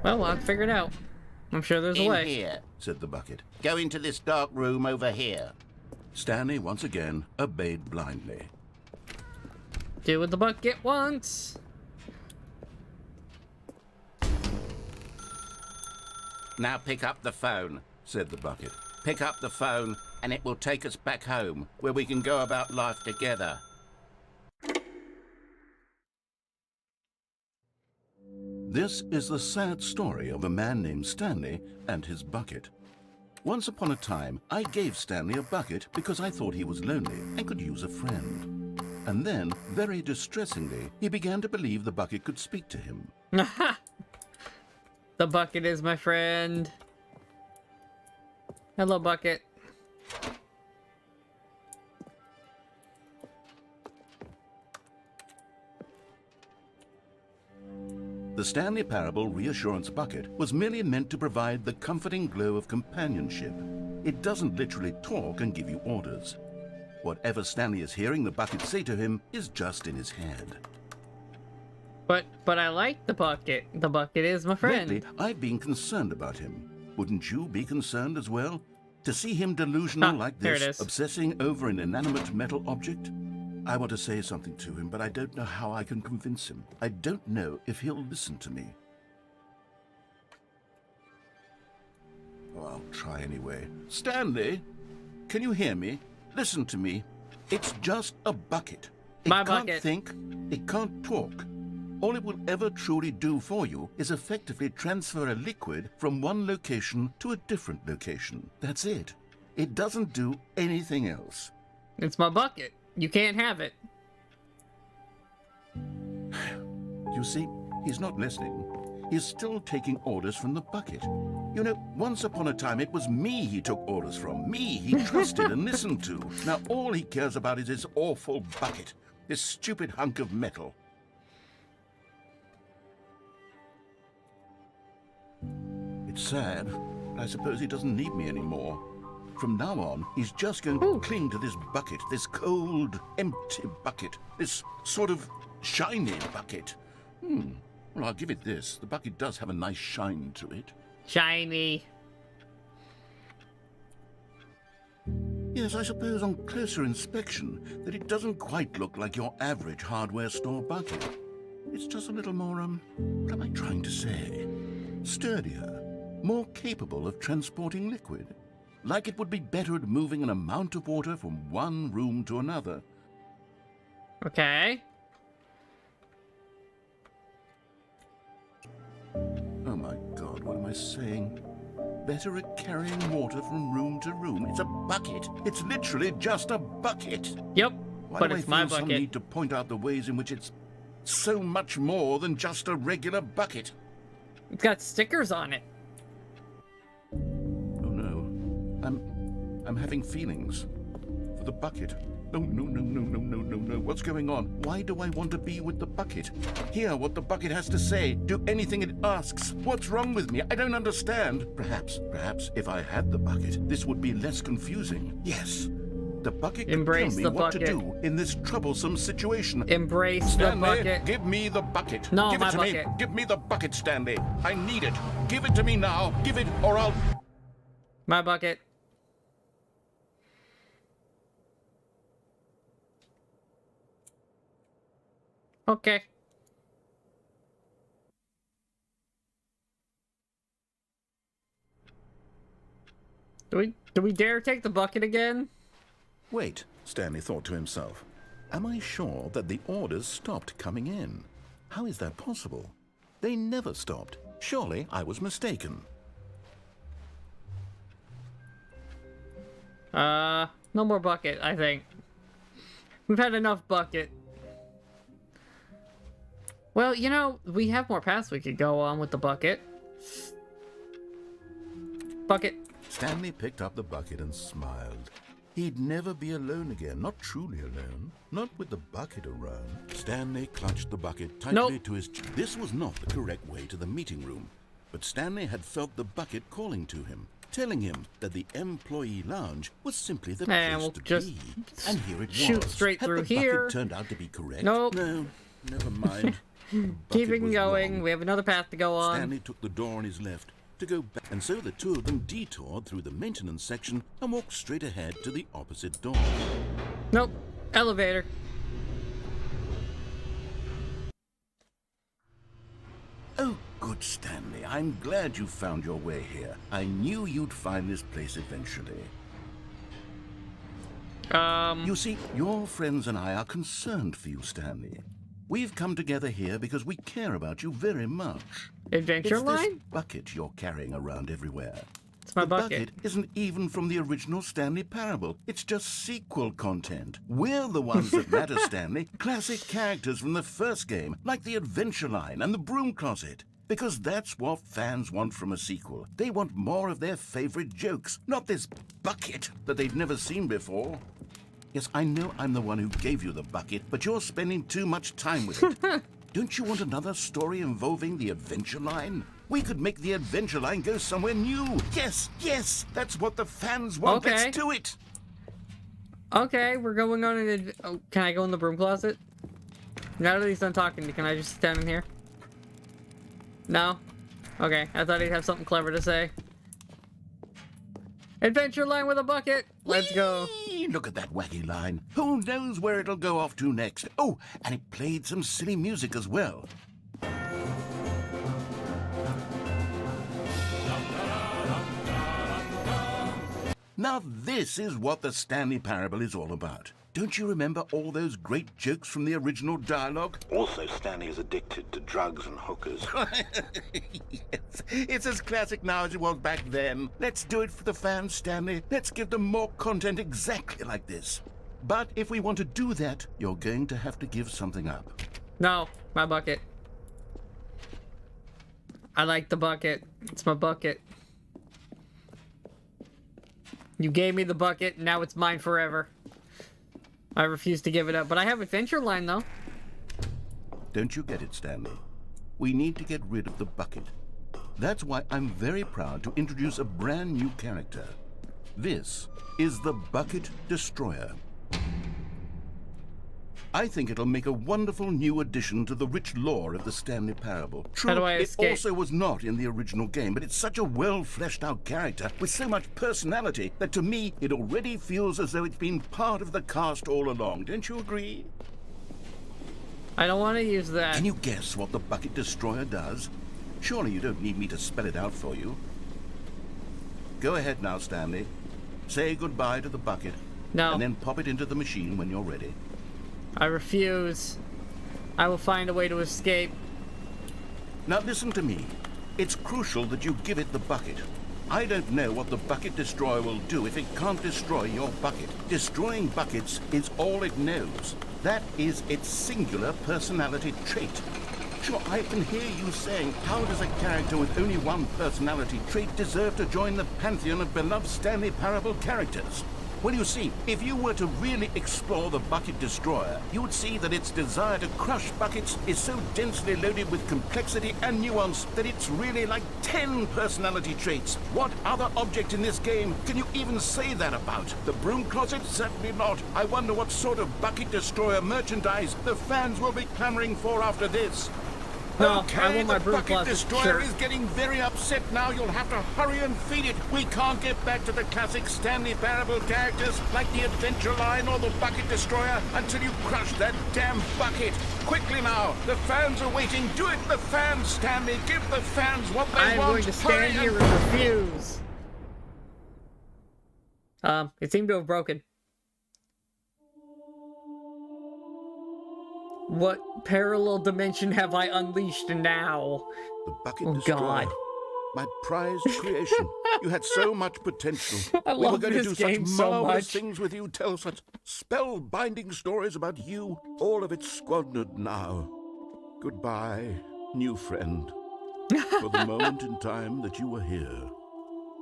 Well, I'll figure it out. I'm sure there's a In way. here. Said the bucket. Go into this dark room over here. Stanley once again obeyed blindly. Do what the bucket wants. Now pick up the phone. Said the bucket. Pick up the phone and it will take us back home, where we can go about life together. This is the sad story of a man named Stanley and his bucket. Once upon a time, I gave Stanley a bucket because I thought he was lonely and could use a friend. And then, very distressingly, he began to believe the bucket could speak to him. The bucket is my friend. Hello, bucket. The Stanley Parable Reassurance Bucket was merely meant to provide the comforting glow of companionship. It doesn't literally talk and give you orders. Whatever Stanley is hearing the bucket say to him is just in his head. But I like the bucket. The bucket is my friend. Lately, I've been concerned about him. Wouldn't you be concerned as well? To see him delusional like there it this, is. obsessing over an inanimate metal object? I want to say something to him, but I don't know how I can convince him. I don't know if he'll listen to me. Oh, I'll try anyway. Stanley, can you hear me? Listen to me. It's just a bucket. It My can't bucket. think, it can't talk. All it will ever truly do for you is effectively transfer a liquid from one location to a different location. That's it. It doesn't do anything else. It's my bucket. You can't have it. You see, he's not listening. He's still taking orders from the bucket. You know, once upon a time it was me he took orders from. Me he trusted and listened to. Now all he cares about is his awful bucket. This stupid hunk of metal. It's sad, but I suppose he doesn't need me anymore. From now on, he's just going to cling to this bucket, this cold, empty bucket, this sort of shiny bucket. Well, I'll give it this. The bucket does have a nice shine to it. Shiny. Yes, I suppose on closer inspection that it doesn't quite look like your average hardware store bucket. It's just a little more, what am I trying to say? Sturdier, more capable of transporting liquid. Like it would be better at moving an amount of water from one room to another. Okay. Oh my God, what am I saying? Better at carrying water from room to room. It's a bucket. It's literally just a bucket. Yep. Why But do it's I my feel some bucket. need to point out the ways in which it's so much more than just a regular bucket? It's got stickers on it. Oh no, I'm having feelings for the bucket. No, no, no, no, no, no, no, no. What's going on? Why do I want to be with the bucket? Hear what the bucket has to say. Do anything it asks. What's wrong with me? I don't understand. Perhaps if I had the bucket, this would be less confusing. Yes, the bucket could Embrace tell me the what to bucket. do in this troublesome situation. Embrace Stanley, the bucket. give me the bucket. No, give my it to me. bucket. Give me the bucket, Stanley. I need it. Give it to me now. Give it, or I'll... My bucket. Okay. Do we dare take the bucket again? Wait, Stanley thought to himself. Am I sure that the orders stopped coming in? How is that possible? They never stopped. Surely I was mistaken. No more bucket, I think. We've had enough bucket. Well, you know, we have more paths we could go on with the bucket. Bucket. Stanley picked up the bucket and smiled. He'd never be alone again, not truly alone, not with the bucket around. Stanley clutched the bucket tightly to his chest. This was not the correct way to the meeting room, but Stanley had felt the bucket calling to him, telling him that the employee lounge was simply the place we'll to just be. And here it shoot was. straight Had through the here. bucket turned out to be correct? Nope. No, never mind. The bucket Keeping was going. wrong. We have another path to go on. Stanley took the door on his left to go back, and so the two of them detoured through the maintenance section and walked straight ahead to the opposite door. Nope. Elevator. Oh, good, Stanley. I'm glad you found your way here. I knew you'd find this place eventually. You see, your friends and I are concerned for you, Stanley. We've come together here because we care about you very much. Adventure It's this line? bucket you're carrying around everywhere. It's my The bucket. isn't even from the original Stanley Parable. It's just sequel content. We're the ones that matter, Stanley. Classic characters from the first game, like the Adventure Line and the Broom Closet. Because that's what fans want from a sequel. They want more of their favorite jokes, not this bucket that they've never seen before. Yes, I know I'm the one who gave you the bucket, but you're spending too much time with it. Don't you want another story involving the Adventure Line? We could make the Adventure Line go somewhere new. Yes, yes, that's what the fans want. Okay. Let's do it. Okay, we're going on an... Oh, can I go in the broom closet? Now that he's done talking, can I just stand in here? No? Okay, I thought he'd have something clever to say. Adventure Line with a bucket! Let's go. Whee! Look at that wacky line. Who knows where it'll go off to next? Oh, and it played some silly music as well. Now this is what the Stanley Parable is all about. Don't you remember all those great jokes from the original dialogue? Also, Stanley is addicted to drugs and hookers. Yes, it's as classic now as it was back then. Let's do it for the fans, Stanley. Let's give them more content exactly like this. But if we want to do that, you're going to have to give something up. No, my bucket. I like the bucket. It's my bucket. You gave me the bucket, now it's mine forever. I refuse to give it up, but I have Adventure Line, though. Don't you get it, Stanley? We need to get rid of the bucket. That's why I'm very proud to introduce a brand new character. This is the Bucket Destroyer. I think it'll make a wonderful new addition to the rich lore of the Stanley Parable. True, How do I it escape? also was not in the original game, but it's such a well-fleshed-out character with so much personality that to me it already feels as though it's been part of the cast all along. Don't you agree? I don't want to use that. Can you guess what the Bucket Destroyer does? Surely you don't need me to spell it out for you. Go ahead now, Stanley. Say goodbye to the bucket. No. And then pop it into the machine when you're ready. I refuse. I will find a way to escape. Now listen to me. It's crucial that you give it the bucket. I don't know what the Bucket Destroyer will do if it can't destroy your bucket. Destroying buckets is all it knows. That is its singular personality trait. Sure, I can hear you saying, how does a character with only one personality trait deserve to join the pantheon of beloved Stanley Parable characters? Well, you see, if you were to really explore the Bucket Destroyer, you would see that its desire to crush buckets is so densely loaded with complexity and nuance that it's really like 10 personality traits. What other object in this game can you even say that about? The Broom Closet? Certainly not. I wonder what sort of Bucket Destroyer merchandise the fans will be clamoring for after this. No, Okay, I want my the Broom Bucket Closet Destroyer shirt. is getting very upset now. You'll have to hurry and feed it. We can't get back to the classic Stanley Parable characters like the Adventure Line or the Bucket Destroyer until you crush that damn bucket. Quickly now, the fans are waiting. Do it, the fans, Stanley. Give the fans what they I'm want. going to Hurry stand here and... and refuse. It seemed to have broken. What parallel dimension have I unleashed now? The Bucket Oh, Destroyer. God. My prized creation. You had so much potential. I We were love going to this do game such so marvelous much. things with you, tell such spellbinding stories about you. All of it squandered now. Goodbye, new friend. For the moment in time that you were here,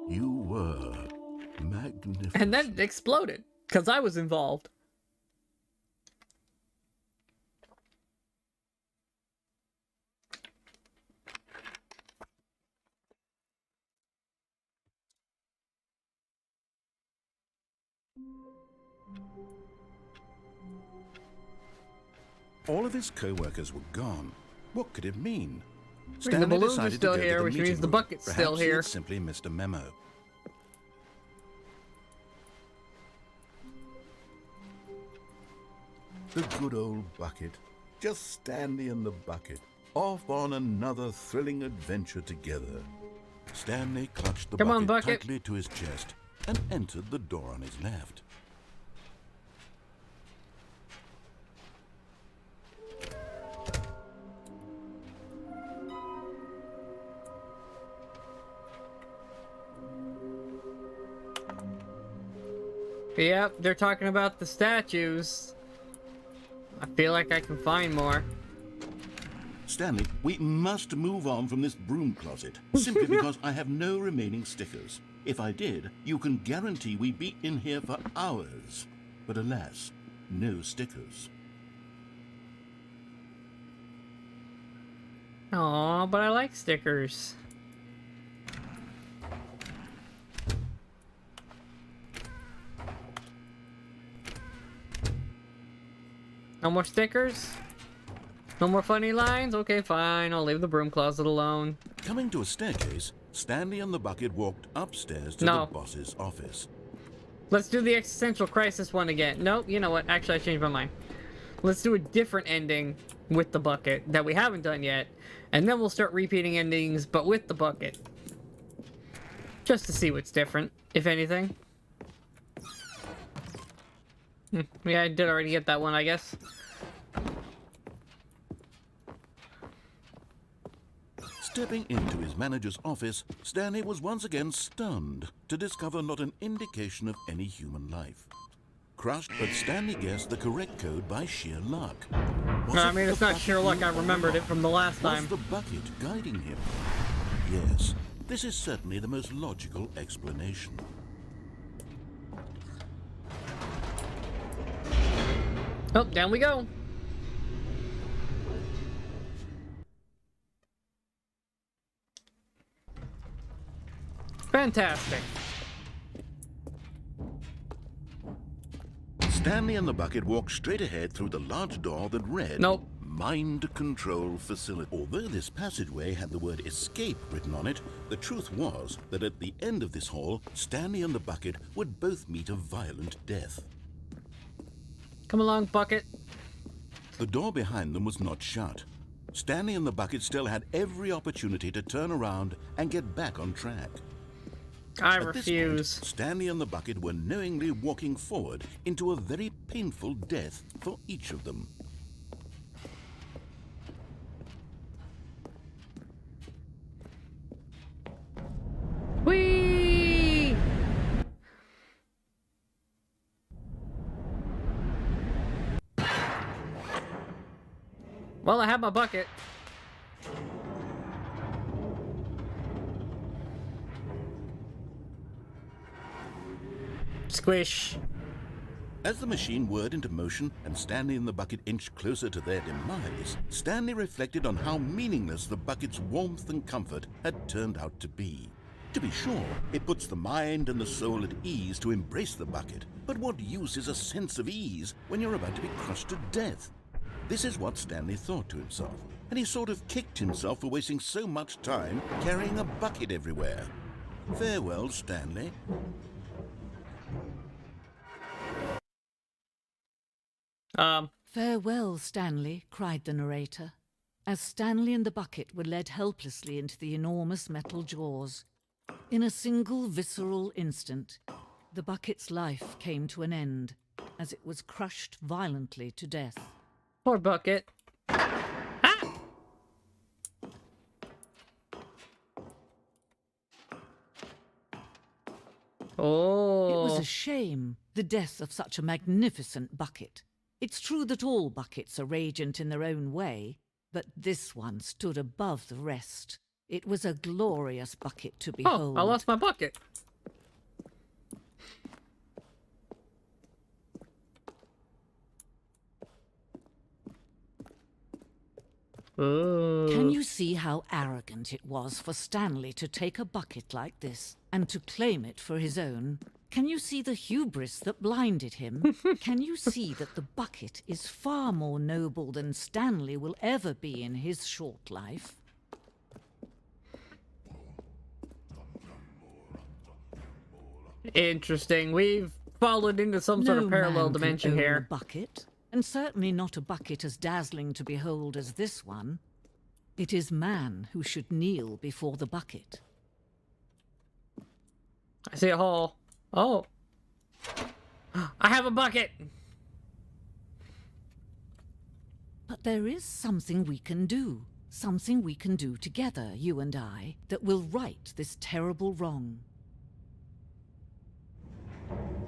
you were magnificent. And then it exploded, because I was involved. All of his co-workers were gone. What could it mean? The balloons are decided to still go to here, the which means meeting the room. bucket's Perhaps still he had here. simply missed a memo. The good old bucket. Just Stanley and the bucket. Off on another thrilling adventure together. Stanley clutched the Come on, bucket bucket. tightly to his chest and entered the door on his left. Yep, they're talking about the statues. I feel like I can find more. Stanley, we must move on from this broom closet, simply because I have no remaining stickers. If I did, you can guarantee we'd be in here for hours. But alas, no stickers. Aw, but I like stickers. No more stickers? No more funny lines? Okay, fine. I'll leave the broom closet alone. Coming to a staircase, Stanley and the bucket walked upstairs to No. the boss's office. Let's do the existential crisis one again. Nope, you know what? Actually, I changed my mind. Let's do a different ending with the bucket that we haven't done yet. And then we'll start repeating endings, but with the bucket. Just to see what's different, if anything. Yeah, I did already get that one, I guess. Stepping into his manager's office, Stanley was once again stunned to discover not an indication of any human life. Crushed, but Stanley guessed the correct code by sheer luck. I mean, it's not sheer luck. I remembered it from the last Was time. the bucket guiding him? Yes, this is certainly the most logical explanation. Oh, down we go. Fantastic. Stanley and the bucket walked straight ahead through the large door that read, Nope. Mind Control Facility. Although this passageway had the word escape written on it, the truth was that at the end of this hall, Stanley and the bucket would both meet a violent death. Come along, bucket. The door behind them was not shut. Stanley and the bucket still had every opportunity to turn around and get back on track. I At this refuse. point, Stanley and the bucket were knowingly walking forward into a very painful death for each of them. Whee! Well, I have my bucket. Squish. As the machine whirred into motion and Stanley and the bucket inched closer to their demise, Stanley reflected on how meaningless the bucket's warmth and comfort had turned out to be. To be sure, it puts the mind and the soul at ease to embrace the bucket, but what use is a sense of ease when you're about to be crushed to death? This is what Stanley thought to himself, and he sort of kicked himself for wasting so much time carrying a bucket everywhere. Farewell, Stanley. Farewell, Stanley, cried the narrator, as Stanley and the bucket were led helplessly into the enormous metal jaws. In a single visceral instant, the bucket's life came to an end, as it was crushed violently to death. Poor bucket. Ah! Oh. It was a shame, the death of such a magnificent bucket. It's true that all buckets are radiant in their own way, but this one stood above the rest. It was a glorious bucket to behold. Oh, I lost my bucket. Ooh. Can you see how arrogant it was for Stanley to take a bucket like this and to claim it for his own? Can you see the hubris that blinded him? Can you see that the bucket is far more noble than Stanley will ever be in his short life? Interesting. We've fallen into some sort of parallel man can dimension own here. A bucket, and certainly not a bucket as dazzling to behold as this one. It is man who should kneel before the bucket. I see a hole. Oh. I have a bucket! But there is something we can do. Something we can do together, you and I, that will right this terrible wrong.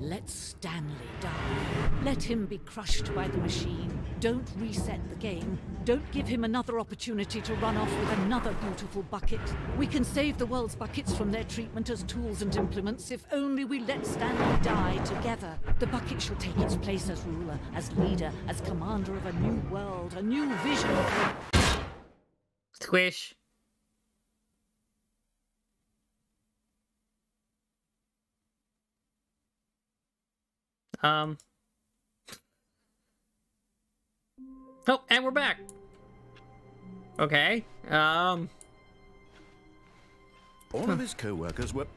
Let Stanley die. Let him be crushed by the machine. Don't reset the game. Don't give him another opportunity to run off with another beautiful bucket. We can save the world's buckets from their treatment as tools and implements if only we let Stanley die together. The bucket shall take its place as ruler, as leader, as commander of a new world, a new vision of... Squish. Oh, and we're back. Okay. All of his co-workers were...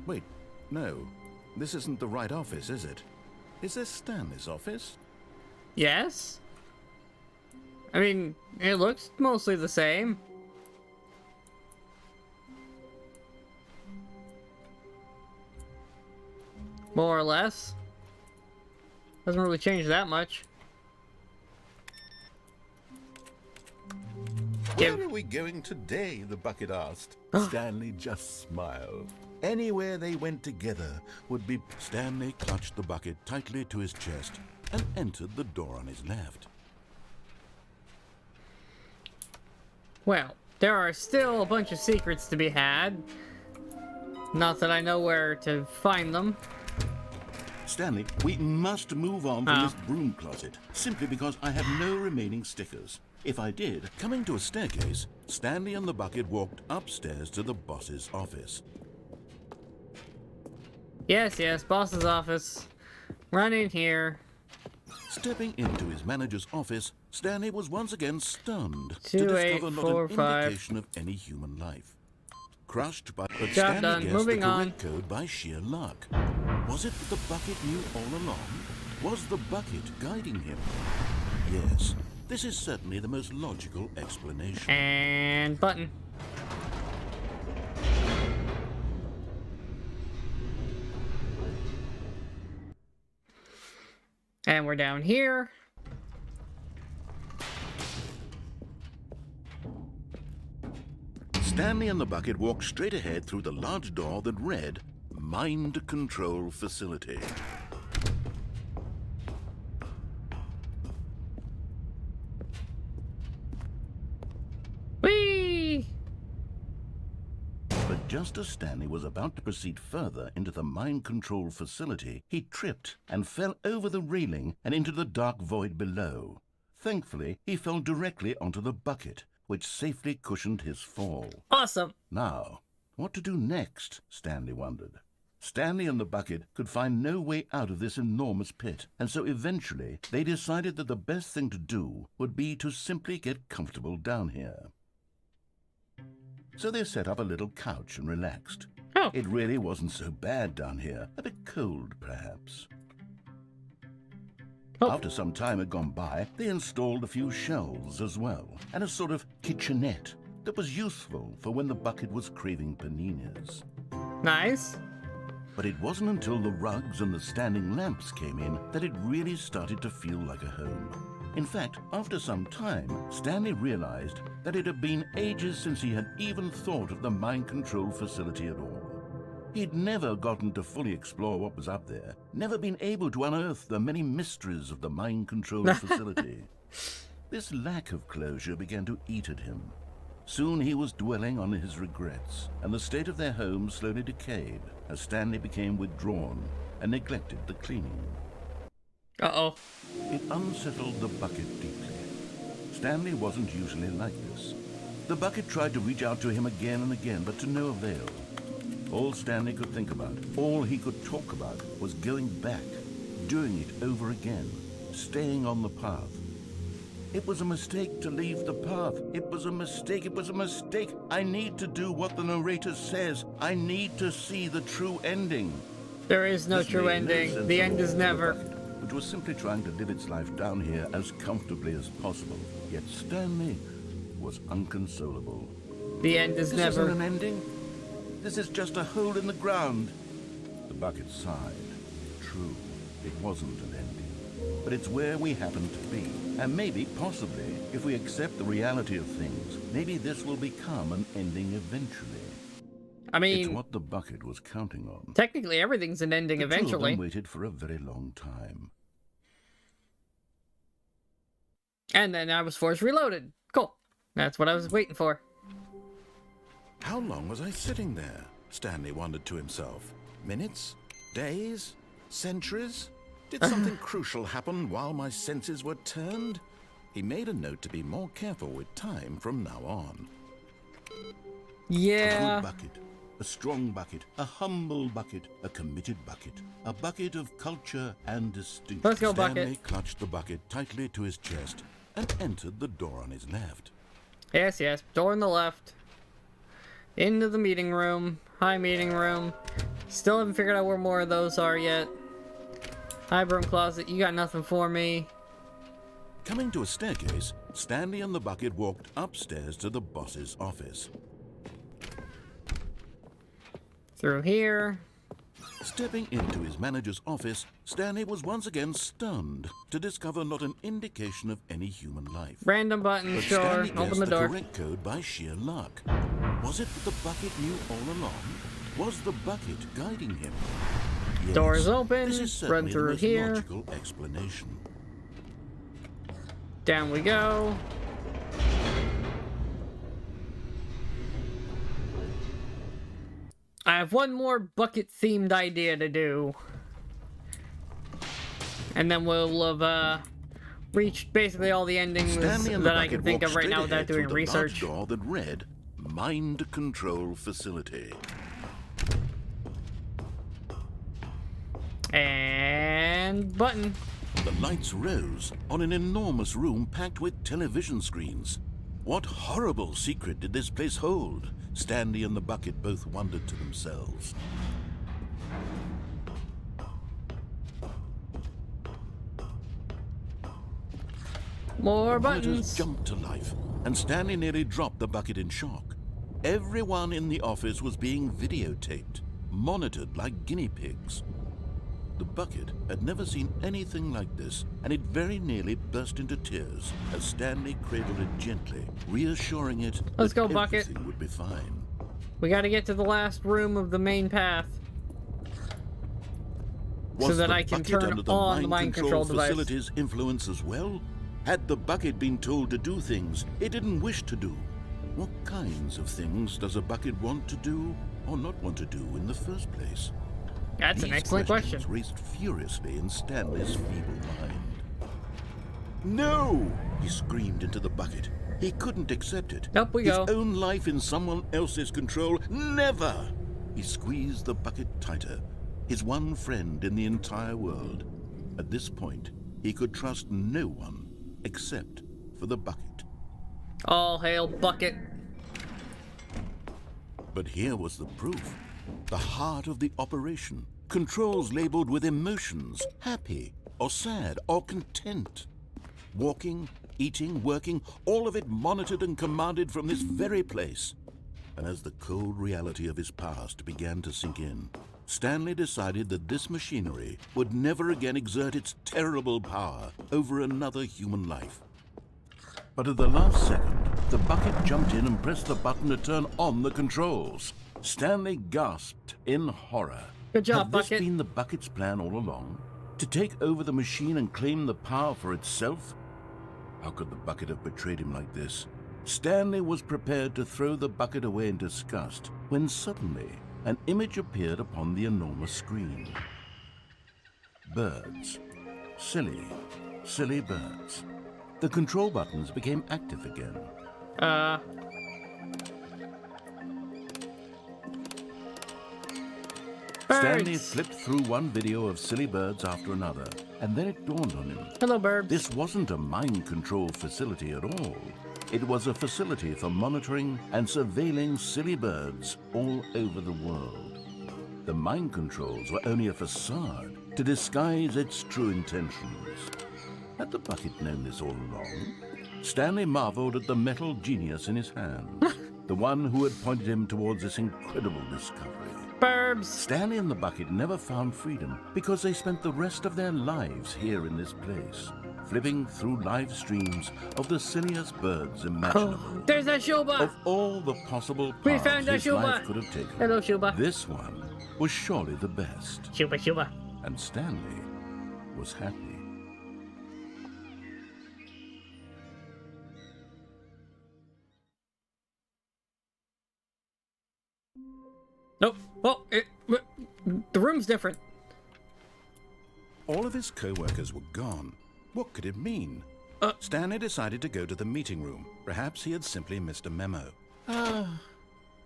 Wait, no. This isn't the right office, is it? Is this Stanley's office? Yes. I mean, it looks mostly the same. More or less. Doesn't really change that much. Where are we going today? The bucket asked. Stanley just smiled. Anywhere they went together would be... Stanley clutched the bucket tightly to his chest and entered the door on his left. Well, there are still a bunch of secrets to be had. Not that I know where to find them. Stanley, we must move on from this broom closet, simply because I have no remaining stickers. If I did, coming to a staircase, Stanley and the bucket walked upstairs to the boss's office. Yes, boss's office. Run in here. Stepping into his manager's office, Stanley was once again stunned to 2, 8, discover 4, not an 5. indication of any human life. Crushed by... But Job Stanley done. guessed Moving the on. correct code by sheer luck. Was it that the bucket knew all along? Was the bucket guiding him? Yes, this is certainly the most logical explanation. And button. And we're down here. Stanley and the bucket walked straight ahead through the large door that read, Mind Control Facility. Whee! But just as Stanley was about to proceed further into the mind control facility, he tripped and fell over the railing and into the dark void below. Thankfully, he fell directly onto the bucket, which safely cushioned his fall. Awesome. Now, what to do next? Stanley wondered. Stanley and the bucket could find no way out of this enormous pit, and so eventually they decided that the best thing to do would be to simply get comfortable down here. So they set up a little couch and relaxed. Oh. It really wasn't so bad down here, a bit cold perhaps. Oh. After some time had gone by, they installed a few shelves as well, and a sort of kitchenette that was useful for when the bucket was craving paninis. Nice. But it wasn't until the rugs and the standing lamps came in that it really started to feel like a home. In fact, after some time, Stanley realized that it had been ages since he had even thought of the mind control facility at all. He'd never gotten to fully explore what was up there, never been able to unearth the many mysteries of the mind control facility. This lack of closure began to eat at him. Soon he was dwelling on his regrets, and the state of their home slowly decayed as Stanley became withdrawn and neglected the cleaning. Uh-oh. It unsettled the bucket deeply. Stanley wasn't usually like this. The bucket tried to reach out to him again and again, but to no avail. All Stanley could think about, all he could talk about, was going back, doing it over again, staying on the path. It was a mistake to leave the path. It was a mistake. It was a mistake. I need to do what the narrator says. I need to see the true ending. There is no This true made no ending. sense The at end all is to the never. bucket, which was simply trying to live its life down here as comfortably as possible. Yet Stanley was unconsolable. The end is This never. isn't an ending. This is just a hole in the ground. The bucket sighed. True, it wasn't an ending. But it's where we happen to be. And maybe, possibly, if we accept the reality of things, maybe this will become an ending eventually. I It's mean, what the bucket was counting on. technically everything's an ending The two of eventually. them waited for a very long time. And then I was force reloaded. Cool. That's what I was waiting for. How long was I sitting there? Stanley wondered to himself. Minutes? Days? Centuries? Did something crucial happen while my senses were turned? He made a note to be more careful with time from now on. Yeah. A good bucket, a strong bucket, a humble bucket, a committed bucket, a bucket of culture and distinction. Let's go, Stanley bucket. clutched the bucket tightly to his chest and entered the door on his left. Yes, yes. Door on the left. Into the meeting room. Hi, meeting room. Still haven't figured out where more of those are yet. Hi, broom closet. You got nothing for me. Coming to a staircase, Stanley and the bucket walked upstairs to the boss's office. Through here. Stepping into his manager's office, Stanley was once again stunned to discover not an indication of any human life. Random button, But sure. Stanley Open guessed the door. correct code by sheer luck. Was it that the bucket knew all along? Was the bucket guiding him? Yes, Doors open. This is Run certainly through the most here. logical explanation. Down we go. I have one more bucket-themed idea to do. And then we'll have, reached basically all the endings Stanley and the that I bucket can think walked of right straight now without ahead doing through the research. large door that read, Mind Control Facility. And button. The lights rose on an enormous room packed with television screens. What horrible secret did this place hold? Stanley and the bucket both wondered to themselves. More Monitors buttons. jumped to life, and Stanley nearly dropped the bucket in shock. Everyone in the office was being videotaped, monitored like guinea pigs. The bucket had never seen anything like this, and it very nearly burst into tears as Stanley cradled it gently, reassuring it Let's that go, bucket. everything would be fine. We gotta get to the last room of the main path. So Was that the I can bucket turn under the on the mind control device. facility's influence as well? Had the bucket been told to do things it didn't wish to do? What kinds of things does a bucket want to do or not want to do in the first place? That's an These excellent question. questions raced furiously in Stanley's feeble mind. No! He screamed into the bucket. He couldn't accept it. Up we His go. own life in someone else's control. Never! He squeezed the bucket tighter. His one friend in the entire world. At this point, he could trust no one except for the bucket. All hail bucket. But here was the proof. The heart of the operation. Controls labeled with emotions, happy or sad or content. Walking, eating, working, all of it monitored and commanded from this very place. And as the cold reality of his past began to sink in, Stanley decided that this machinery would never again exert its terrible power over another human life. But at the last second, the bucket jumped in and pressed the button to turn on the controls. Stanley gasped in horror. Good job, Had this bucket. been the bucket's plan all along? To take over the machine and claim the power for itself? How could the bucket have betrayed him like this? Stanley was prepared to throw the bucket away in disgust when suddenly an image appeared upon the enormous screen. Birds. Silly, silly birds. The control buttons became active again. Stanley Birds. flipped through one video of silly birds after another, and then it dawned on him. Hello, birds. This wasn't a mind control facility at all. It was a facility for monitoring and surveilling silly birds all over the world. The mind controls were only a facade to disguise its true intentions. Had the bucket known this all along? Stanley marveled at the metal genius in his hand, the one who had pointed him towards this incredible discovery. Burbs. Stanley and the bucket never found freedom because they spent the rest of their lives here in this place. flipping through live streams of the silliest birds imaginable. Oh, there's that Shuba! Of all the possible We paths found a his Shuba! life could have taken, Hello, Shuba. this one was surely the best. Shuba, Shuba. And Stanley was happy. Nope. Oh, the room's different. All of his co-workers were gone. What could it mean? Stanley decided to go to the meeting room. Perhaps he had simply missed a memo. Ah,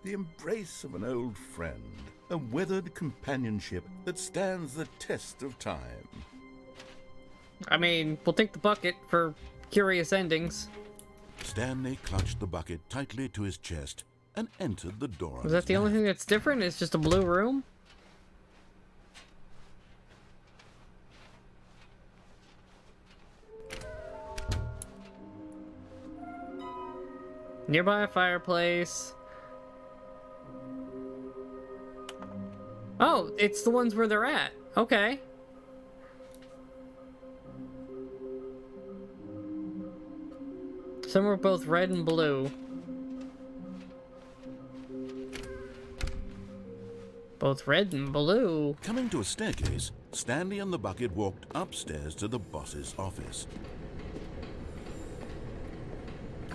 the embrace of an old friend. A weathered companionship that stands the test of time. I mean, we'll take the bucket for curious endings. Stanley clutched the bucket tightly to his chest and entered the door. Was that the only thing that's different? It's just a blue room? Nearby a fireplace. Oh, it's the ones where they're at. Okay. Some are both red and blue. Both red and blue. Coming to a staircase, Stanley and the bucket walked upstairs to the boss's office.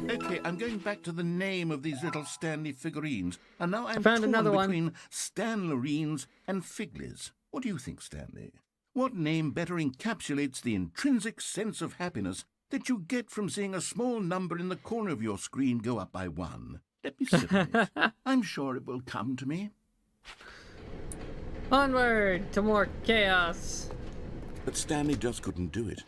Okay, I'm going back to the name of these little Stanley figurines, and now I'm found torn another one. between Stanlerines and Figlies. What do you think, Stanley? What name better encapsulates the intrinsic sense of happiness that you get from seeing a small number in the corner of your screen go up by 1? Let me sit on it. I'm sure it will come to me. Onward to more chaos. But Stanley just couldn't do it.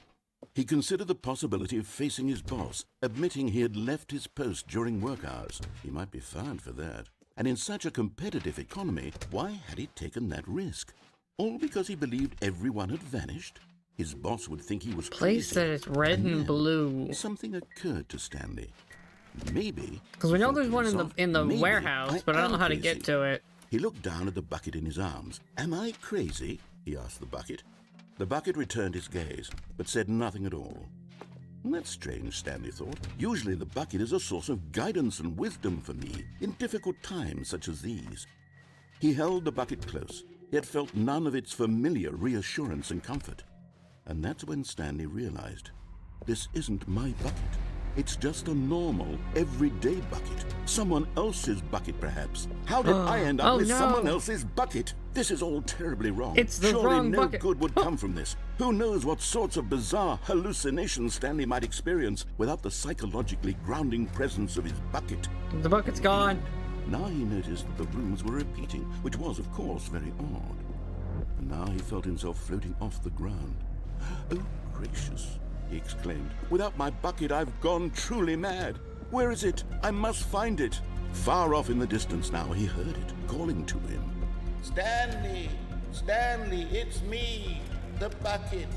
He considered the possibility of facing his boss, admitting he had left his post during work hours. He might be fined for that. And in such a competitive economy, why had he taken that risk? All because he believed everyone had vanished? His boss would think he was Place crazy. that it's red and then blue. Something occurred to Stanley. Maybe... Because we know thought there's to one himself, in the maybe warehouse, but I don't know am how to crazy. get to it. He looked down at the bucket in his arms. Am I crazy? He asked the bucket. The bucket returned his gaze, but said nothing at all. That's strange, Stanley thought. Usually the bucket is a source of guidance and wisdom for me in difficult times such as these. He held the bucket close, yet felt none of its familiar reassurance and comfort. And that's when Stanley realized, this isn't my bucket. It's just a normal, everyday bucket. Someone else's bucket, perhaps. How did I end up Oh, with no. someone else's bucket? This is all terribly wrong. It's the Surely wrong no bucket. good would come from this. Who knows what sorts of bizarre hallucinations Stanley might experience without the psychologically grounding presence of his bucket. The bucket's gone. Now he noticed that the rooms were repeating, which was, of course, very odd. And now he felt himself floating off the ground. Oh, gracious, he exclaimed. Without my bucket, I've gone truly mad. Where is it? I must find it. Far off in the distance now, he heard it, calling to him. Stanley! Stanley, it's me, the bucket.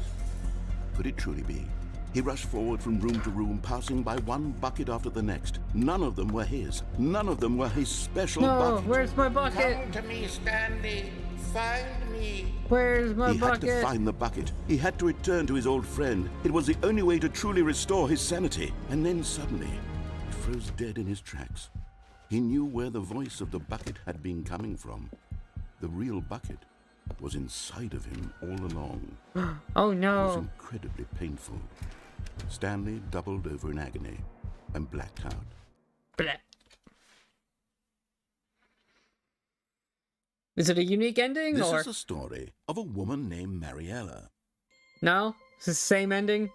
Could it truly be? He rushed forward from room to room, passing by one bucket after the next. None of them were his. None of them were his special No, bucket. where's my bucket? Come to me, Stanley. Find me. Where's my He had bucket? to find the bucket. He had to return to his old friend. It was the only way to truly restore his sanity. And then suddenly, he froze dead in his tracks. He knew where the voice of the bucket had been coming from. The real bucket was inside of him all along. Oh It was no. incredibly painful. Stanley doubled over in agony and blacked out. Bleh. Is it a unique ending This or is the story of a woman named Mariella. no? Is this the same ending?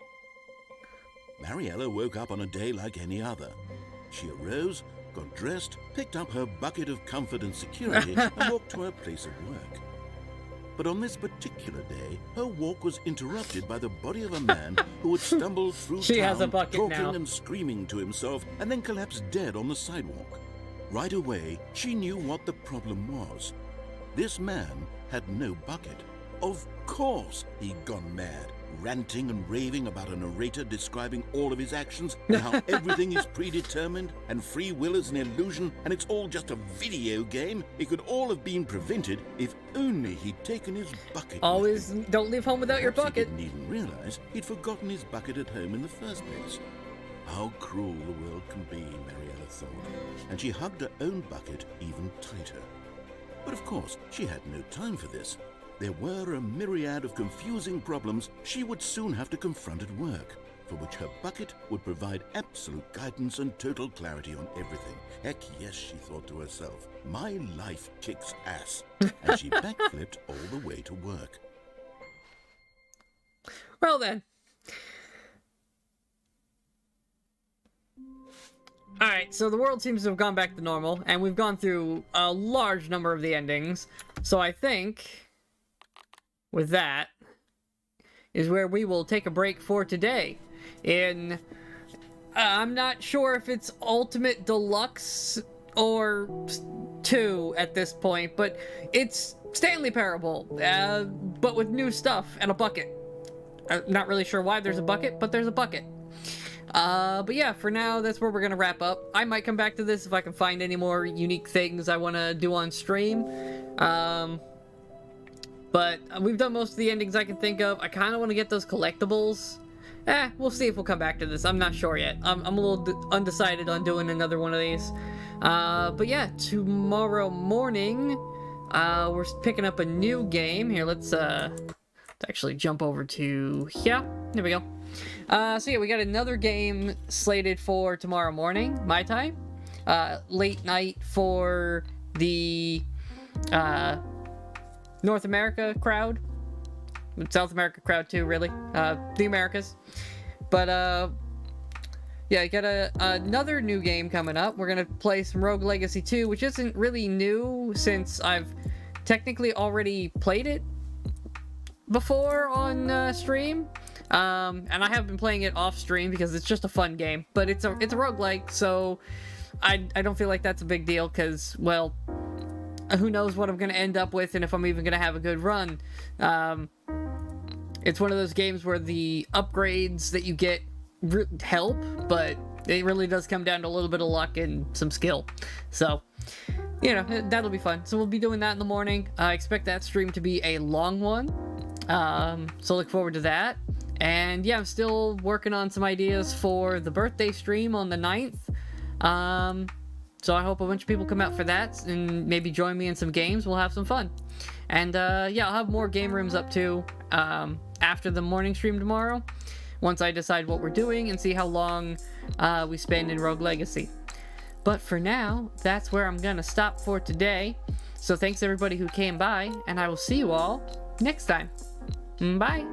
Mariella woke up on a day like any other. She arose, got dressed, picked up her bucket of comfort and security, and walked to her place of work. But on this particular day, her walk was interrupted by the body of a man who had stumbled through She town, has a bucket talking now. and screaming to himself, and then collapsed dead on the sidewalk. Right away, she knew what the problem was. This man had no bucket. Of course he'd gone mad. ranting and raving about a narrator describing all of his actions and how everything is predetermined and free will is an illusion and it's all just a video game. It could all have been prevented if only he'd taken his bucket. Always with him. don't leave home without your Perhaps bucket. He didn't even realize he'd forgotten his bucket at home in the first place. How cruel the world can be, Mariella thought, and she hugged her own bucket even tighter. But of course, she had no time for this. There were a myriad of confusing problems she would soon have to confront at work, for which her bucket would provide absolute guidance and total clarity on everything. Heck yes, she thought to herself, my life kicks ass. And she backflipped all the way to work. Well then. Alright, so the world seems to have gone back to normal, and we've gone through a large number of the endings. So I think, with that, is where we will take a break for today. I'm not sure if it's Ultimate Deluxe or 2 at this point, but it's Stanley Parable, but with new stuff and a bucket. I'm not really sure why there's a bucket, but there's a bucket. But yeah, for now, that's where we're gonna wrap up. I might come back to this if I can find any more unique things I want to do on stream. But we've done most of the endings I can think of. I kind of want to get those collectibles. We'll see if we'll come back to this. I'm not sure yet. I'm a little undecided on doing another one of these. But yeah, tomorrow morning, we're picking up a new game. Here, let's actually jump over to here. There we go. So yeah, we got another game slated for tomorrow morning, my time. Late night for the North America crowd. South America crowd too, really. The Americas. But yeah, I got another new game coming up. We're gonna play some Rogue Legacy 2, which isn't really new since I've technically already played it before on stream. And I have been playing it off stream because it's just a fun game, but it's a roguelike, so I don't feel like that's a big deal because, well, who knows what I'm going to end up with and if I'm even going to have a good run. It's one of those games where the upgrades that you get help, but it really does come down to a little bit of luck and some skill. So, you know, that'll be fun. So we'll be doing that in the morning. I expect that stream to be a long one. So look forward to that. And yeah, I'm still working on some ideas for the birthday stream on the 9th. So I hope a bunch of people come out for that and maybe join me in some games. We'll have some fun. And yeah, I'll have more game rooms up too after the morning stream tomorrow, once I decide what we're doing and see how long we spend in Rogue Legacy. But for now, that's where I'm gonna stop for today. So thanks everybody who came by, and I will see you all next time. Bye!